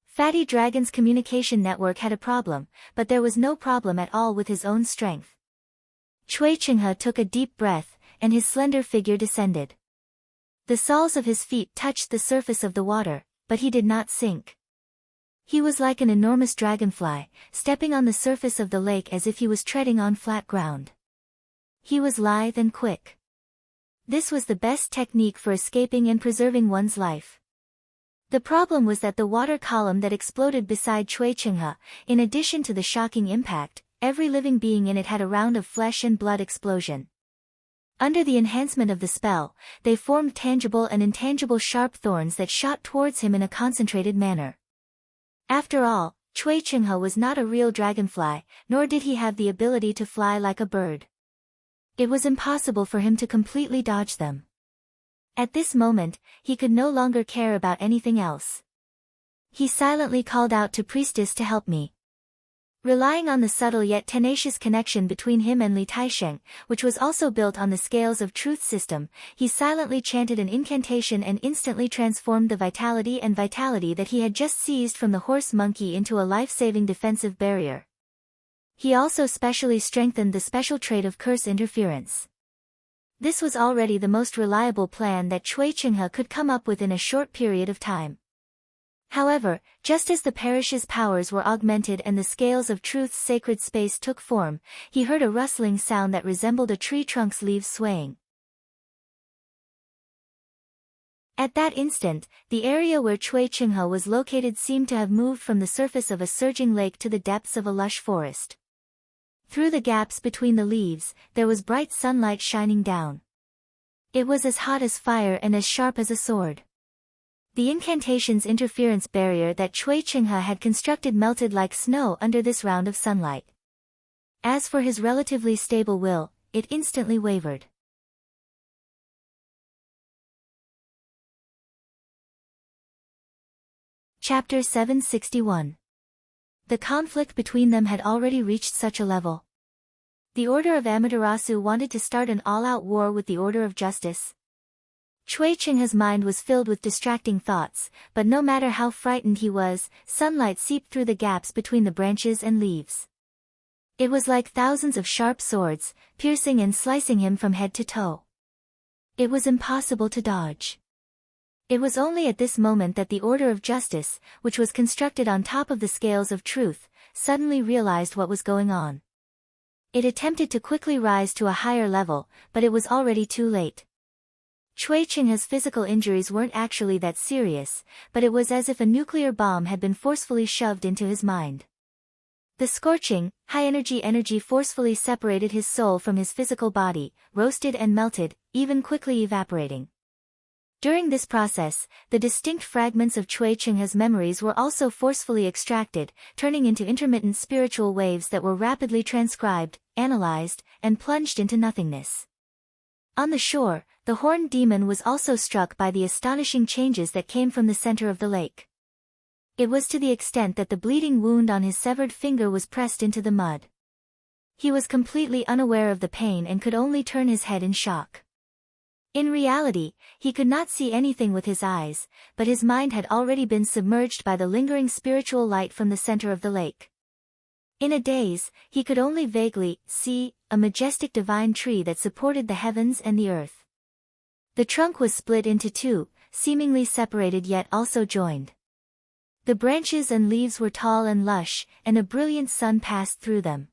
S1: Fatty Dragon's communication network had a problem, but there was no problem at all with his own strength. Cui Chinghe took a deep breath, and his slender figure descended. The soles of his feet touched the surface of the water, but he did not sink. He was like an enormous dragonfly, stepping on the surface of the lake as if he was treading on flat ground. He was lithe and quick. This was the best technique for escaping and preserving one's life. The problem was that the water column that exploded beside Cui Chinghe, in addition to the shocking impact, every living being in it had a round of flesh and blood explosion. Under the enhancement of the spell, they formed tangible and intangible sharp thorns that shot towards him in a concentrated manner. After all, Cui Chinghe was not a real dragonfly, nor did he have the ability to fly like a bird. It was impossible for him to completely dodge them. At this moment, he could no longer care about anything else. He silently called out to Priestess to help me. Relying on the subtle yet tenacious connection between him and Li Taisheng, which was also built on the Scales of Truth system, he silently chanted an incantation and instantly transformed the vitality that he had just seized from the Horse Monkey into a life-saving defensive barrier. He also specially strengthened the special trait of curse interference. This was already the most reliable plan that Cui Chinghe could come up with in a short period of time. However, just as the parish's powers were augmented and the Scales of Truth's sacred space took form, he heard a rustling sound that resembled a tree trunk's leaves swaying. At that instant, the area where Cui Chinghe was located seemed to have moved from the surface of a surging lake to the depths of a lush forest. Through the gaps between the leaves, there was bright sunlight shining down. It was as hot as fire and as sharp as a sword. The incantation's interference barrier that Cui Chinghe had constructed melted like snow under this round of sunlight. As for his relatively stable will, it instantly wavered. Chapter 761. The conflict between them had already reached such a level. The Order of Amaterasu wanted to start an all-out war with the Order of Justice. Cui Chinghe's mind was filled with distracting thoughts, but no matter how frightened he was, sunlight seeped through the gaps between the branches and leaves. It was like thousands of sharp swords, piercing and slicing him from head to toe. It was impossible to dodge. It was only at this moment that the Order of Justice, which was constructed on top of the Scales of Truth, suddenly realized what was going on. It attempted to quickly rise to a higher level, but it was already too late. Cui Chinghe's physical injuries weren't actually that serious, but it was as if a nuclear bomb had been forcefully shoved into his mind. The scorching, high-energy forcefully separated his soul from his physical body, roasted and melted, even quickly evaporating. During this process, the distinct fragments of Cui Chinghe's memories were also forcefully extracted, turning into intermittent spiritual waves that were rapidly transcribed, analyzed, and plunged into nothingness. On the shore, the horned demon was also struck by the astonishing changes that came from the center of the lake. It was to the extent that the bleeding wound on his severed finger was pressed into the mud. He was completely unaware of the pain and could only turn his head in shock. In reality, he could not see anything with his eyes, but his mind had already been submerged by the lingering spiritual light from the center of the lake. In a daze, he could only vaguely see a majestic divine tree that supported the heavens and the earth. The trunk was split into two, seemingly separated yet also joined. The branches and leaves were tall and lush, and a brilliant sun passed through them.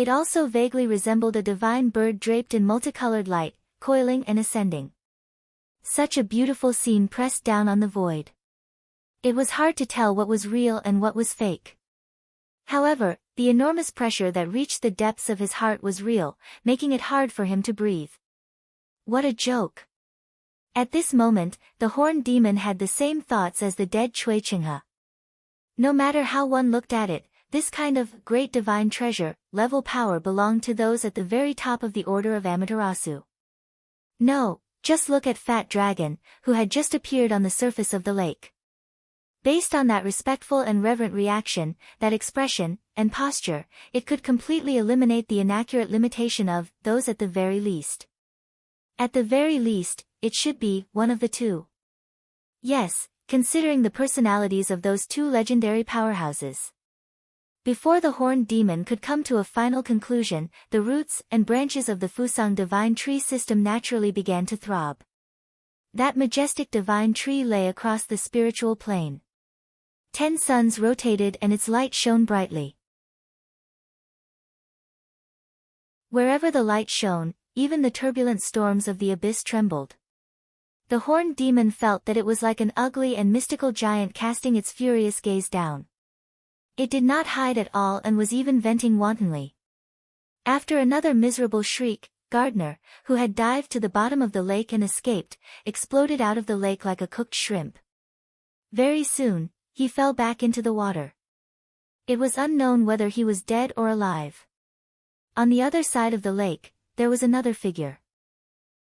S1: It also vaguely resembled a divine bird draped in multicolored light, coiling and ascending. Such a beautiful scene pressed down on the void. It was hard to tell what was real and what was fake. However, the enormous pressure that reached the depths of his heart was real, making it hard for him to breathe. What a joke! At this moment, the horned demon had the same thoughts as the dead Cui Qinghe. No matter how one looked at it, this kind of great divine treasure, level power belonged to those at the very top of the order of Amaterasu. No, just look at Fat Dragon, who had just appeared on the surface of the lake. Based on that respectful and reverent reaction, that expression, and posture, it could completely eliminate the inaccurate limitation of those at the very least. At the very least, it should be one of the two. Yes, considering the personalities of those two legendary powerhouses. Before the horned demon could come to a final conclusion, the roots and branches of the Fusang divine tree system naturally began to throb. That majestic divine tree lay across the spiritual plane. 10 suns rotated and its light shone brightly. Wherever the light shone, even the turbulent storms of the abyss trembled. The horned demon felt that it was like an ugly and mystical giant casting its furious gaze down. It did not hide at all and was even venting wantonly. After another miserable shriek, Gardner, who had dived to the bottom of the lake and escaped, exploded out of the lake like a cooked shrimp. Very soon, he fell back into the water. It was unknown whether he was dead or alive. On the other side of the lake, there was another figure.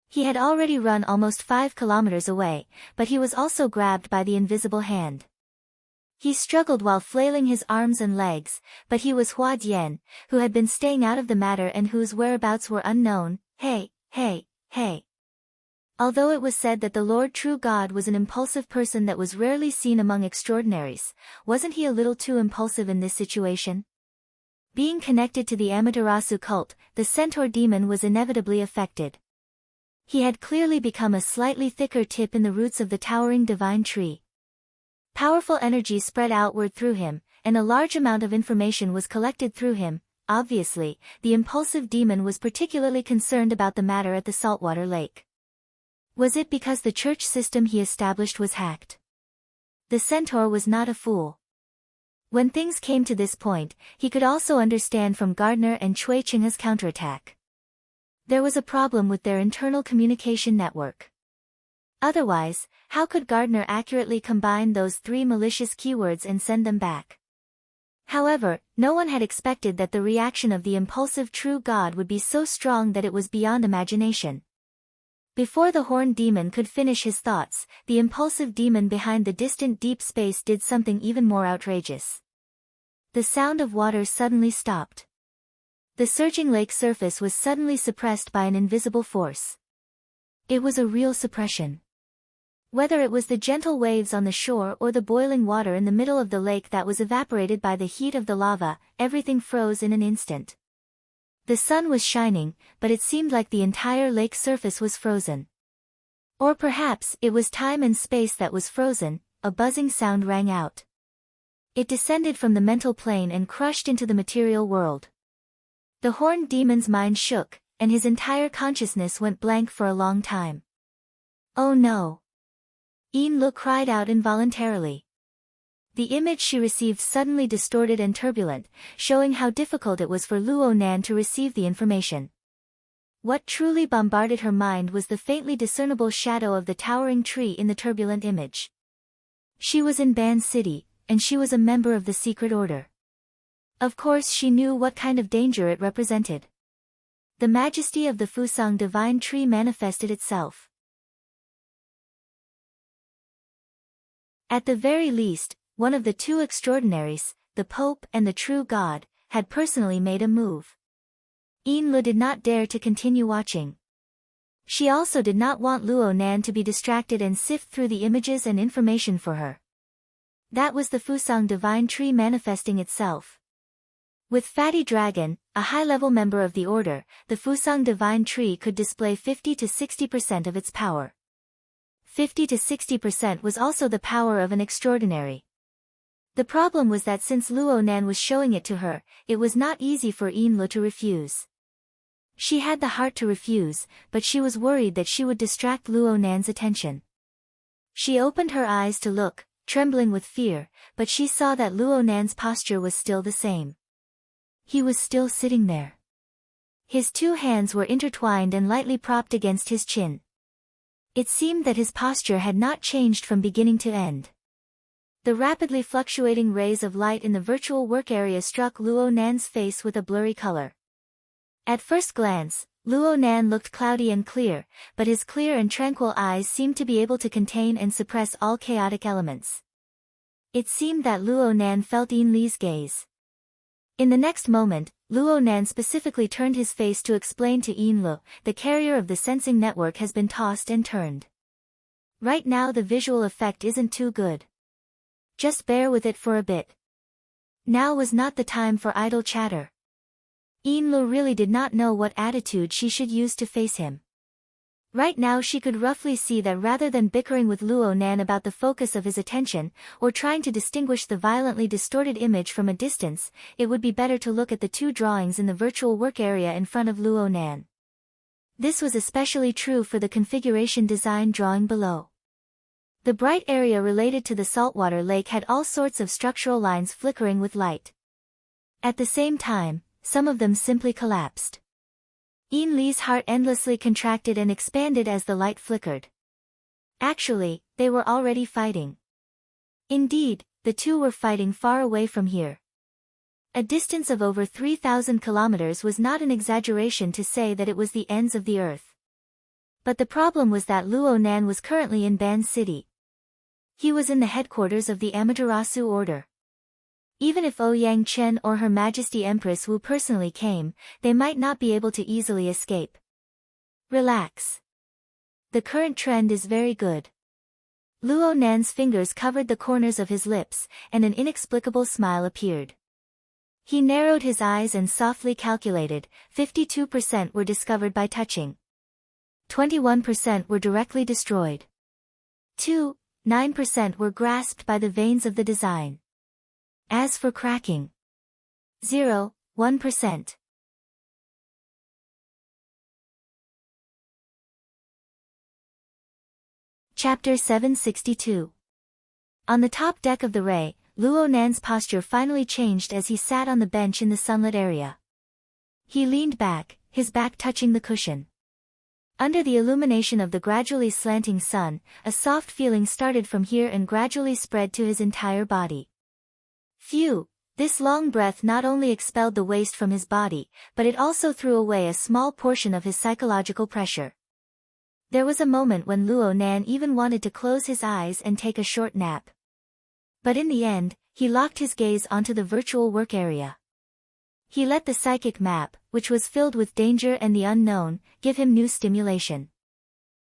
S1: He had already run almost 5 kilometers away, but he was also grabbed by the invisible hand. He struggled while flailing his arms and legs, but he was Hua Dian, who had been staying out of the matter and whose whereabouts were unknown. Hey, hey, hey. Although it was said that the Lord True God was an impulsive person that was rarely seen among extraordinaries, wasn't he a little too impulsive in this situation? Being connected to the Amaterasu cult, the centaur demon was inevitably affected. He had clearly become a slightly thicker tip in the roots of the towering divine tree. Powerful energy spread outward through him, and a large amount of information was collected through him. Obviously, the impulsive demon was particularly concerned about the matter at the saltwater lake. Was it because the church system he established was hacked? The centaur was not a fool. When things came to this point, he could also understand from Gardner and Cui Qinghe's counterattack. There was a problem with their internal communication network. Otherwise, how could Gardner accurately combine those 3 malicious keywords and send them back? However, no one had expected that the reaction of the impulsive true god would be so strong that it was beyond imagination. Before the horned demon could finish his thoughts, the impulsive demon behind the distant deep space did something even more outrageous. The sound of water suddenly stopped. The surging lake surface was suddenly suppressed by an invisible force. It was a real suppression. Whether it was the gentle waves on the shore or the boiling water in the middle of the lake that was evaporated by the heat of the lava, everything froze in an instant. The sun was shining, but it seemed like the entire lake surface was frozen. Or perhaps it was time and space that was frozen. A buzzing sound rang out. It descended from the mental plane and crushed into the material world. The horned demon's mind shook, and his entire consciousness went blank for a long time. Oh no! Yin-Lu cried out involuntarily. The image she received suddenly distorted and turbulent, showing how difficult it was for Luo Nan to receive the information. What truly bombarded her mind was the faintly discernible shadow of the towering tree in the turbulent image. She was in Ban City, and she was a member of the secret order. Of course she knew what kind of danger it represented. The majesty of the Fusang divine tree manifested itself. At the very least, one of the two extraordinaries, the Pope and the True God, had personally made a move. Yin-Lu did not dare to continue watching. She also did not want Luo Nan to be distracted and sift through the images and information for her. That was the Fusang divine tree manifesting itself. With Fatty Dragon, a high-level member of the order, the Fusang divine tree could display 50 to 60% of its power. 50 to 60% was also the power of an extraordinary. The problem was that since Luo Nan was showing it to her, it was not easy for Yin Lu to refuse. She had the heart to refuse, but she was worried that she would distract Luo Nan's attention. She opened her eyes to look, trembling with fear, but she saw that Luo Nan's posture was still the same. He was still sitting there. His two hands were intertwined and lightly propped against his chin. It seemed that his posture had not changed from beginning to end. The rapidly fluctuating rays of light in the virtual work area struck Luo Nan's face with a blurry color. At first glance, Luo Nan looked cloudy and clear, but his clear and tranquil eyes seemed to be able to contain and suppress all chaotic elements. It seemed that Luo Nan felt Yin Li's gaze. In the next moment, Luo Nan specifically turned his face to explain to Yin Lu, the carrier of the sensing network has been tossed and turned. Right now the visual effect isn't too good. Just bear with it for a bit. Now was not the time for idle chatter. Yin Lu really did not know what attitude she should use to face him. Right now she could roughly see that rather than bickering with Luo Nan about the focus of his attention, or trying to distinguish the violently distorted image from a distance, it would be better to look at the two drawings in the virtual work area in front of Luo Nan. This was especially true for the configuration design drawing below. The bright area related to the saltwater lake had all sorts of structural lines flickering with light. At the same time, some of them simply collapsed. Yin Li's heart endlessly contracted and expanded as the light flickered. Actually, they were already fighting. Indeed, the two were fighting far away from here. A distance of over 3,000 kilometers was not an exaggeration to say that it was the ends of the earth. But the problem was that Luo Nan was currently in Ban City. He was in the headquarters of the Amaterasu Order. Even if Ouyang Chen or Her Majesty Empress Wu personally came, they might not be able to easily escape. Relax. The current trend is very good. Luo Nan's fingers covered the corners of his lips, and an inexplicable smile appeared. He narrowed his eyes and softly calculated, 52% were discovered by touching. 21% were directly destroyed. 9% were grasped by the veins of the design. As for cracking, 1%. Chapter 762. On the top deck of the Ray, Luo Nan's posture finally changed as he sat on the bench in the sunlit area. He leaned back, his back touching the cushion. Under the illumination of the gradually slanting sun, a soft feeling started from here and gradually spread to his entire body. Phew! This long breath not only expelled the waste from his body, but it also threw away a small portion of his psychological pressure. There was a moment when Luo Nan even wanted to close his eyes and take a short nap. But in the end, he locked his gaze onto the virtual work area. He let the psychic map, which was filled with danger and the unknown, give him new stimulation.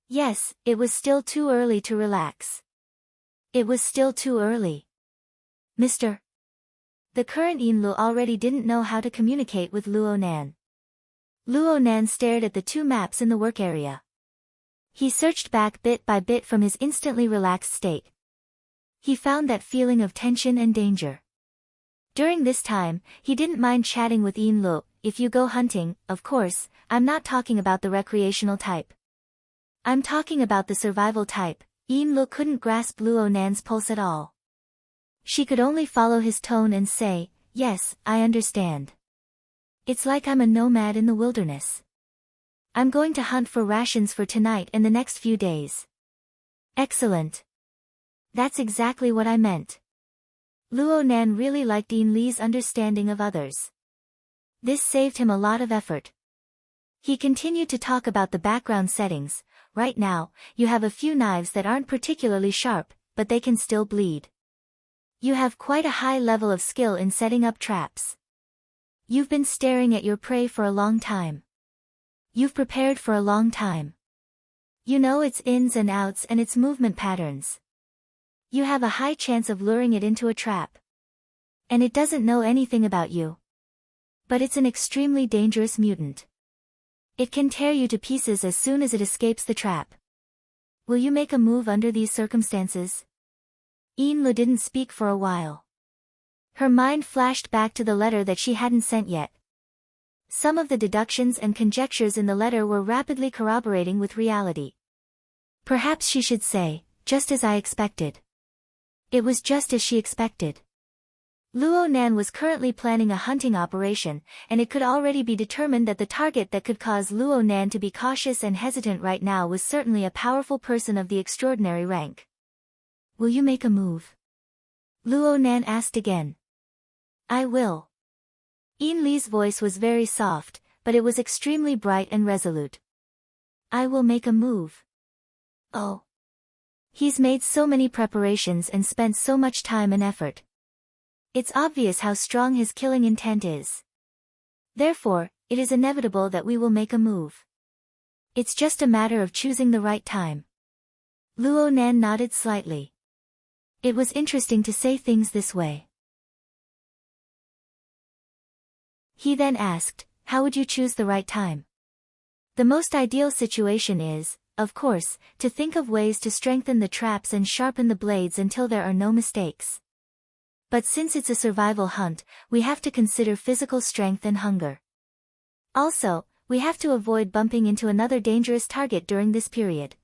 S1: Yes, it was still too early to relax. It was still too early. Mr. The current Yin Lu already didn't know how to communicate with Luo Nan. Luo Nan stared at the two maps in the work area. He searched back bit by bit from his instantly relaxed state. He found that feeling of tension and danger. During this time, he didn't mind chatting with Yin Lu. If you go hunting, of course, I'm not talking about the recreational type. I'm talking about the survival type. Yin Lu couldn't grasp Luo Nan's pulse at all. She could only follow his tone and say, yes, I understand. It's like I'm a nomad in the wilderness. I'm going to hunt for rations for tonight and the next few days. Excellent. That's exactly what I meant. Luo Nan really liked Yin Li's understanding of others. This saved him a lot of effort. He continued to talk about the background settings. Right now, you have a few knives that aren't particularly sharp, but they can still bleed. You have quite a high level of skill in setting up traps. You've been staring at your prey for a long time. You've prepared for a long time. You know its ins and outs and its movement patterns. You have a high chance of luring it into a trap. And it doesn't know anything about you. But it's an extremely dangerous mutant. It can tear you to pieces as soon as it escapes the trap. Will you make a move under these circumstances? Yin Lu didn't speak for a while. Her mind flashed back to the letter that she hadn't sent yet. Some of the deductions and conjectures in the letter were rapidly corroborating with reality. Perhaps she should say, just as I expected. It was just as she expected. Luo Nan was currently planning a hunting operation, and it could already be determined that the target that could cause Luo Nan to be cautious and hesitant right now was certainly a powerful person of the extraordinary rank. Will you make a move? Luo Nan asked again. I will. Yin Li's voice was very soft, but it was extremely bright and resolute. I will make a move. Oh. He's made so many preparations and spent so much time and effort. It's obvious how strong his killing intent is. Therefore, it is inevitable that we will make a move. It's just a matter of choosing the right time. Luo Nan nodded slightly. It was interesting to say things this way. He then asked, how would you choose the right time? The most ideal situation is, of course, to think of ways to strengthen the traps and sharpen the blades until there are no mistakes. But since it's a survival hunt, we have to consider physical strength and hunger. Also, we have to avoid bumping into another dangerous target during this period.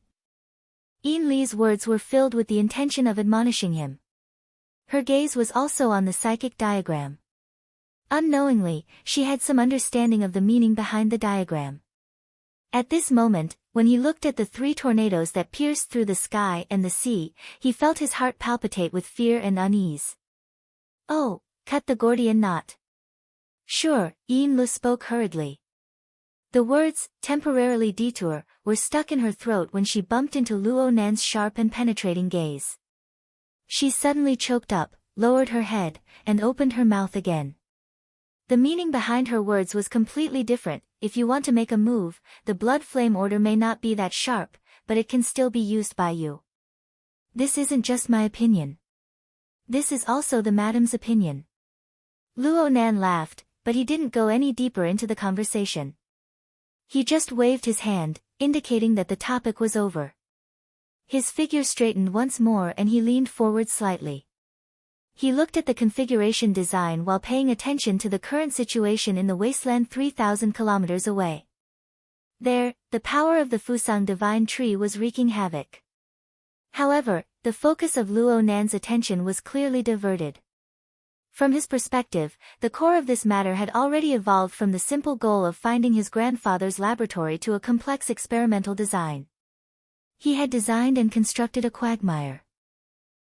S1: Yin Li's words were filled with the intention of admonishing him. Her gaze was also on the psychic diagram. Unknowingly, she had some understanding of the meaning behind the diagram. At this moment, when he looked at the 3 tornadoes that pierced through the sky and the sea, he felt his heart palpitate with fear and unease. Oh, cut the Gordian knot. Sure, Yin Li spoke hurriedly. The words, temporarily detour, were stuck in her throat when she bumped into Luo Nan's sharp and penetrating gaze. She suddenly choked up, lowered her head, and opened her mouth again. The meaning behind her words was completely different. If you want to make a move, the blood flame order may not be that sharp, but it can still be used by you. This isn't just my opinion. This is also the madam's opinion. Luo Nan laughed, but he didn't go any deeper into the conversation. He just waved his hand, indicating that the topic was over. His figure straightened once more and he leaned forward slightly. He looked at the configuration design while paying attention to the current situation in the wasteland 3,000 kilometers away. There, the power of the Fusang divine tree was wreaking havoc. However, the focus of Luo Nan's attention was clearly diverted. From his perspective, the core of this matter had already evolved from the simple goal of finding his grandfather's laboratory to a complex experimental design. He had designed and constructed a quagmire.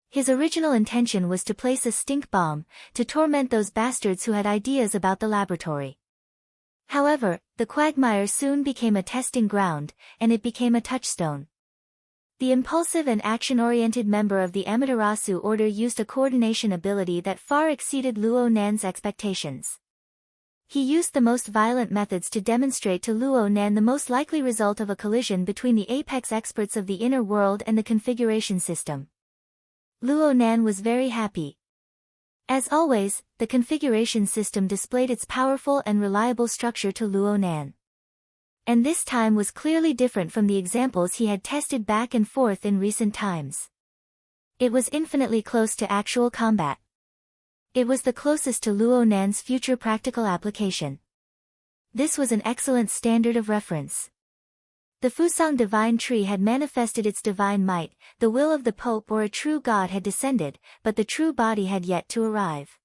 S1: His original intention was to place a stink bomb, to torment those bastards who had ideas about the laboratory. However, the quagmire soon became a testing ground, and it became a touchstone. The impulsive and action-oriented member of the Amaterasu Order used a coordination ability that far exceeded Luo Nan's expectations. He used the most violent methods to demonstrate to Luo Nan the most likely result of a collision between the apex experts of the inner world and the configuration system. Luo Nan was very happy. As always, the configuration system displayed its powerful and reliable structure to Luo Nan. And this time was clearly different from the examples he had tested back and forth in recent times. It was infinitely close to actual combat. It was the closest to Luo Nan's future practical application. This was an excellent standard of reference. The Fusang divine tree had manifested its divine might, the will of the Pope or a true god had descended, but the true body had yet to arrive.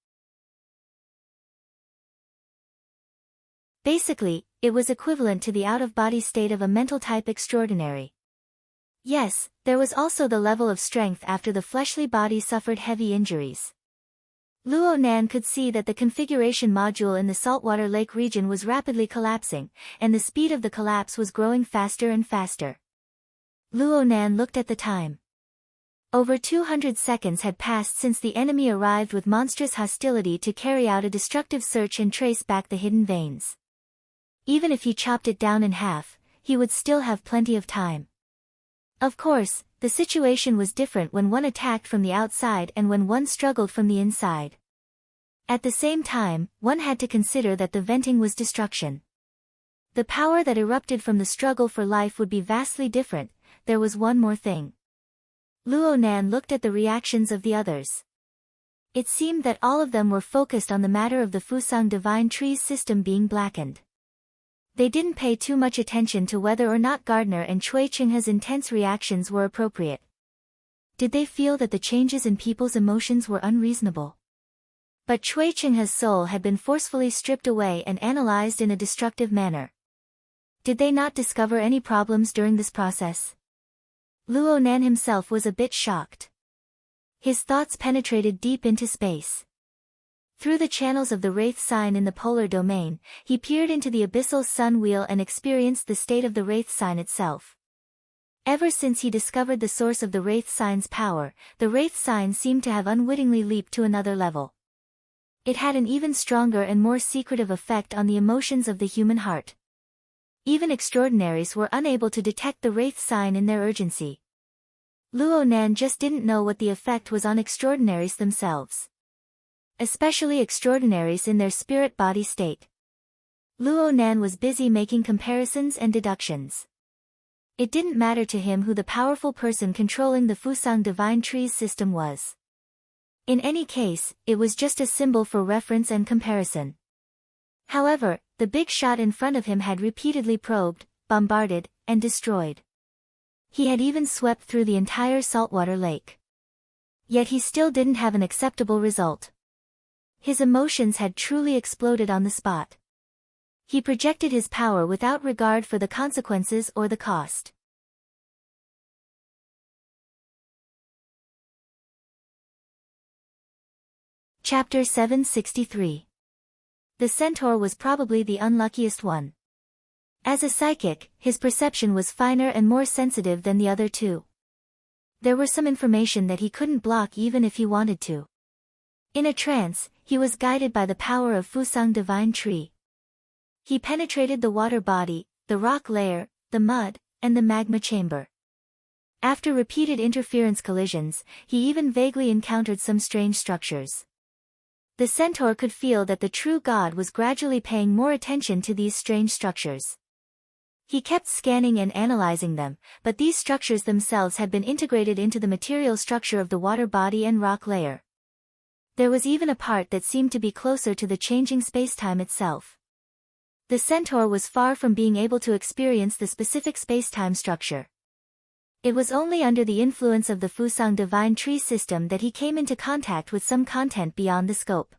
S1: Basically, it was equivalent to the out-of-body state of a mental type extraordinary. Yes, there was also the level of strength after the fleshly body suffered heavy injuries. Luo Nan could see that the configuration module in the saltwater lake region was rapidly collapsing, and the speed of the collapse was growing faster and faster. Luo Nan looked at the time. Over 200 seconds had passed since the enemy arrived with monstrous hostility to carry out a destructive search and trace back the hidden veins. Even if he chopped it down in half, he would still have plenty of time. Of course, the situation was different when one attacked from the outside and when one struggled from the inside. At the same time, one had to consider that the venting was destruction. The power that erupted from the struggle for life would be vastly different. There was one more thing. Luo Nan looked at the reactions of the others. It seemed that all of them were focused on the matter of the Fusang divine trees system being blackened. They didn't pay too much attention to whether or not Gardner and Cui Chinghe's intense reactions were appropriate. Did they feel that the changes in people's emotions were unreasonable? But Cui Chinghe's soul had been forcefully stripped away and analyzed in a destructive manner. Did they not discover any problems during this process? Luo Nan himself was a bit shocked. His thoughts penetrated deep into space. Through the channels of the Wraith sign in the polar domain, he peered into the abyssal sun wheel and experienced the state of the Wraith sign itself. Ever since he discovered the source of the Wraith sign's power, the Wraith sign seemed to have unwittingly leaped to another level. It had an even stronger and more secretive effect on the emotions of the human heart. Even extraordinaries were unable to detect the Wraith sign in their urgency. Luo Nan just didn't know what the effect was on extraordinaries themselves. Especially extraordinaries in their spirit-body state. Luo Nan was busy making comparisons and deductions. It didn't matter to him who the powerful person controlling the Fusang divine trees system was. In any case, it was just a symbol for reference and comparison. However, the big shot in front of him had repeatedly probed, bombarded, and destroyed. He had even swept through the entire saltwater lake. Yet he still didn't have an acceptable result. His emotions had truly exploded on the spot. He projected his power without regard for the consequences or the cost. Chapter 763. The centaur was probably the unluckiest one. As a psychic, his perception was finer and more sensitive than the other two. There was some information that he couldn't block even if he wanted to. In a trance, he was guided by the power of Fusang divine tree. He penetrated the water body, the rock layer, the mud, and the magma chamber. After repeated interference collisions, he even vaguely encountered some strange structures. The centaur could feel that the true god was gradually paying more attention to these strange structures. He kept scanning and analyzing them, but these structures themselves had been integrated into the material structure of the water body and rock layer. There was even a part that seemed to be closer to the changing spacetime itself. The centaur was far from being able to experience the specific spacetime structure. It was only under the influence of the Fusang divine tree system that he came into contact with some content beyond the scope.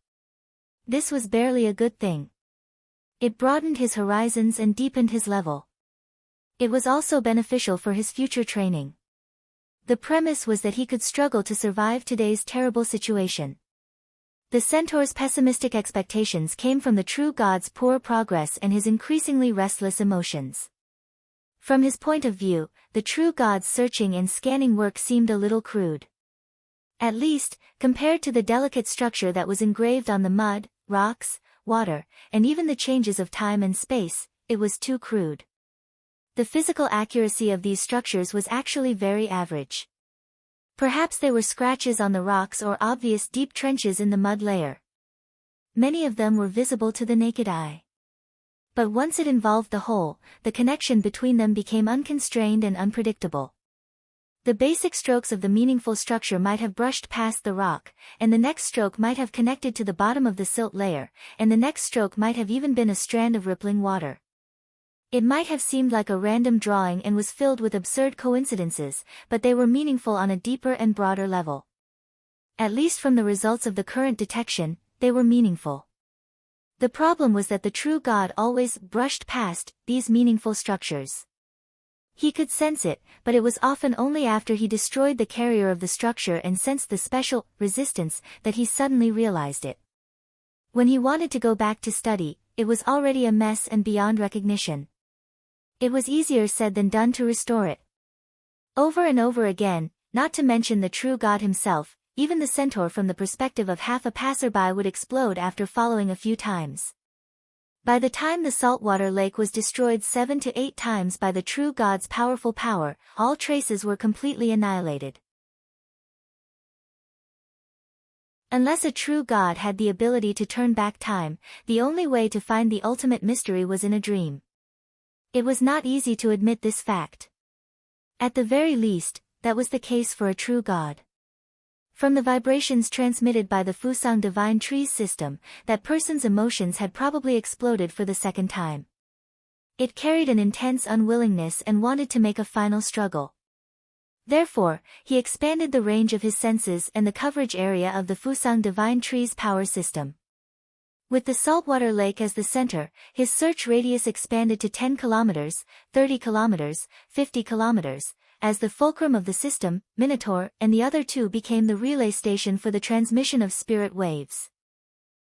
S1: This was barely a good thing. It broadened his horizons and deepened his level. It was also beneficial for his future training. The premise was that he could struggle to survive today's terrible situation. The centaur's pessimistic expectations came from the true god's poor progress and his increasingly restless emotions. From his point of view, the true god's searching and scanning work seemed a little crude. At least, compared to the delicate structure that was engraved on the mud, rocks, water, and even the changes of time and space, it was too crude. The physical accuracy of these structures was actually very average. Perhaps they were scratches on the rocks or obvious deep trenches in the mud layer. Many of them were visible to the naked eye. But once it involved the whole, the connection between them became unconstrained and unpredictable. The basic strokes of the meaningful structure might have brushed past the rock, and the next stroke might have connected to the bottom of the silt layer, and the next stroke might have even been a strand of rippling water. It might have seemed like a random drawing and was filled with absurd coincidences, but they were meaningful on a deeper and broader level. At least from the results of the current detection, they were meaningful. The problem was that the true god always brushed past these meaningful structures. He could sense it, but it was often only after he destroyed the carrier of the structure and sensed the special resistance that he suddenly realized it. When he wanted to go back to study, it was already a mess and beyond recognition. It was easier said than done to restore it. Over and over again, not to mention the true god himself, even the centaur from the perspective of half a passerby would explode after following a few times. By the time the saltwater lake was destroyed 7 to 8 times by the true god's powerful power, all traces were completely annihilated. Unless a true god had the ability to turn back time, the only way to find the ultimate mystery was in a dream. It was not easy to admit this fact. At the very least, that was the case for a true god. From the vibrations transmitted by the Fusang Divine Trees system, that person's emotions had probably exploded for the second time. It carried an intense unwillingness and wanted to make a final struggle. Therefore, he expanded the range of his senses and the coverage area of the Fusang Divine Trees power system. With the saltwater lake as the center, his search radius expanded to 10 kilometers, 30 kilometers, 50 kilometers. As the fulcrum of the system, Minotaur and the other two became the relay station for the transmission of spirit waves.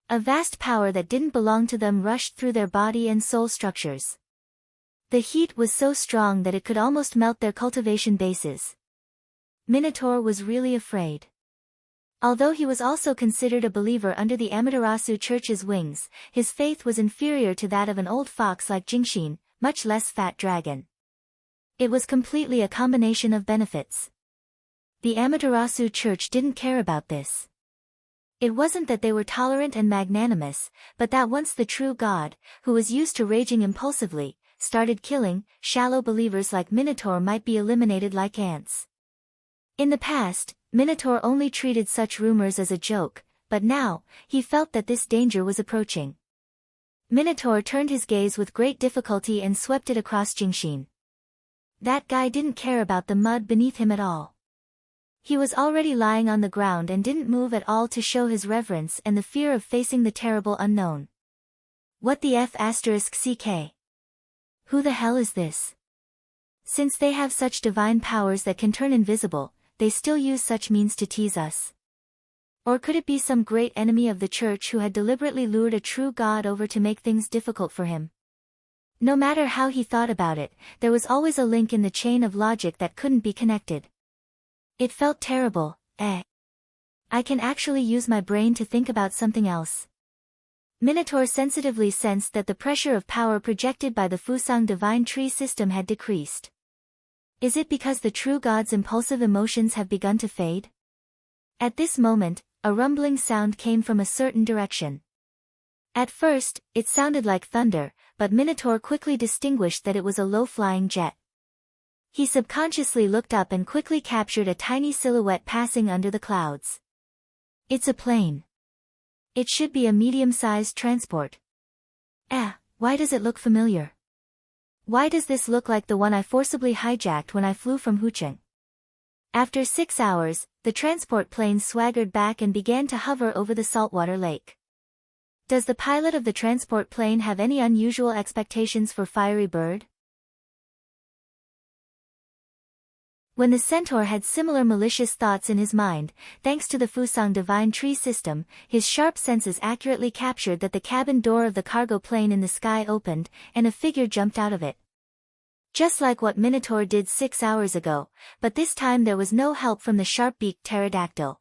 S1: A vast power that didn't belong to them rushed through their body and soul structures. The heat was so strong that it could almost melt their cultivation bases. Minotaur was really afraid. Although he was also considered a believer under the Amaterasu Church's wings, his faith was inferior to that of an old fox like Jingshin, much less fat dragon. It was completely a combination of benefits. The Amaterasu Church didn't care about this. It wasn't that they were tolerant and magnanimous, but that once the true God, who was used to raging impulsively, started killing, shallow believers like Minotaur might be eliminated like ants. In the past, Minotaur only treated such rumors as a joke, but now, he felt that this danger was approaching. Minotaur turned his gaze with great difficulty and swept it across Jingshin. That guy didn't care about the mud beneath him at all. He was already lying on the ground and didn't move at all to show his reverence and the fear of facing the terrible unknown. What the F***ck? Who the hell is this? Since they have such divine powers that can turn invisible, they still use such means to tease us. Or could it be some great enemy of the church who had deliberately lured a true God over to make things difficult for him? No matter how he thought about it, there was always a link in the chain of logic that couldn't be connected. It felt terrible. I can actually use my brain to think about something else. Minotaur sensitively sensed that the pressure of power projected by the Fusang Divine Tree system had decreased. Is it because the true God's impulsive emotions have begun to fade? At this moment, a rumbling sound came from a certain direction. At first, it sounded like thunder, but Minotaur quickly distinguished that it was a low-flying jet. He subconsciously looked up and quickly captured a tiny silhouette passing under the clouds. It's a plane. It should be a medium-sized transport. Why does it look familiar? Why does this look like the one I forcibly hijacked when I flew from Hucheng? After 6 hours, the transport plane swaggered back and began to hover over the saltwater lake. Does the pilot of the transport plane have any unusual expectations for Fiery Bird? When the centaur had similar malicious thoughts in his mind, thanks to the Fusang Divine Tree system, his sharp senses accurately captured that the cabin door of the cargo plane in the sky opened, and a figure jumped out of it. Just like what Minotaur did 6 hours ago, but this time there was no help from the sharp-beaked pterodactyl.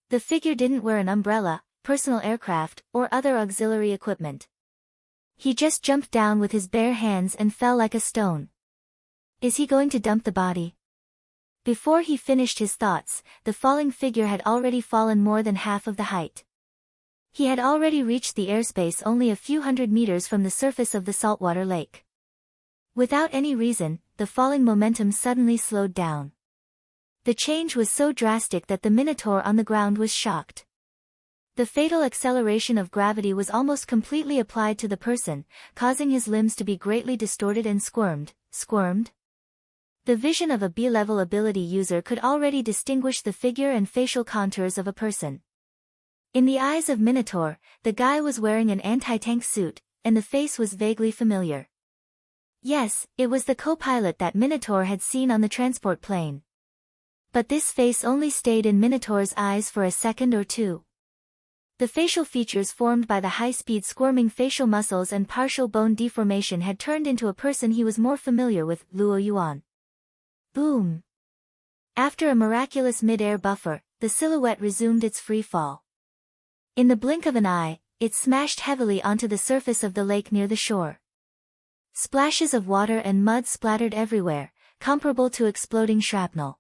S1: The figure didn't wear an umbrella, personal aircraft, or other auxiliary equipment. He just jumped down with his bare hands and fell like a stone. Is he going to dump the body? Before he finished his thoughts, the falling figure had already fallen more than half of the height. He had already reached the airspace only a few hundred meters from the surface of the saltwater lake. Without any reason, the falling momentum suddenly slowed down. The change was so drastic that the Minotaur on the ground was shocked. The fatal acceleration of gravity was almost completely applied to the person, causing his limbs to be greatly distorted and squirmed. The vision of a B-level ability user could already distinguish the figure and facial contours of a person. In the eyes of Minotaur, the guy was wearing an anti-tank suit, and the face was vaguely familiar. Yes, it was the co-pilot that Minotaur had seen on the transport plane. But this face only stayed in Minotaur's eyes for a second or two. The facial features formed by the high-speed squirming facial muscles and partial bone deformation had turned into a person he was more familiar with, Luo Yuan. Boom! After a miraculous mid-air buffer, the silhouette resumed its free fall. In the blink of an eye, it smashed heavily onto the surface of the lake near the shore. Splashes of water and mud splattered everywhere, comparable to exploding shrapnel.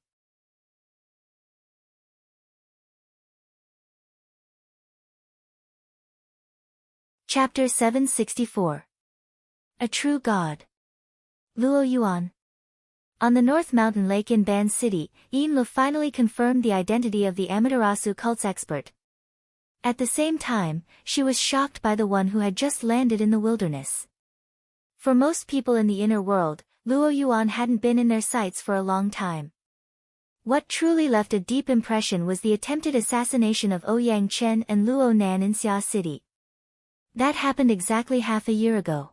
S1: Chapter 764. A True God. Luo Yuan. On the North Mountain Lake in Ban City, Inlu finally confirmed the identity of the Amaterasu cult's expert. At the same time, she was shocked by the one who had just landed in the wilderness. For most people in the inner world, Luo Yuan hadn't been in their sights for a long time. What truly left a deep impression was the attempted assassination of Ouyang Chen and Luo Nan in Xia City. That happened exactly half a year ago.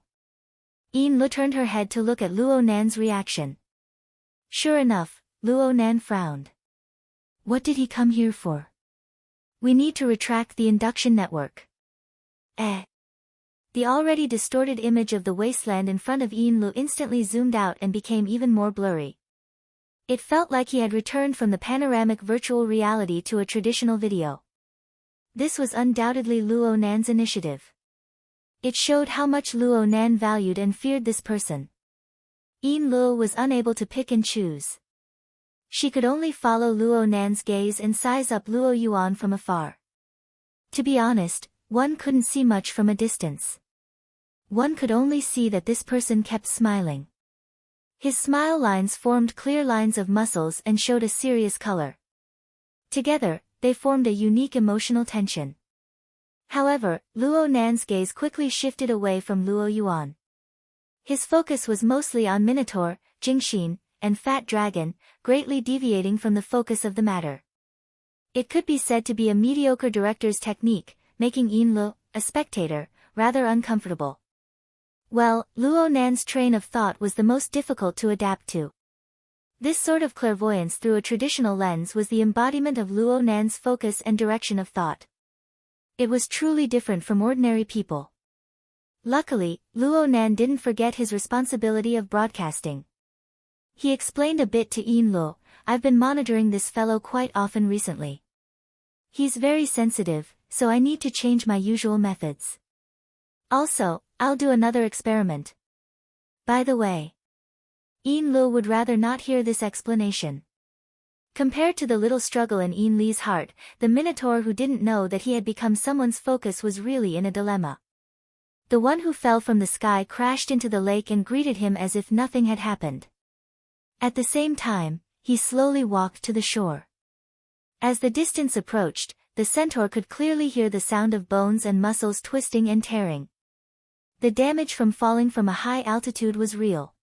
S1: Inlu turned her head to look at Luo Nan's reaction. Sure enough, Luo Nan frowned. What did he come here for? We need to retract the induction network. The already distorted image of the wasteland in front of Inlu instantly zoomed out and became even more blurry. It felt like he had returned from the panoramic virtual reality to a traditional video. This was undoubtedly Luo Nan's initiative. It showed how much Luo Nan valued and feared this person. Inlu was unable to pick and choose. She could only follow Luo Nan's gaze and size up Luo Yuan from afar. To be honest, one couldn't see much from a distance. One could only see that this person kept smiling. His smile lines formed clear lines of muscles and showed a serious color. Together, they formed a unique emotional tension. However, Luo Nan's gaze quickly shifted away from Luo Yuan. His focus was mostly on Minotaur, Jingxin, and Fat Dragon, greatly deviating from the focus of the matter. It could be said to be a mediocre director's technique, making Inlu, a spectator, rather uncomfortable. Well, Luo Nan's train of thought was the most difficult to adapt to. This sort of clairvoyance through a traditional lens was the embodiment of Luo Nan's focus and direction of thought. It was truly different from ordinary people. Luckily, Luo Nan didn't forget his responsibility of broadcasting. He explained a bit to Inlu, I've been monitoring this fellow quite often recently. He's very sensitive, so I need to change my usual methods. Also, I'll do another experiment. By the way. Inlu would rather not hear this explanation. Compared to the little struggle in Li's heart, the Minotaur who didn't know that he had become someone's focus was really in a dilemma. The one who fell from the sky crashed into the lake and greeted him as if nothing had happened. At the same time, he slowly walked to the shore. As the distance approached, the centaur could clearly hear the sound of bones and muscles twisting and tearing. The damage from falling from a high altitude was real.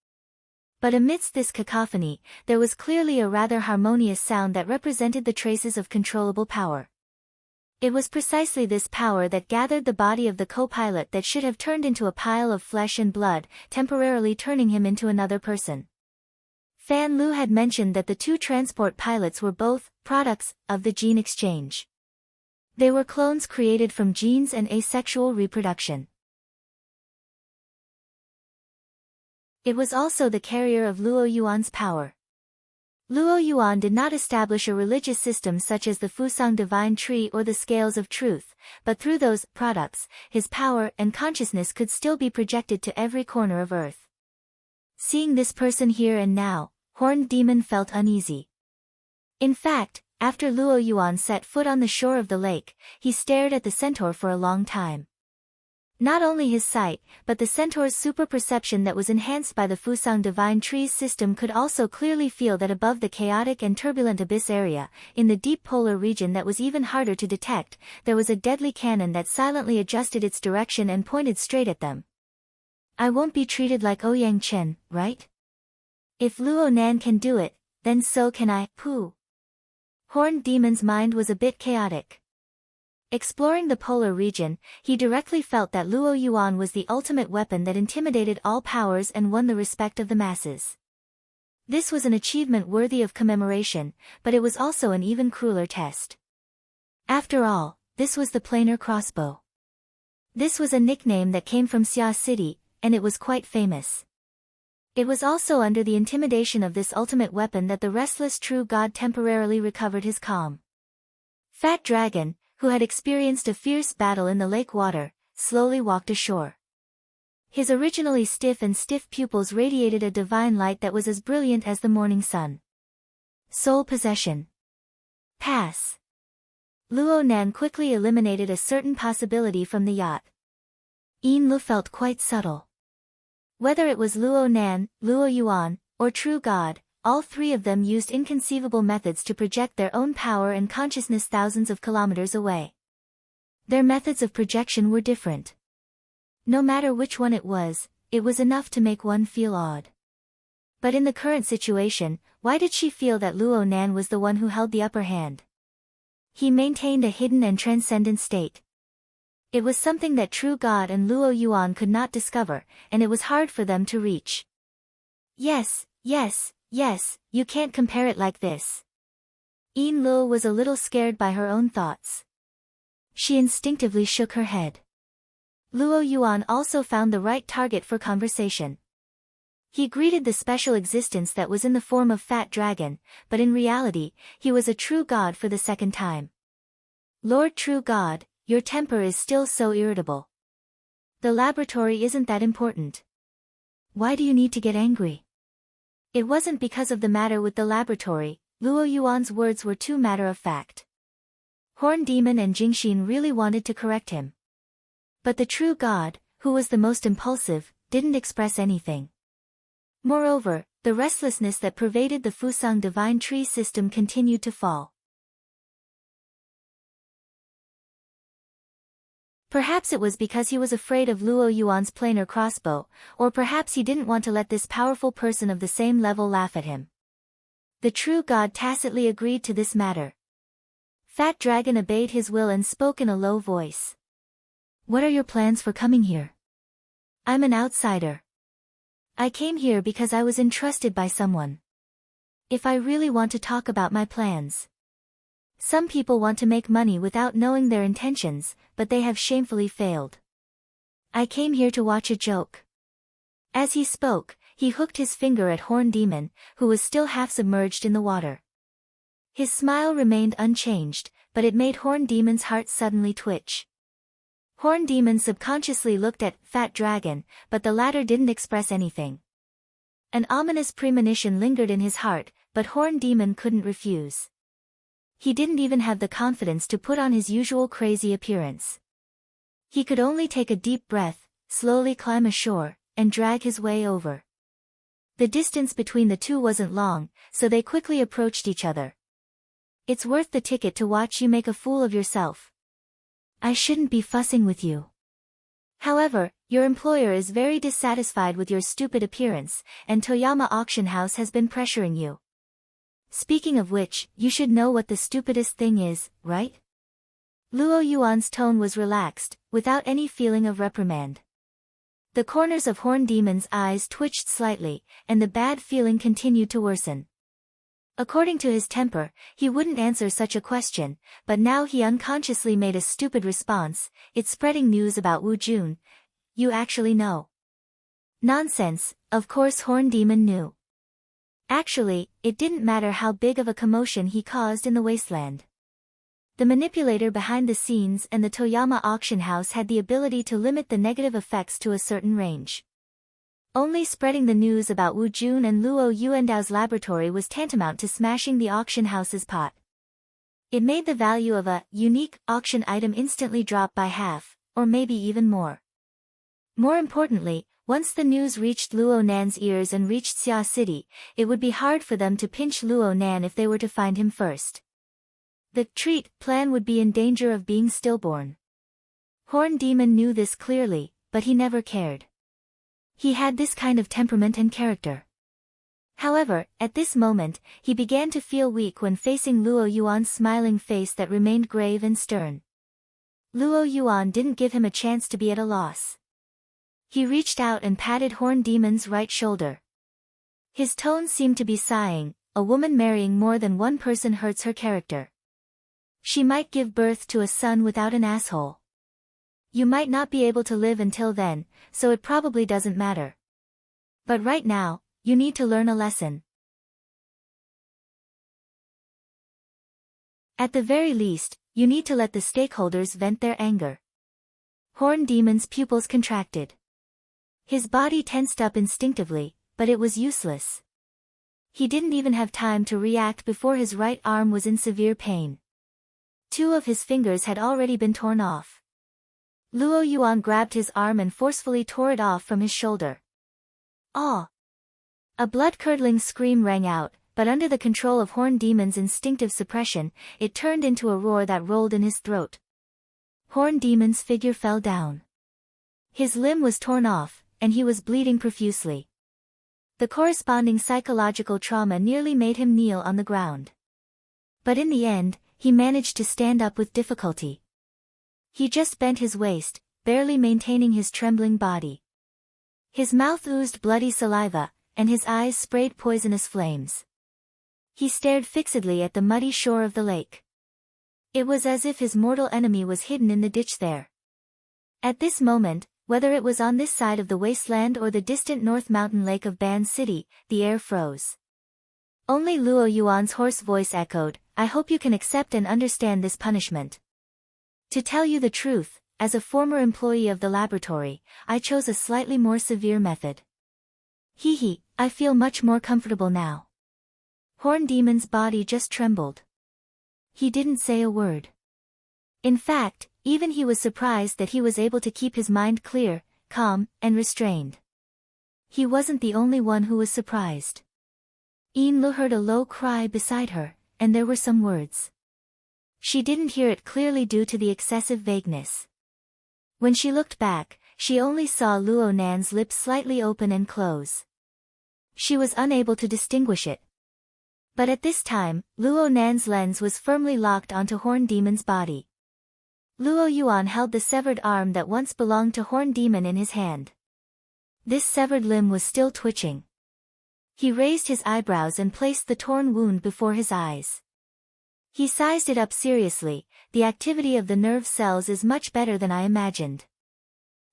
S1: But amidst this cacophony, there was clearly a rather harmonious sound that represented the traces of controllable power. It was precisely this power that gathered the body of the co-pilot that should have turned into a pile of flesh and blood, temporarily turning him into another person. Fan Lu had mentioned that the two transport pilots were both products of the gene exchange. They were clones created from genes and asexual reproduction. It was also the carrier of Luo Yuan's power. Luo Yuan did not establish a religious system such as the Fusang Divine Tree or the Scales of Truth, but through those products, his power and consciousness could still be projected to every corner of Earth. Seeing this person here and now, Horned Demon felt uneasy. In fact, after Luo Yuan set foot on the shore of the lake, he stared at the centaur for a long time. Not only his sight, but the centaur's super-perception that was enhanced by the Fusang Divine Tree's system could also clearly feel that above the chaotic and turbulent abyss area, in the deep polar region that was even harder to detect, there was a deadly cannon that silently adjusted its direction and pointed straight at them. I won't be treated like Ouyang Chen, right? If Luo Nan can do it, then so can I. Pooh. Horned Demon's mind was a bit chaotic. Exploring the polar region, he directly felt that Luo Yuan was the ultimate weapon that intimidated all powers and won the respect of the masses. This was an achievement worthy of commemoration, but it was also an even crueler test. After all, this was the planar crossbow. This was a nickname that came from Xia City, and it was quite famous. It was also under the intimidation of this ultimate weapon that the restless true god temporarily recovered his calm. Fat Dragon, who had experienced a fierce battle in the lake water, slowly walked ashore. His originally stiff pupils radiated a divine light that was as brilliant as the morning sun. Soul possession. Pass. Luo Nan quickly eliminated a certain possibility from the yacht. Inlu felt quite subtle. Whether it was Luo Nan, Luo Yuan, or True God, all three of them used inconceivable methods to project their own power and consciousness thousands of kilometers away. Their methods of projection were different. No matter which one it was enough to make one feel awed. But in the current situation, why did she feel that Luo Nan was the one who held the upper hand? He maintained a hidden and transcendent state. It was something that true God and Luo Yuan could not discover, and it was hard for them to reach. Yes, you can't compare it like this. Yin Luo was a little scared by her own thoughts. She instinctively shook her head. Luo Yuan also found the right target for conversation. He greeted the special existence that was in the form of Fat Dragon, but in reality, he was a true god for the second time. Lord True God, your temper is still so irritable. The laboratory isn't that important. Why do you need to get angry? It wasn't because of the matter with the laboratory, Luo Yuan's words were too matter-of-fact. Horn Demon and Jingxin really wanted to correct him. But the true god, who was the most impulsive, didn't express anything. Moreover, the restlessness that pervaded the Fusang divine tree system continued to fall. Perhaps it was because he was afraid of Luo Yuan's planar crossbow, or perhaps he didn't want to let this powerful person of the same level laugh at him. The true god tacitly agreed to this matter. Fat Dragon obeyed his will and spoke in a low voice. What are your plans for coming here? I'm an outsider. I came here because I was entrusted by someone. If I really want to talk about my plans. Some people want to make money without knowing their intentions, but they have shamefully failed. I came here to watch a joke. As he spoke, he hooked his finger at Horn Demon, who was still half submerged in the water. His smile remained unchanged, but it made Horn Demon's heart suddenly twitch. Horn Demon subconsciously looked at Fat Dragon, but the latter didn't express anything. An ominous premonition lingered in his heart, but Horn Demon couldn't refuse. He didn't even have the confidence to put on his usual crazy appearance. He could only take a deep breath, slowly climb ashore, and drag his way over. The distance between the two wasn't long, so they quickly approached each other. It's worth the ticket to watch you make a fool of yourself. I shouldn't be fussing with you. However, your employer is very dissatisfied with your stupid appearance, and Toyama Auction House has been pressuring you. Speaking of which, you should know what the stupidest thing is, right? Luo Yuan's tone was relaxed, without any feeling of reprimand. The corners of Horn Demon's eyes twitched slightly, and the bad feeling continued to worsen. According to his temper, he wouldn't answer such a question, but now he unconsciously made a stupid response. It's spreading news about Wu Jun. You actually know. Nonsense, of course Horn Demon knew. Actually, it didn't matter how big of a commotion he caused in the wasteland. The manipulator behind the scenes and the Toyama Auction House had the ability to limit the negative effects to a certain range. Only spreading the news about Wu Jun and Luo Yuandao's laboratory was tantamount to smashing the auction house's pot. It made the value of a unique auction item instantly drop by half, or maybe even more. More importantly, once the news reached Luo Nan's ears and reached Xia City, it would be hard for them to pinch Luo Nan if they were to find him first. The treat plan would be in danger of being stillborn. Horn Demon knew this clearly, but he never cared. He had this kind of temperament and character. However, at this moment, he began to feel weak when facing Luo Yuan's smiling face that remained grave and stern. Luo Yuan didn't give him a chance to be at a loss. He reached out and patted Horn Demon's right shoulder. His tone seemed to be sighing. A woman marrying more than one person hurts her character. She might give birth to a son without an asshole. You might not be able to live until then, so it probably doesn't matter. But right now, you need to learn a lesson. At the very least, you need to let the stakeholders vent their anger. Horn Demon's pupils contracted. His body tensed up instinctively, but it was useless. He didn't even have time to react before his right arm was in severe pain. 2 of his fingers had already been torn off. Luo Yuan grabbed his arm and forcefully tore it off from his shoulder. "Ah!" A blood-curdling scream rang out, but under the control of Horned Demon's instinctive suppression, it turned into a roar that rolled in his throat. Horned Demon's figure fell down. His limb was torn off, and he was bleeding profusely. The corresponding psychological trauma nearly made him kneel on the ground. But in the end, he managed to stand up with difficulty. He just bent his waist, barely maintaining his trembling body. His mouth oozed bloody saliva, and his eyes sprayed poisonous flames. He stared fixedly at the muddy shore of the lake. It was as if his mortal enemy was hidden in the ditch there. At this moment, whether it was on this side of the wasteland or the distant North Mountain Lake of Ban City, the air froze. Only Luo Yuan's hoarse voice echoed, "I hope you can accept and understand this punishment. To tell you the truth, as a former employee of the laboratory, I chose a slightly more severe method. Hee, I feel much more comfortable now." Horned Demon's body just trembled. He didn't say a word. In fact, even he was surprised that he was able to keep his mind clear, calm, and restrained. He wasn't the only one who was surprised. Lu heard a low cry beside her, and there were some words. She didn't hear it clearly due to the excessive vagueness. When she looked back, she only saw Luo Nan's lips slightly open and close. She was unable to distinguish it. But at this time, Luo Nan's lens was firmly locked onto Horned Demon's body. Luo Yuan held the severed arm that once belonged to Horned Demon in his hand. This severed limb was still twitching. He raised his eyebrows and placed the torn wound before his eyes. He sized it up seriously. "The activity of the nerve cells is much better than I imagined.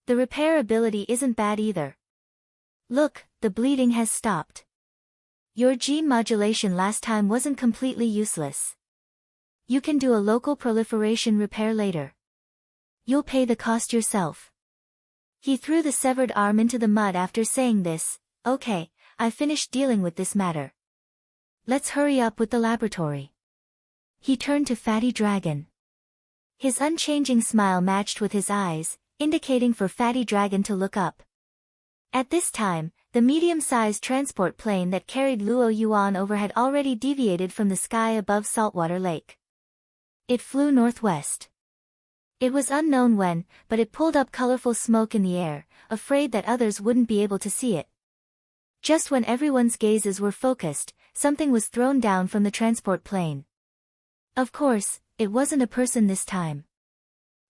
S1: The repair ability isn't bad either. Look, the bleeding has stopped. Your gene modulation last time wasn't completely useless. You can do a local proliferation repair later. You'll pay the cost yourself." He threw the severed arm into the mud after saying this. "Okay, I finished dealing with this matter. Let's hurry up with the laboratory." He turned to Fatty Dragon. His unchanging smile matched with his eyes, indicating for Fatty Dragon to look up. At this time, the medium-sized transport plane that carried Luo Yuan over had already deviated from the sky above Saltwater Lake. It flew northwest. It was unknown when, but it pulled up colorful smoke in the air, afraid that others wouldn't be able to see it. Just when everyone's gazes were focused, something was thrown down from the transport plane. Of course, it wasn't a person this time.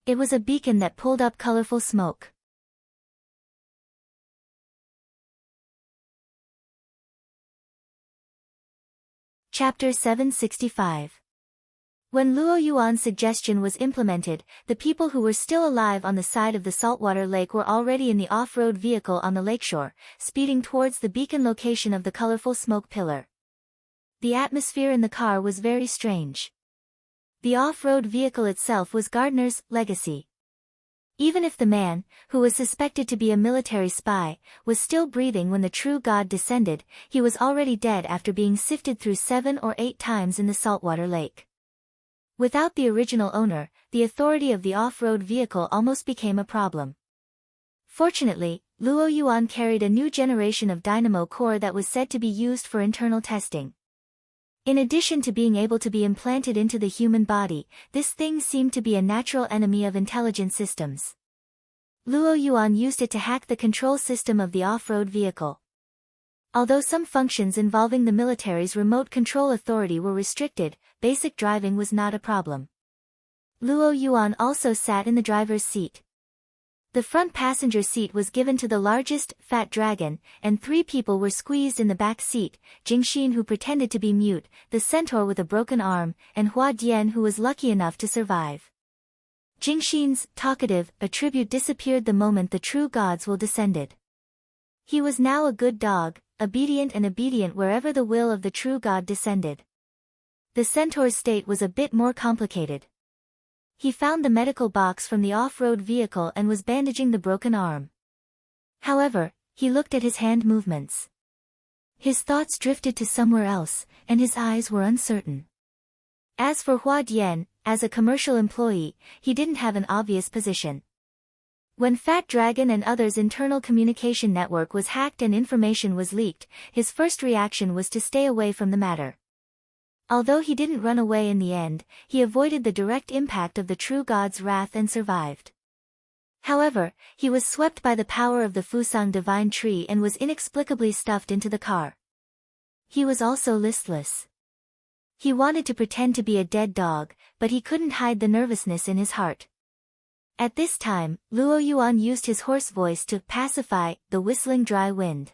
S1: It was a beacon that pulled up colorful smoke. Chapter 765. When Luo Yuan's suggestion was implemented, the people who were still alive on the side of the saltwater lake were already in the off-road vehicle on the lakeshore, speeding towards the beacon location of the colorful smoke pillar. The atmosphere in the car was very strange. The off-road vehicle itself was Gardner's legacy. Even if the man, who was suspected to be a military spy, was still breathing when the true god descended, he was already dead after being sifted through 7 or 8 times in the saltwater lake. Without the original owner, the authority of the off-road vehicle almost became a problem. Fortunately, Luo Yuan carried a new generation of dynamo core that was said to be used for internal testing. In addition to being able to be implanted into the human body, this thing seemed to be a natural enemy of intelligent systems. Luo Yuan used it to hack the control system of the off-road vehicle. Although some functions involving the military's remote control authority were restricted, basic driving was not a problem. Luo Yuan also sat in the driver's seat. The front passenger seat was given to the largest, Fat Dragon, and 3 people were squeezed in the back seat: Jingxin, who pretended to be mute, the centaur with a broken arm, and Hua Dian, who was lucky enough to survive. Jingxin's talkative attribute disappeared the moment the true gods will descended. He was now a good dog, obedient wherever the will of the true god descended. The centaur's state was a bit more complicated. He found the medical box from the off-road vehicle and was bandaging the broken arm. However, he looked at his hand movements. His thoughts drifted to somewhere else, and his eyes were uncertain. As for Hua Dian, as a commercial employee, he didn't have an obvious position. When Fat Dragon and others' internal communication network was hacked and information was leaked, his first reaction was to stay away from the matter. Although he didn't run away in the end, he avoided the direct impact of the true god's wrath and survived. However, he was swept by the power of the Fusang divine tree and was inexplicably stuffed into the car. He was also listless. He wanted to pretend to be a dead dog, but he couldn't hide the nervousness in his heart. At this time, Luo Yuan used his hoarse voice to pacify the whistling dry wind.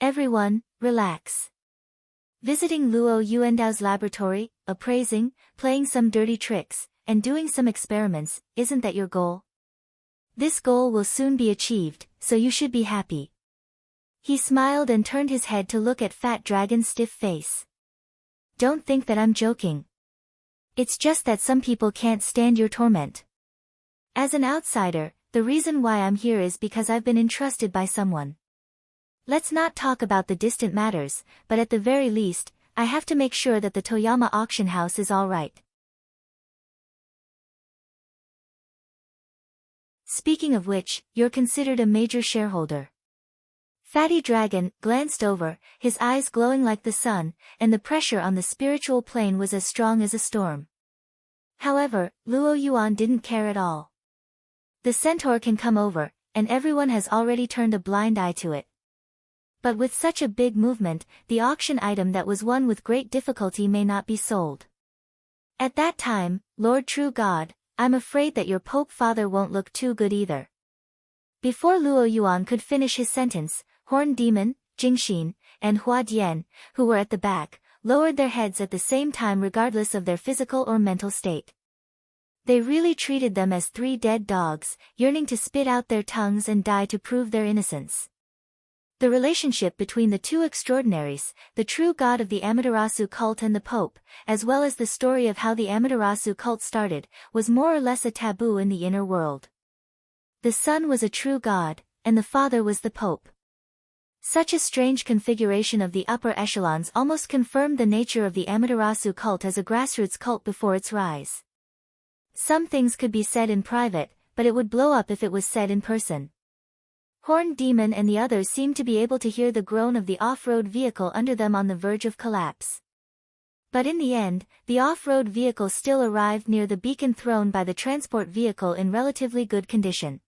S1: Everyone, relax. Visiting Luo Yuandao's laboratory, appraising, playing some dirty tricks, and doing some experiments, isn't that your goal? This goal will soon be achieved, so you should be happy. He smiled and turned his head to look at Fat Dragon's stiff face. Don't think that I'm joking. It's just that some people can't stand your torment. As an outsider, the reason why I'm here is because I've been entrusted by someone. Let's not talk about the distant matters, but at the very least, I have to make sure that the Toyama auction house is all right. Speaking of which, you're considered a major shareholder. Fatty Dragon glanced over, his eyes glowing like the sun, and the pressure on the spiritual plane was as strong as a storm. However, Luo Yuan didn't care at all. The centaur can come over, and everyone has already turned a blind eye to it. But with such a big movement, the auction item that was won with great difficulty may not be sold. At that time, Lord True God, I'm afraid that your Pope Father won't look too good either. Before Luo Yuan could finish his sentence, Horned Demon, Jingxin, and Hua Dian, who were at the back, lowered their heads at the same time regardless of their physical or mental state. They really treated them as three dead dogs, yearning to spit out their tongues and die to prove their innocence. The relationship between the two extraordinaries, the true god of the Amaterasu cult and the Pope, as well as the story of how the Amaterasu cult started, was more or less a taboo in the inner world. The son was a true god, and the father was the Pope. Such a strange configuration of the upper echelons almost confirmed the nature of the Amaterasu cult as a grassroots cult before its rise. Some things could be said in private, but it would blow up if it was said in person. Horned Demon and the others seemed to be able to hear the groan of the off-road vehicle under them on the verge of collapse. But in the end, the off-road vehicle still arrived near the beacon thrown by the transport vehicle in relatively good condition.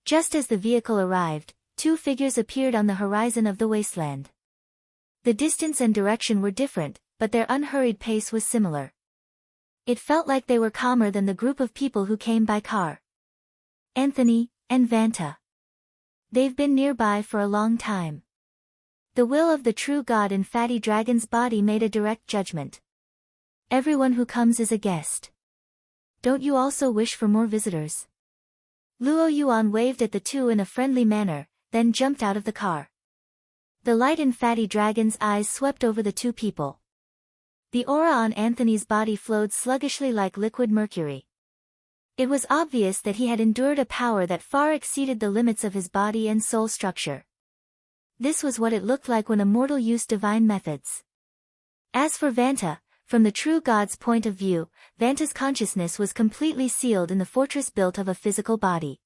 S1: Just as the vehicle arrived, two figures appeared on the horizon of the wasteland. The distance and direction were different, but their unhurried pace was similar. It felt like they were calmer than the group of people who came by car. Anthony and Vanta. They've been nearby for a long time. The will of the true god in Fatty Dragon's body made a direct judgment. Everyone who comes is a guest. Don't you also wish for more visitors? Luo Yuan waved at the two in a friendly manner, then jumped out of the car. The light in Fatty Dragon's eyes swept over the two people. The aura on Anthony's body flowed sluggishly like liquid mercury. It was obvious that he had endured a power that far exceeded the limits of his body and soul structure. This was what it looked like when a mortal used divine methods. As for Vanta, from the true god's point of view, Vanta's consciousness was completely sealed in the fortress built of a physical body.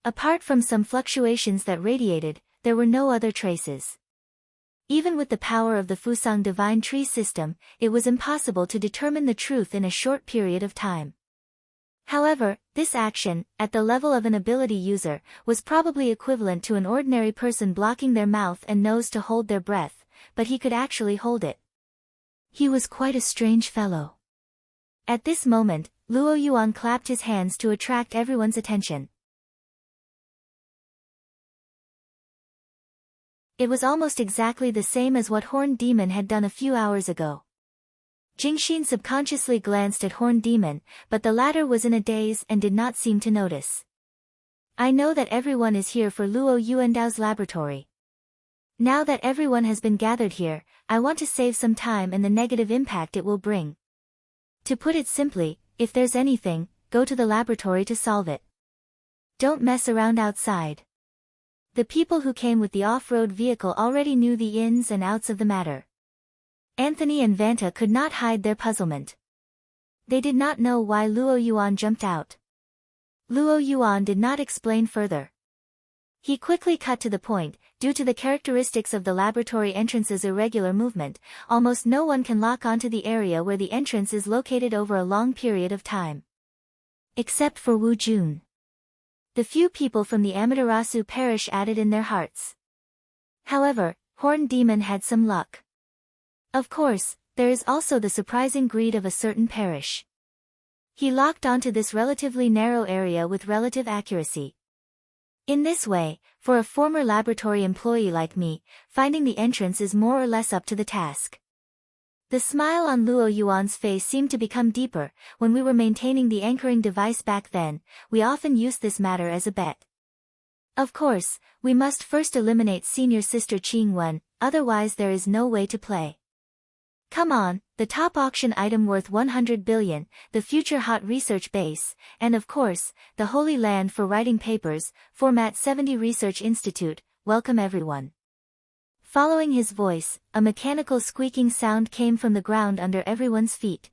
S1: Apart from some fluctuations that radiated, there were no other traces. Even with the power of the Fusang divine tree system, it was impossible to determine the truth in a short period of time. However, this action, at the level of an ability user, was probably equivalent to an ordinary person blocking their mouth and nose to hold their breath, but he could actually hold it. He was quite a strange fellow. At this moment, Luo Yuan clapped his hands to attract everyone's attention. It was almost exactly the same as what Horned Demon had done a few hours ago. Jingxin subconsciously glanced at Horned Demon, but the latter was in a daze and did not seem to notice. I know that everyone is here for Luo Yuandao's laboratory. Now that everyone has been gathered here, I want to save some time and the negative impact it will bring. To put it simply, if there's anything, go to the laboratory to solve it. Don't mess around outside. The people who came with the off-road vehicle already knew the ins and outs of the matter. Anthony and Vanta could not hide their puzzlement. They did not know why Luo Yuan jumped out. Luo Yuan did not explain further. He quickly cut to the point. Due to the characteristics of the laboratory entrance's irregular movement, almost no one can lock onto the area where the entrance is located over a long period of time. Except for Wu Jun. The few people from the Amaterasu parish added in their hearts. However, Horned Demon had some luck. Of course, there is also the surprising greed of a certain parish. He locked onto this relatively narrow area with relative accuracy. In this way, for a former laboratory employee like me, finding the entrance is more or less up to the task. The smile on Luo Yuan's face seemed to become deeper. When we were maintaining the anchoring device back then, we often used this matter as a bet. Of course, we must first eliminate senior sister Qing Wen, otherwise there is no way to play. Come on, the top auction item worth 100 billion, the future hot research base, and of course, the Holy Land for writing papers, Format 70 Research Institute, welcome everyone. Following his voice, a mechanical squeaking sound came from the ground under everyone's feet.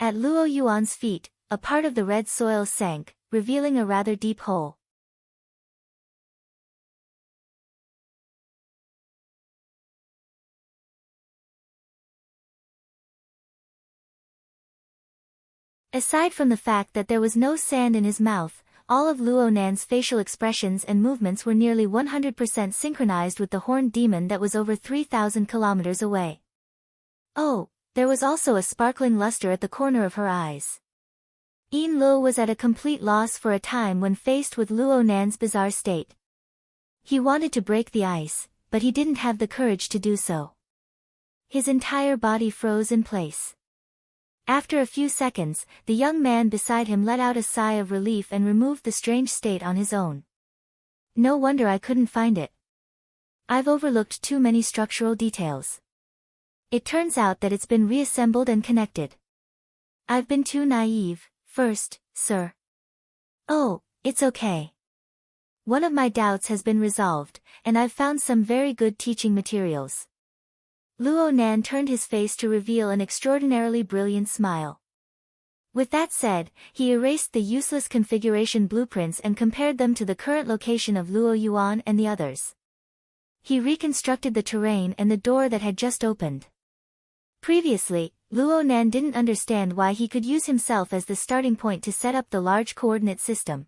S1: At Luo Yuan's feet, a part of the red soil sank, revealing a rather deep hole. Aside from the fact that there was no sand in his mouth, all of Luo Nan's facial expressions and movements were nearly 100% synchronized with the horned demon that was over 3,000 kilometers away. Oh, there was also a sparkling luster at the corner of her eyes. Yin Luo was at a complete loss for a time when faced with Luo Nan's bizarre state. He wanted to break the ice, but he didn't have the courage to do so. His entire body froze in place. After a few seconds, the young man beside him let out a sigh of relief and removed the strange state on his own. No wonder I couldn't find it. I've overlooked too many structural details. It turns out that it's been reassembled and connected. I've been too naive, first, sir. Oh, it's okay. One of my doubts has been resolved, and I've found some very good teaching materials. Luo Nan turned his face to reveal an extraordinarily brilliant smile. With that said, he erased the useless configuration blueprints and compared them to the current location of Luo Yuan and the others. He reconstructed the terrain and the door that had just opened. Previously, Luo Nan didn't understand why he could use himself as the starting point to set up the large coordinate system.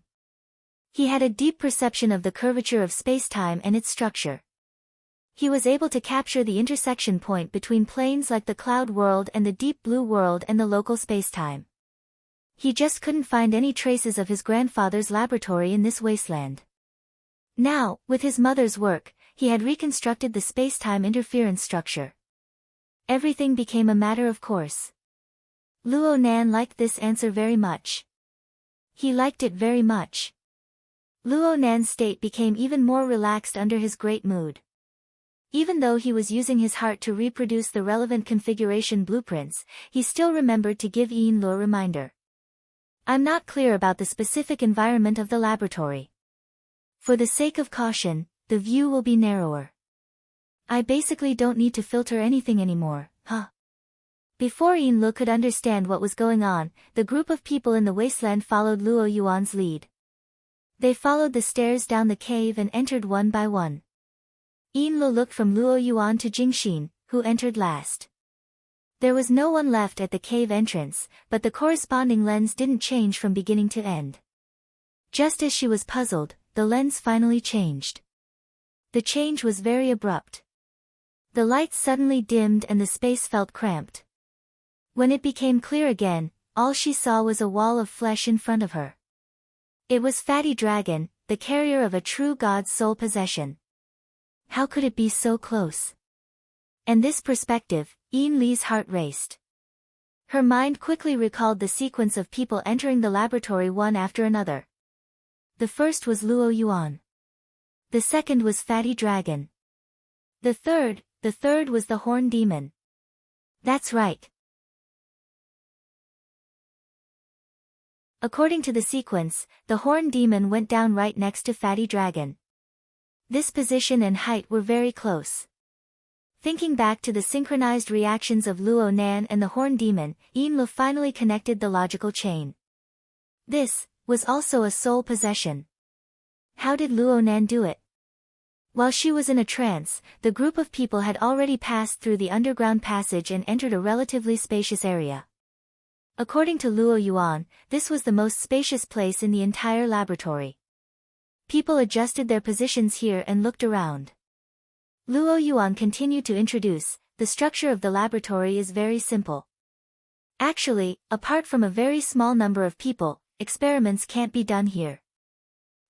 S1: He had a deep perception of the curvature of space-time and its structure. He was able to capture the intersection point between planes like the cloud world and the deep blue world and the local spacetime. He just couldn't find any traces of his grandfather's laboratory in this wasteland. Now, with his mother's work, he had reconstructed the spacetime interference structure. Everything became a matter of course. Luo Nan liked this answer very much. He liked it very much. Luo Nan's state became even more relaxed under his great mood. Even though he was using his heart to reproduce the relevant configuration blueprints, he still remembered to give Yin Luo a reminder. I'm not clear about the specific environment of the laboratory. For the sake of caution, the view will be narrower. I basically don't need to filter anything anymore, huh? Before Yin Luo could understand what was going on, the group of people in the wasteland followed Luo Yuan's lead. They followed the stairs down the cave and entered one by one. Yin Luo looked from Luo Yuan to Jingxin, who entered last. There was no one left at the cave entrance, but the corresponding lens didn't change from beginning to end. Just as she was puzzled, the lens finally changed. The change was very abrupt. The lights suddenly dimmed and the space felt cramped. When it became clear again, all she saw was a wall of flesh in front of her. It was Fatty Dragon, the carrier of a true god's soul possession. How could it be so close? And this perspective, Yin Li's heart raced. Her mind quickly recalled the sequence of people entering the laboratory one after another. The first was Luo Yuan. The second was Fatty Dragon. The third was the Horned Demon. That's right. According to the sequence, the Horned Demon went down right next to Fatty Dragon. This position and height were very close. Thinking back to the synchronized reactions of Luo Nan and the Horned Demon, Yin Luo finally connected the logical chain. This was also a soul possession. How did Luo Nan do it? While she was in a trance, the group of people had already passed through the underground passage and entered a relatively spacious area. According to Luo Yuan, this was the most spacious place in the entire laboratory. People adjusted their positions here and looked around. Luo Yuan continued to introduce, the structure of the laboratory is very simple. Actually, apart from a very small number of people, experiments can't be done here.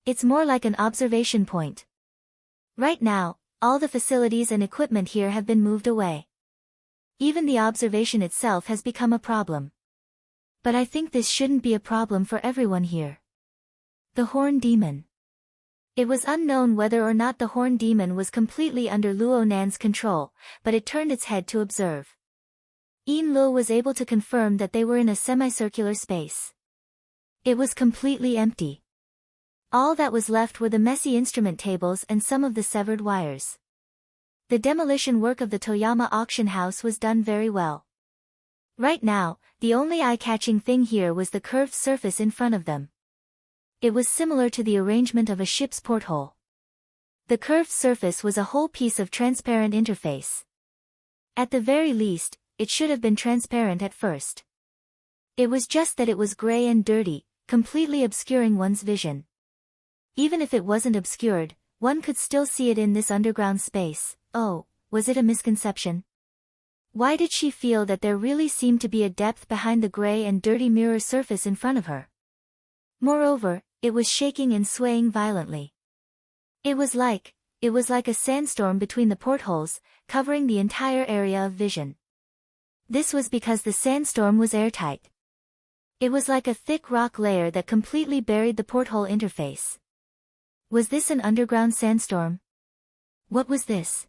S1: It's more like an observation point. Right now, all the facilities and equipment here have been moved away. Even the observation itself has become a problem. But I think this shouldn't be a problem for everyone here. The Horn Demon. It was unknown whether or not the Horn Demon was completely under Luo Nan's control, but it turned its head to observe. Yin Luo was able to confirm that they were in a semicircular space. It was completely empty. All that was left were the messy instrument tables and some of the severed wires. The demolition work of the Toyama auction house was done very well. Right now, the only eye-catching thing here was the curved surface in front of them. It was similar to the arrangement of a ship's porthole. The curved surface was a whole piece of transparent interface. At the very least, it should have been transparent at first. It was just that it was gray and dirty, completely obscuring one's vision. Even if it wasn't obscured, one could still see it in this underground space. Oh, was it a misconception? Why did she feel that there really seemed to be a depth behind the gray and dirty mirror surface in front of her? Moreover, it was shaking and swaying violently. It was like a sandstorm between the portholes, covering the entire area of vision. This was because the sandstorm was airtight. It was like a thick rock layer that completely buried the porthole interface. Was this an underground sandstorm? What was this?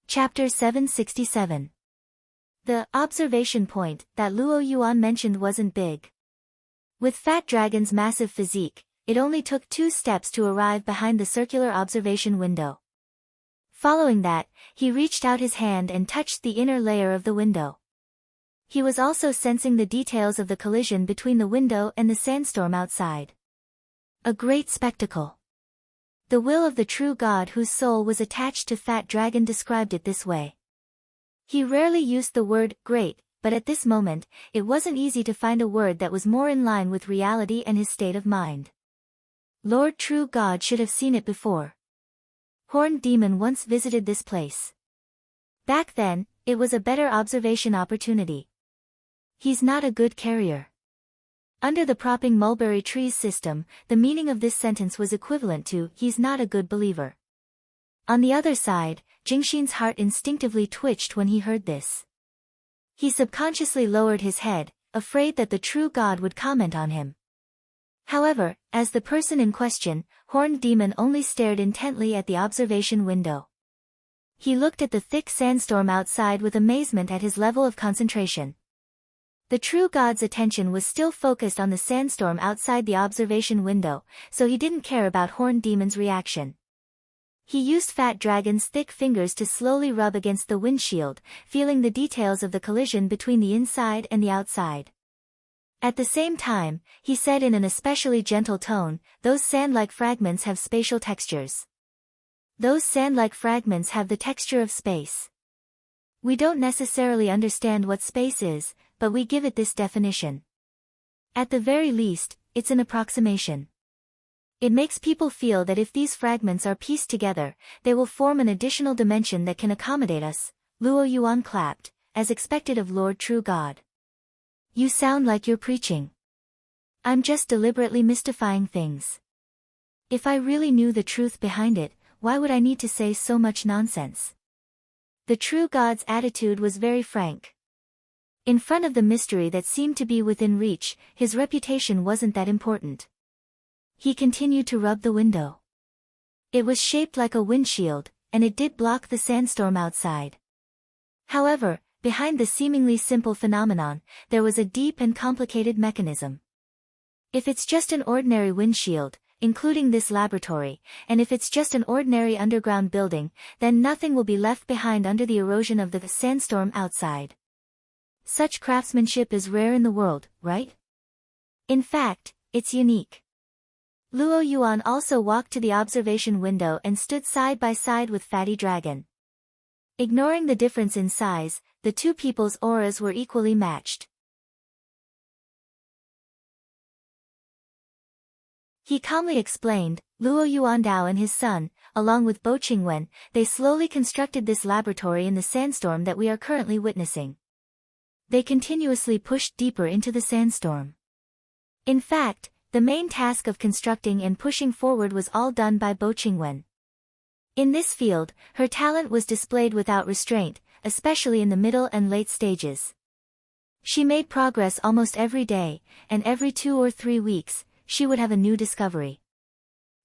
S1: Chapter 767. The observation point that Luo Yuan mentioned wasn't big. With Fat Dragon's massive physique, it only took 2 steps to arrive behind the circular observation window. Following that, he reached out his hand and touched the inner layer of the window. He was also sensing the details of the collision between the window and the sandstorm outside. A great spectacle. The will of the true God whose soul was attached to Fat Dragon described it this way. He rarely used the word great, but at this moment, it wasn't easy to find a word that was more in line with reality and his state of mind. Lord True God should have seen it before. Horned Demon once visited this place. Back then, it was a better observation opportunity. He's not a good carrier. Under the propping mulberry trees system, the meaning of this sentence was equivalent to, he's not a good believer. On the other side, Jingxin's heart instinctively twitched when he heard this. He subconsciously lowered his head, afraid that the true God would comment on him. However, as the person in question, Horned Demon only stared intently at the observation window. He looked at the thick sandstorm outside with amazement at his level of concentration. The true God's attention was still focused on the sandstorm outside the observation window, so he didn't care about Horned Demon's reaction. He used Fat Dragon's thick fingers to slowly rub against the windshield, feeling the details of the collision between the inside and the outside. At the same time, he said in an especially gentle tone, those sand-like fragments have spatial textures. Those sand-like fragments have the texture of space. We don't necessarily understand what space is, but we give it this definition. At the very least, it's an approximation. It makes people feel that if these fragments are pieced together, they will form an additional dimension that can accommodate us. Luo Yuan clapped, as expected of Lord True God. You sound like you're preaching. I'm just deliberately mystifying things. If I really knew the truth behind it, why would I need to say so much nonsense? The true God's attitude was very frank. In front of the mystery that seemed to be within reach, his reputation wasn't that important. He continued to rub the window. It was shaped like a windshield, and it did block the sandstorm outside. However, behind the seemingly simple phenomenon, there was a deep and complicated mechanism. If it's just an ordinary windshield, including this laboratory, and if it's just an ordinary underground building, then nothing will be left behind under the erosion of the sandstorm outside. Such craftsmanship is rare in the world, right? In fact, it's unique. Luo Yuan also walked to the observation window and stood side by side with Fatty Dragon. Ignoring the difference in size, the two people's auras were equally matched. He calmly explained, Luo Yuandao and his son, along with Bo Qingwen, they slowly constructed this laboratory in the sandstorm that we are currently witnessing. They continuously pushed deeper into the sandstorm. In fact, the main task of constructing and pushing forward was all done by Bo Qingwen. In this field, her talent was displayed without restraint, especially in the middle and late stages. She made progress almost every day, and every 2 or 3 weeks, she would have a new discovery.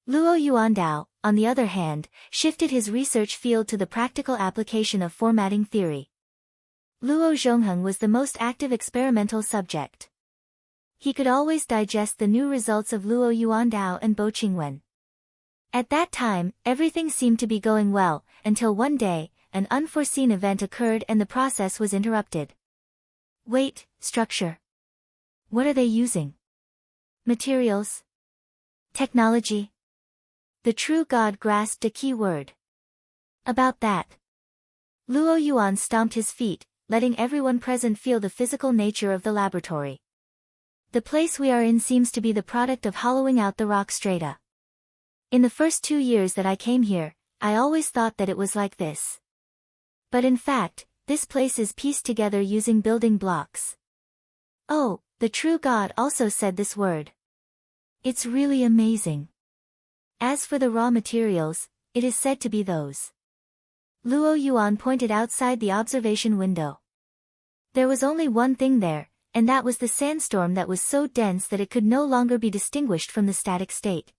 S1: Luo Yuandao, on the other hand, shifted his research field to the practical application of formatting theory. Luo Zhongheng was the most active experimental subject. He could always digest the new results of Luo Yuandao and Bo Qingwen. At that time, everything seemed to be going well, until one day, an unforeseen event occurred and the process was interrupted. Wait, structure. What are they using? Materials? Technology? The true God grasped a key word. About that. Luo Yuan stomped his feet, letting everyone present feel the physical nature of the laboratory. The place we are in seems to be the product of hollowing out the rock strata. In the first 2 years that I came here, I always thought that it was like this. But in fact, this place is pieced together using building blocks. Oh, the true God also said this word. It's really amazing. As for the raw materials, it is said to be those. Luo Yuan pointed outside the observation window. There was only one thing there, and that was the sandstorm that was so dense that it could no longer be distinguished from the static state.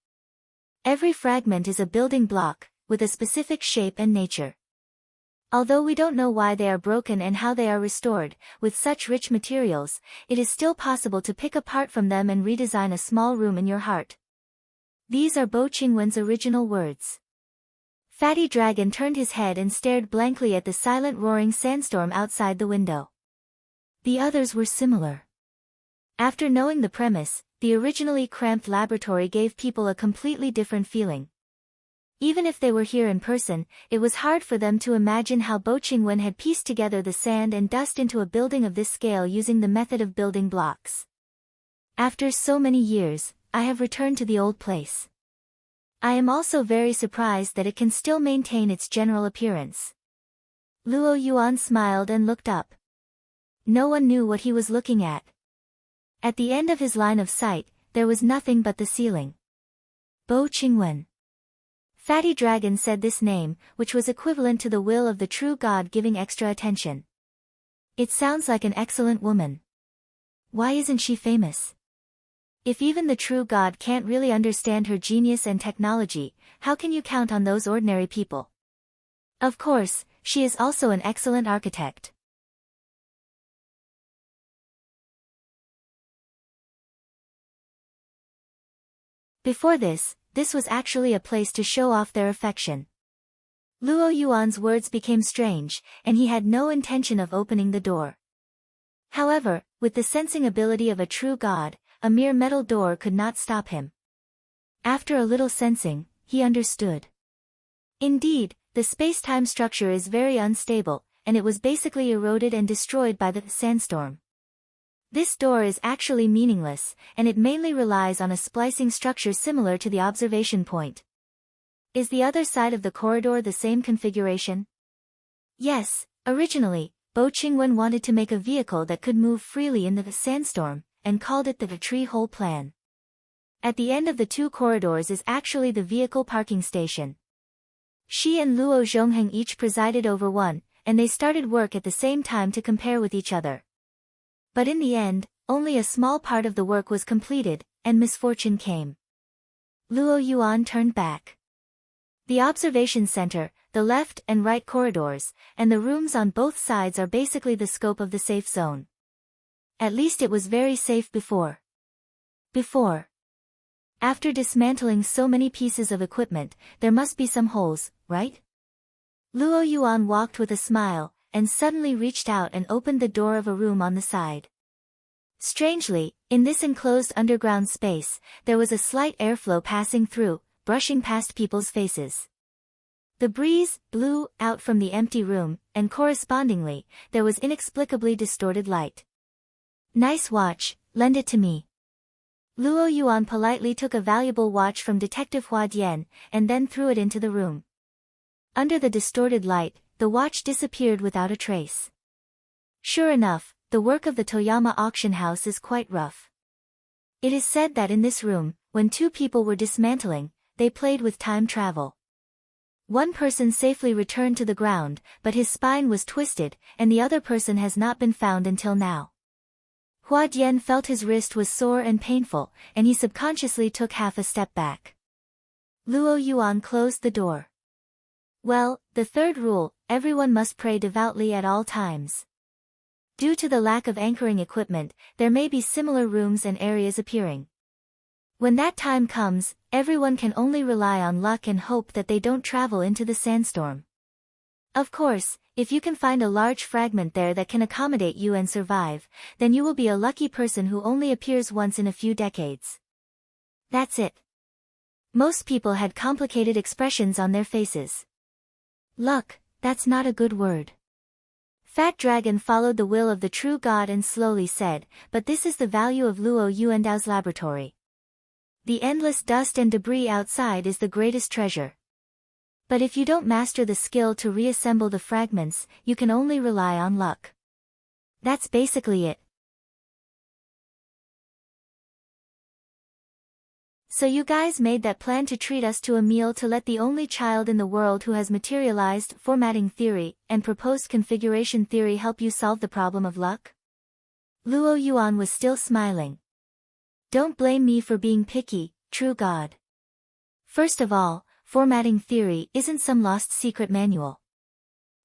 S1: Every fragment is a building block, with a specific shape and nature. Although we don't know why they are broken and how they are restored, with such rich materials, it is still possible to pick apart from them and redesign a small room in your heart. These are Bo Qingwen's original words. Fatty Dragon turned his head and stared blankly at the silent roaring sandstorm outside the window. The others were similar. After knowing the premise, the originally cramped laboratory gave people a completely different feeling. Even if they were here in person, it was hard for them to imagine how Bo Qingwen had pieced together the sand and dust into a building of this scale using the method of building blocks. After so many years, I have returned to the old place. I am also very surprised that it can still maintain its general appearance. Luo Yuan smiled and looked up. No one knew what he was looking at. At the end of his line of sight, there was nothing but the ceiling. Bo Qingwen. Fatty Dragon said this name, which was equivalent to the will of the true God giving extra attention. It sounds like an excellent woman. Why isn't she famous? If even the true God can't really understand her genius and technology, how can you count on those ordinary people? Of course, she is also an excellent architect. Before this was actually a place to show off their affection. Luo Yuan's words became strange, and he had no intention of opening the door. However, with the sensing ability of a true God, a mere metal door could not stop him. After a little sensing, he understood. Indeed, the space-time structure is very unstable, and it was basically eroded and destroyed by the sandstorm. This door is actually meaningless, and it mainly relies on a splicing structure similar to the observation point. Is the other side of the corridor the same configuration? Yes, originally, Bo Qingwen wanted to make a vehicle that could move freely in the sandstorm, and called it the tree hole plan. At the end of the 2 corridors is actually the vehicle parking station. She and Luo Zhongheng each presided over one, and they started work at the same time to compare with each other. But in the end, only a small part of the work was completed, and misfortune came. Luo Yuan turned back. The observation center, the left and right corridors, and the rooms on both sides are basically the scope of the safe zone. At least it was very safe before. After dismantling so many pieces of equipment, there must be some holes, right? Luo Yuan walked with a smile, and suddenly reached out and opened the door of a room on the side. Strangely, in this enclosed underground space, there was a slight airflow passing through, brushing past people's faces. The breeze blew out from the empty room, and correspondingly, there was inexplicably distorted light. Nice watch, lend it to me. Luo Yuan politely took a valuable watch from Detective Hua Dian, and then threw it into the room. Under the distorted light, the watch disappeared without a trace. Sure enough, the work of the Toyama auction house is quite rough. It is said that in this room, when two people were dismantling, they played with time travel. One person safely returned to the ground, but his spine was twisted, and the other person has not been found until now. Hua Dian felt his wrist was sore and painful, and he subconsciously took half a step back. Luo Yuan closed the door. Well, the third rule, everyone must pray devoutly at all times. Due to the lack of anchoring equipment, there may be similar rooms and areas appearing. When that time comes, everyone can only rely on luck and hope that they don't travel into the sandstorm. Of course, if you can find a large fragment there that can accommodate you and survive, then you will be a lucky person who only appears once in a few decades. That's it. Most people had complicated expressions on their faces. Luck, that's not a good word. Fat Dragon followed the will of the true God and slowly said, but this is the value of Luo Yuandao's laboratory. The endless dust and debris outside is the greatest treasure. But if you don't master the skill to reassemble the fragments, you can only rely on luck. That's basically it. So you guys made that plan to treat us to a meal to let the only child in the world who has materialized formatting theory and proposed configuration theory help you solve the problem of luck? Luo Yuan was still smiling. Don't blame me for being picky, true God. First of all, formatting theory isn't some lost secret manual.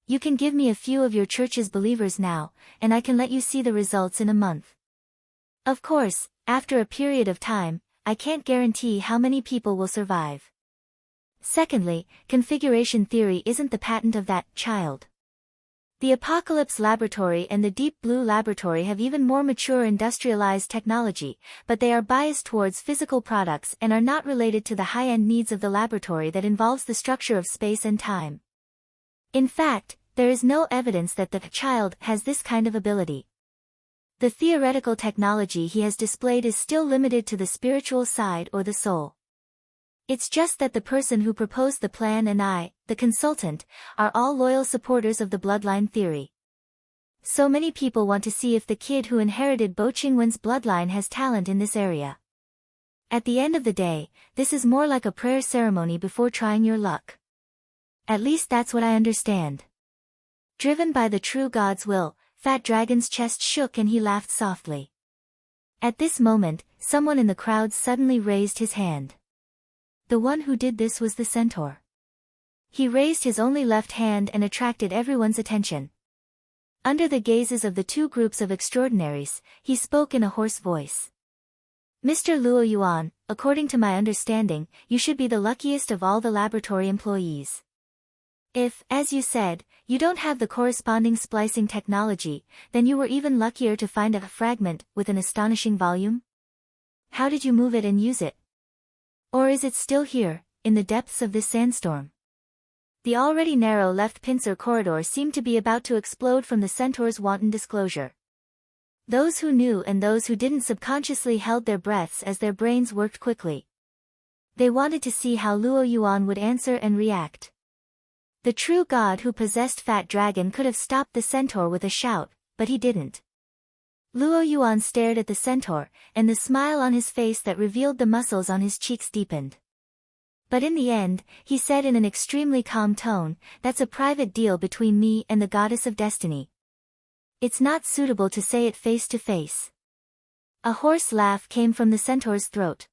S1: You can give me a few of your church's believers now, and I can let you see the results in a month. Of course, after a period of time, I can't guarantee how many people will survive. Secondly, configuration theory isn't the patent of that child. The Apocalypse Laboratory and the Deep Blue Laboratory have even more mature industrialized technology, but they are biased towards physical products and are not related to the high-end needs of the laboratory that involves the structure of space and time. In fact, there is no evidence that the child has this kind of ability. The theoretical technology he has displayed is still limited to the spiritual side or the soul. It's just that the person who proposed the plan and I, the consultant, are all loyal supporters of the bloodline theory. So many people want to see if the kid who inherited Bo Qingwen's bloodline has talent in this area. At the end of the day, this is more like a prayer ceremony before trying your luck. At least that's what I understand. Driven by the true God's will, Fat Dragon's chest shook and he laughed softly. At this moment, someone in the crowd suddenly raised his hand. The one who did this was the centaur. He raised his only left hand and attracted everyone's attention. Under the gazes of the two groups of extraordinaries, he spoke in a hoarse voice. Mr. Luo Yuan, according to my understanding, you should be the luckiest of all the laboratory employees. If, as you said, you don't have the corresponding splicing technology, then you were even luckier to find a fragment with an astonishing volume. How did you move it and use it? Or is it still here, in the depths of this sandstorm? The already narrow left pincer corridor seemed to be about to explode from the centaur's wanton disclosure. Those who knew and those who didn't subconsciously held their breaths as their brains worked quickly. They wanted to see how Luo Yuan would answer and react. The true God who possessed Fat Dragon could have stopped the centaur with a shout, but he didn't. Luo Yuan stared at the centaur, and the smile on his face that revealed the muscles on his cheeks deepened. But in the end, he said in an extremely calm tone, that's a private deal between me and the goddess of destiny. It's not suitable to say it face to face. A hoarse laugh came from the centaur's throat.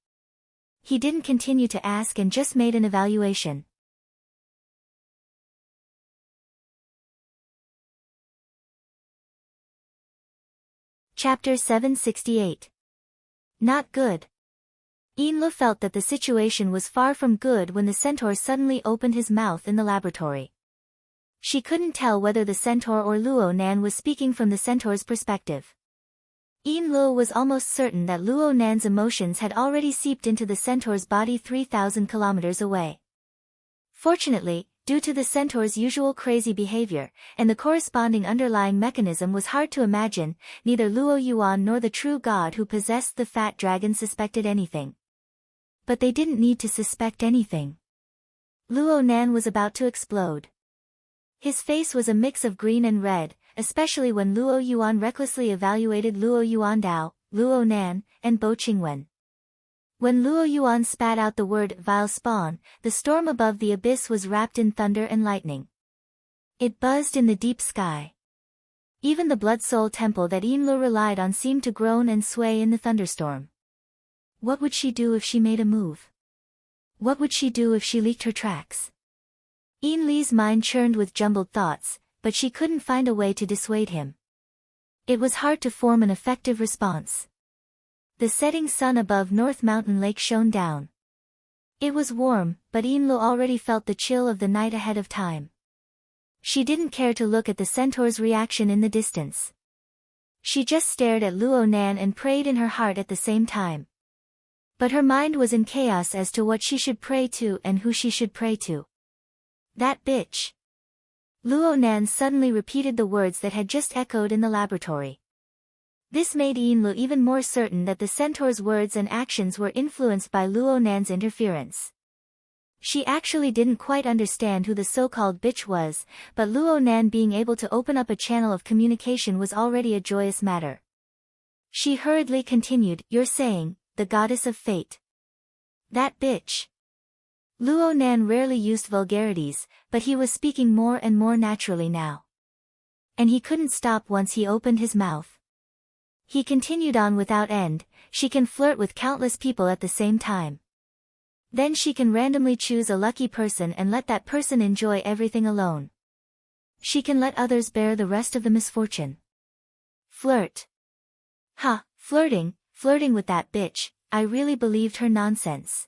S1: He didn't continue to ask and just made an evaluation. Chapter 768. Not good. Yinlu felt that the situation was far from good when the centaur suddenly opened his mouth in the laboratory. She couldn't tell whether the centaur or Luo Nan was speaking from the centaur's perspective. Yinlu was almost certain that Luo Nan's emotions had already seeped into the centaur's body 3,000 kilometers away. Fortunately, due to the centaur's usual crazy behavior, and the corresponding underlying mechanism was hard to imagine, neither Luo Yuan nor the true god who possessed the fat dragon suspected anything. But they didn't need to suspect anything. Luo Nan was about to explode. His face was a mix of green and red, especially when Luo Yuan recklessly evaluated Luo Yuan Dao, Luo Nan, and Bo Qingwen. When Luo Yuan spat out the word vile spawn, the storm above the abyss was wrapped in thunder and lightning. It buzzed in the deep sky. Even the Blood Soul Temple that Yinlu relied on seemed to groan and sway in the thunderstorm. What would she do if she made a move? What would she do if she leaked her tracks? Yinli's mind churned with jumbled thoughts, but she couldn't find a way to dissuade him. It was hard to form an effective response. The setting sun above North Mountain Lake shone down. It was warm, but Yinlu already felt the chill of the night ahead of time. She didn't care to look at the centaur's reaction in the distance. She just stared at Luo Nan and prayed in her heart at the same time. But her mind was in chaos as to what she should pray to and who she should pray to. That bitch. Luo Nan suddenly repeated the words that had just echoed in the laboratory. This made Yinlu even more certain that the centaur's words and actions were influenced by Luo Nan's interference. She actually didn't quite understand who the so-called bitch was, but Luo Nan being able to open up a channel of communication was already a joyous matter. She hurriedly continued, "You're saying, the goddess of fate. That bitch." Luo Nan rarely used vulgarities, but he was speaking more and more naturally now. And he couldn't stop once he opened his mouth. He continued on without end, "She can flirt with countless people at the same time. Then she can randomly choose a lucky person and let that person enjoy everything alone. She can let others bear the rest of the misfortune. Flirt. Ha, flirting with that bitch, I really believed her nonsense."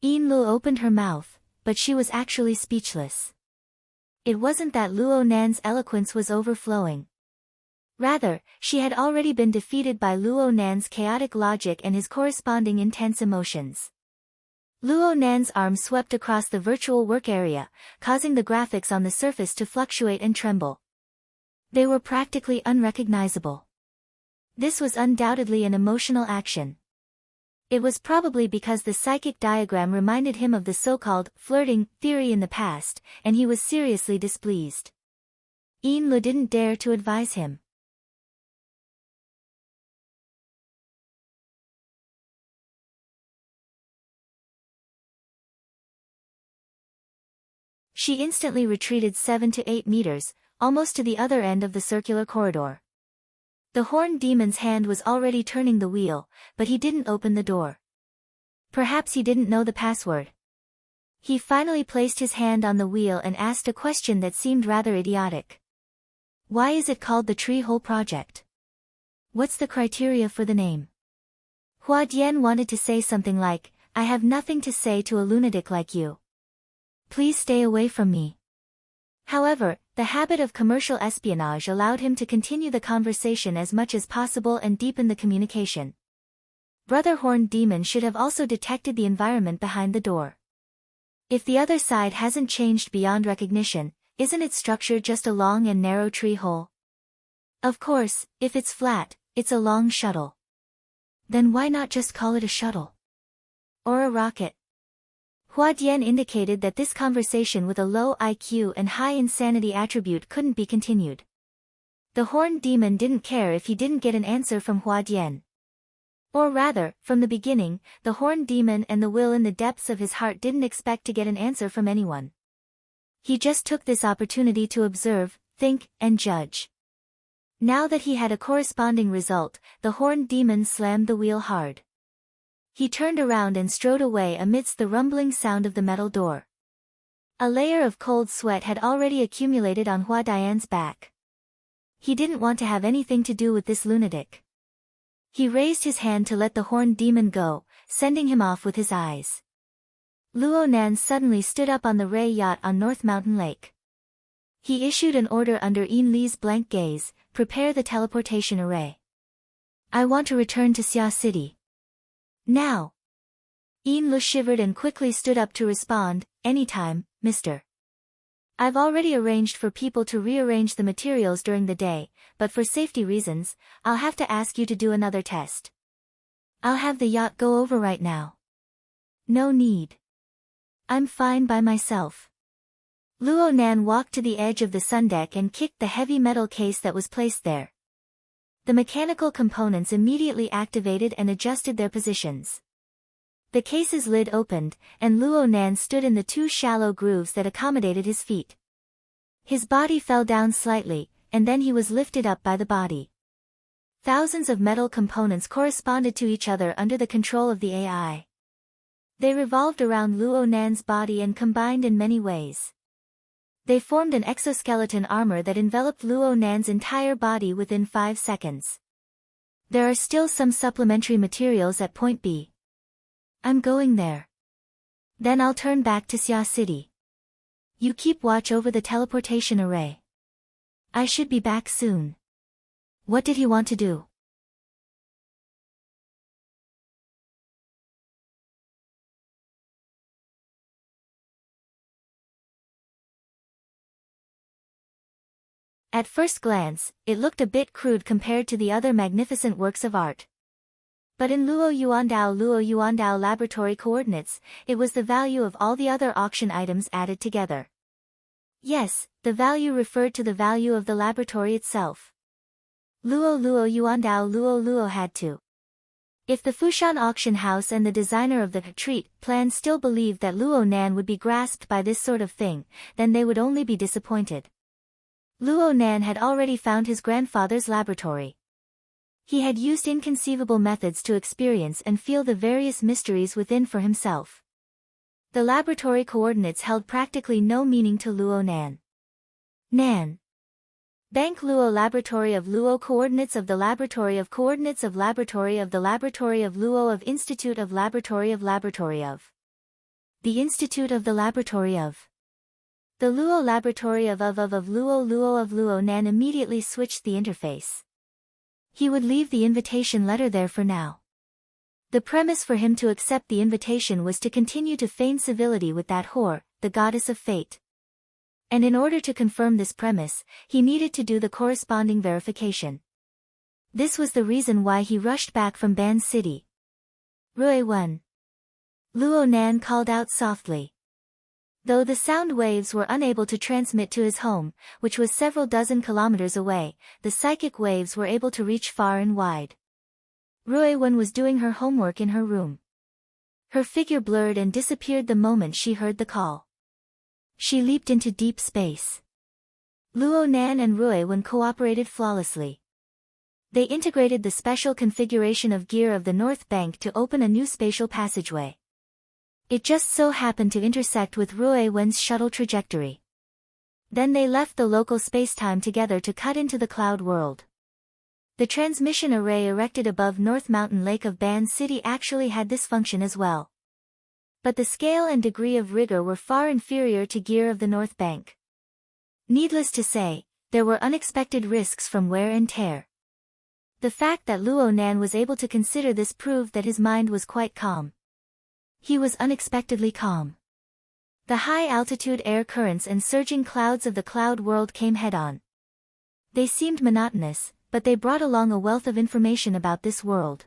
S1: Yinlu opened her mouth, but she was actually speechless. It wasn't that Luo Nan's eloquence was overflowing. Rather, she had already been defeated by Luo Nan's chaotic logic and his corresponding intense emotions. Luo Nan's arm swept across the virtual work area, causing the graphics on the surface to fluctuate and tremble. They were practically unrecognizable. This was undoubtedly an emotional action. It was probably because the psychic diagram reminded him of the so-called flirting theory in the past, and he was seriously displeased. Yinlu didn't dare to advise him. She instantly retreated 7 to 8 meters, almost to the other end of the circular corridor. The horned demon's hand was already turning the wheel, but he didn't open the door. Perhaps he didn't know the password. He finally placed his hand on the wheel and asked a question that seemed rather idiotic. Why is it called the Tree Hole Project? What's the criteria for the name? Hua Dian wanted to say something like, "I have nothing to say to a lunatic like you. Please stay away from me." However, the habit of commercial espionage allowed him to continue the conversation as much as possible and deepen the communication. Brother Horned Demon should have also detected the environment behind the door. If the other side hasn't changed beyond recognition, isn't its structure just a long and narrow tree hole? Of course, if it's flat, it's a long shuttle. Then why not just call it a shuttle? Or a rocket? Hua Dian indicated that this conversation with a low IQ and high insanity attribute couldn't be continued. The Horned Demon didn't care if he didn't get an answer from Hua Dian. Or rather, from the beginning, the Horned Demon and the will in the depths of his heart didn't expect to get an answer from anyone. He just took this opportunity to observe, think, and judge. Now that he had a corresponding result, the Horned Demon slammed the wheel hard. He turned around and strode away amidst the rumbling sound of the metal door. A layer of cold sweat had already accumulated on Hua Dian's back. He didn't want to have anything to do with this lunatic. He raised his hand to let the horned demon go, sending him off with his eyes. Luo Nan suddenly stood up on the Ray yacht on North Mountain Lake. He issued an order under Yin Li's blank gaze, prepare the teleportation array. I want to return to Xia City. Now. Yin Lu shivered and quickly stood up to respond, anytime, Mr. I've already arranged for people to rearrange the materials during the day, but for safety reasons, I'll have to ask you to do another test. I'll have the yacht go over right now. No need. I'm fine by myself. Luo Nan walked to the edge of the sun deck and kicked the heavy metal case that was placed there. The mechanical components immediately activated and adjusted their positions. The case's lid opened, and Luo Nan stood in the two shallow grooves that accommodated his feet. His body fell down slightly, and then he was lifted up by the body. Thousands of metal components corresponded to each other under the control of the AI. They revolved around Luo Nan's body and combined in many ways. They formed an exoskeleton armor that enveloped Luo Nan's entire body within 5 seconds. There are still some supplementary materials at Point B. I'm going there. Then I'll turn back to Xia City. You keep watch over the teleportation array. I should be back soon. What did he want to do? At first glance, it looked a bit crude compared to the other magnificent works of art. But in Luo Yuandao laboratory coordinates, it was the value of all the other auction items added together. Yes, the value referred to the value of the laboratory itself. Luo Yuandao had to. If the Fushan auction house and the designer of the retreat plan still believed that Luo Nan would be grasped by this sort of thing, then they would only be disappointed. Luo Nan had already found his grandfather's laboratory. He had used inconceivable methods to experience and feel the various mysteries within for himself. The laboratory coordinates held practically no meaning to Luo Nan. Bank Luo Laboratory of Luo Coordinates of the Laboratory of Coordinates of Laboratory of the Laboratory of Luo of Institute of Laboratory of Laboratory of the Institute of the Laboratory of the Luo Laboratory of Luo Nan immediately switched the interface. He would leave the invitation letter there for now. The premise for him to accept the invitation was to continue to feign civility with that whore, the goddess of fate. And in order to confirm this premise, he needed to do the corresponding verification. This was the reason why he rushed back from Ban City. Rui Wen. Luo Nan called out softly. Though the sound waves were unable to transmit to his home, which was several dozen kilometers away, the psychic waves were able to reach far and wide. Rui Wen was doing her homework in her room. Her figure blurred and disappeared the moment she heard the call. She leaped into deep space. Luo Nan and Rui Wen cooperated flawlessly. They integrated the special configuration of gear of the North Bank to open a new spatial passageway. It just so happened to intersect with Rui Wen's shuttle trajectory. Then they left the local spacetime together to cut into the cloud world. The transmission array erected above North Mountain Lake of Ban City actually had this function as well. But the scale and degree of rigor were far inferior to gear of the North Bank. Needless to say, there were unexpected risks from wear and tear. The fact that Luo Nan was able to consider this proved that his mind was quite calm. He was unexpectedly calm. The high-altitude air currents and surging clouds of the cloud world came head-on. They seemed monotonous, but they brought along a wealth of information about this world.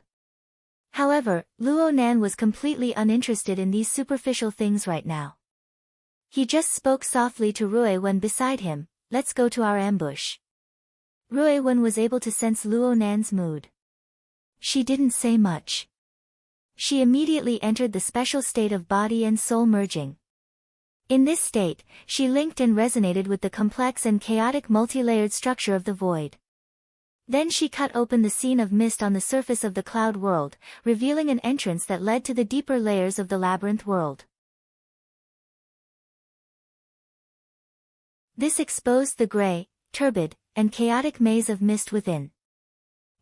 S1: However, Luo Nan was completely uninterested in these superficial things right now. He just spoke softly to Rui Wen beside him, let's go to our ambush. Rui Wen was able to sense Luo Nan's mood. She didn't say much. She immediately entered the special state of body and soul merging. In this state, she linked and resonated with the complex and chaotic multi-layered structure of the void. Then she cut open the scene of mist on the surface of the cloud world, revealing an entrance that led to the deeper layers of the labyrinth world. This exposed the gray, turbid, and chaotic maze of mist within.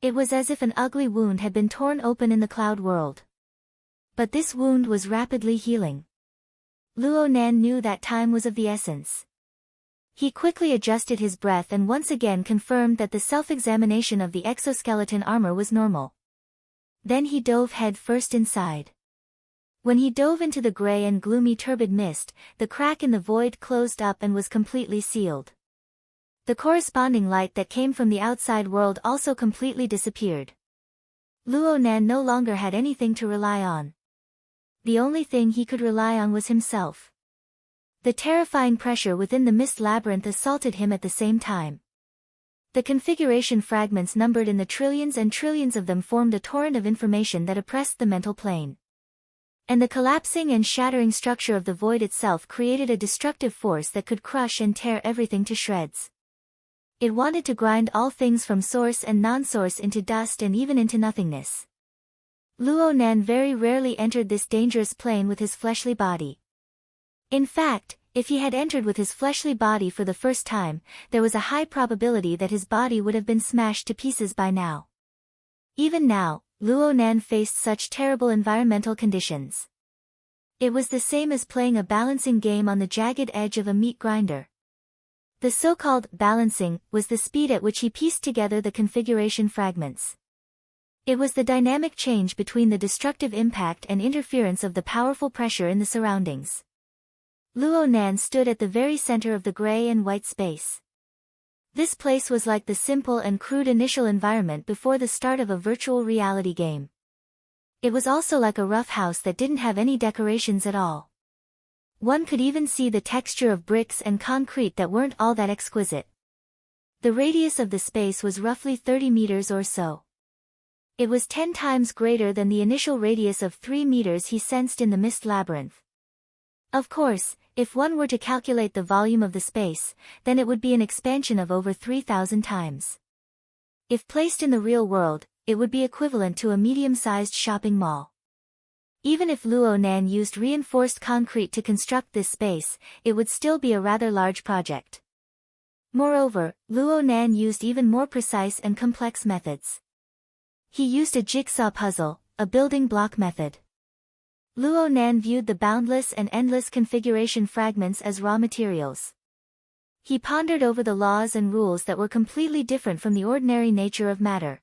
S1: It was as if an ugly wound had been torn open in the cloud world. But this wound was rapidly healing. Luo Nan knew that time was of the essence. He quickly adjusted his breath and once again confirmed that the self-examination of the exoskeleton armor was normal. Then he dove head first inside. When he dove into the gray and gloomy turbid mist, the crack in the void closed up and was completely sealed. The corresponding light that came from the outside world also completely disappeared. Luo Nan no longer had anything to rely on. The only thing he could rely on was himself. The terrifying pressure within the mist labyrinth assaulted him at the same time. The configuration fragments numbered in the trillions and trillions of them formed a torrent of information that oppressed the mental plane. And the collapsing and shattering structure of the void itself created a destructive force that could crush and tear everything to shreds. It wanted to grind all things from source and non-source into dust and even into nothingness. Luo Nan very rarely entered this dangerous plane with his fleshly body. In fact, if he had entered with his fleshly body for the first time, there was a high probability that his body would have been smashed to pieces by now. Even now, Luo Nan faced such terrible environmental conditions. It was the same as playing a balancing game on the jagged edge of a meat grinder. The so-called balancing was the speed at which he pieced together the configuration fragments. It was the dynamic change between the destructive impact and interference of the powerful pressure in the surroundings. Luo Nan stood at the very center of the gray and white space. This place was like the simple and crude initial environment before the start of a virtual reality game. It was also like a rough house that didn't have any decorations at all. One could even see the texture of bricks and concrete that weren't all that exquisite. The radius of the space was roughly 30 meters or so. It was 10 times greater than the initial radius of 3 meters he sensed in the mist labyrinth. Of course, if one were to calculate the volume of the space, then it would be an expansion of over 3,000 times. If placed in the real world, it would be equivalent to a medium-sized shopping mall. Even if Luo Nan used reinforced concrete to construct this space, it would still be a rather large project. Moreover, Luo Nan used even more precise and complex methods. He used a jigsaw puzzle, a building block method. Luo Nan viewed the boundless and endless configuration fragments as raw materials. He pondered over the laws and rules that were completely different from the ordinary nature of matter.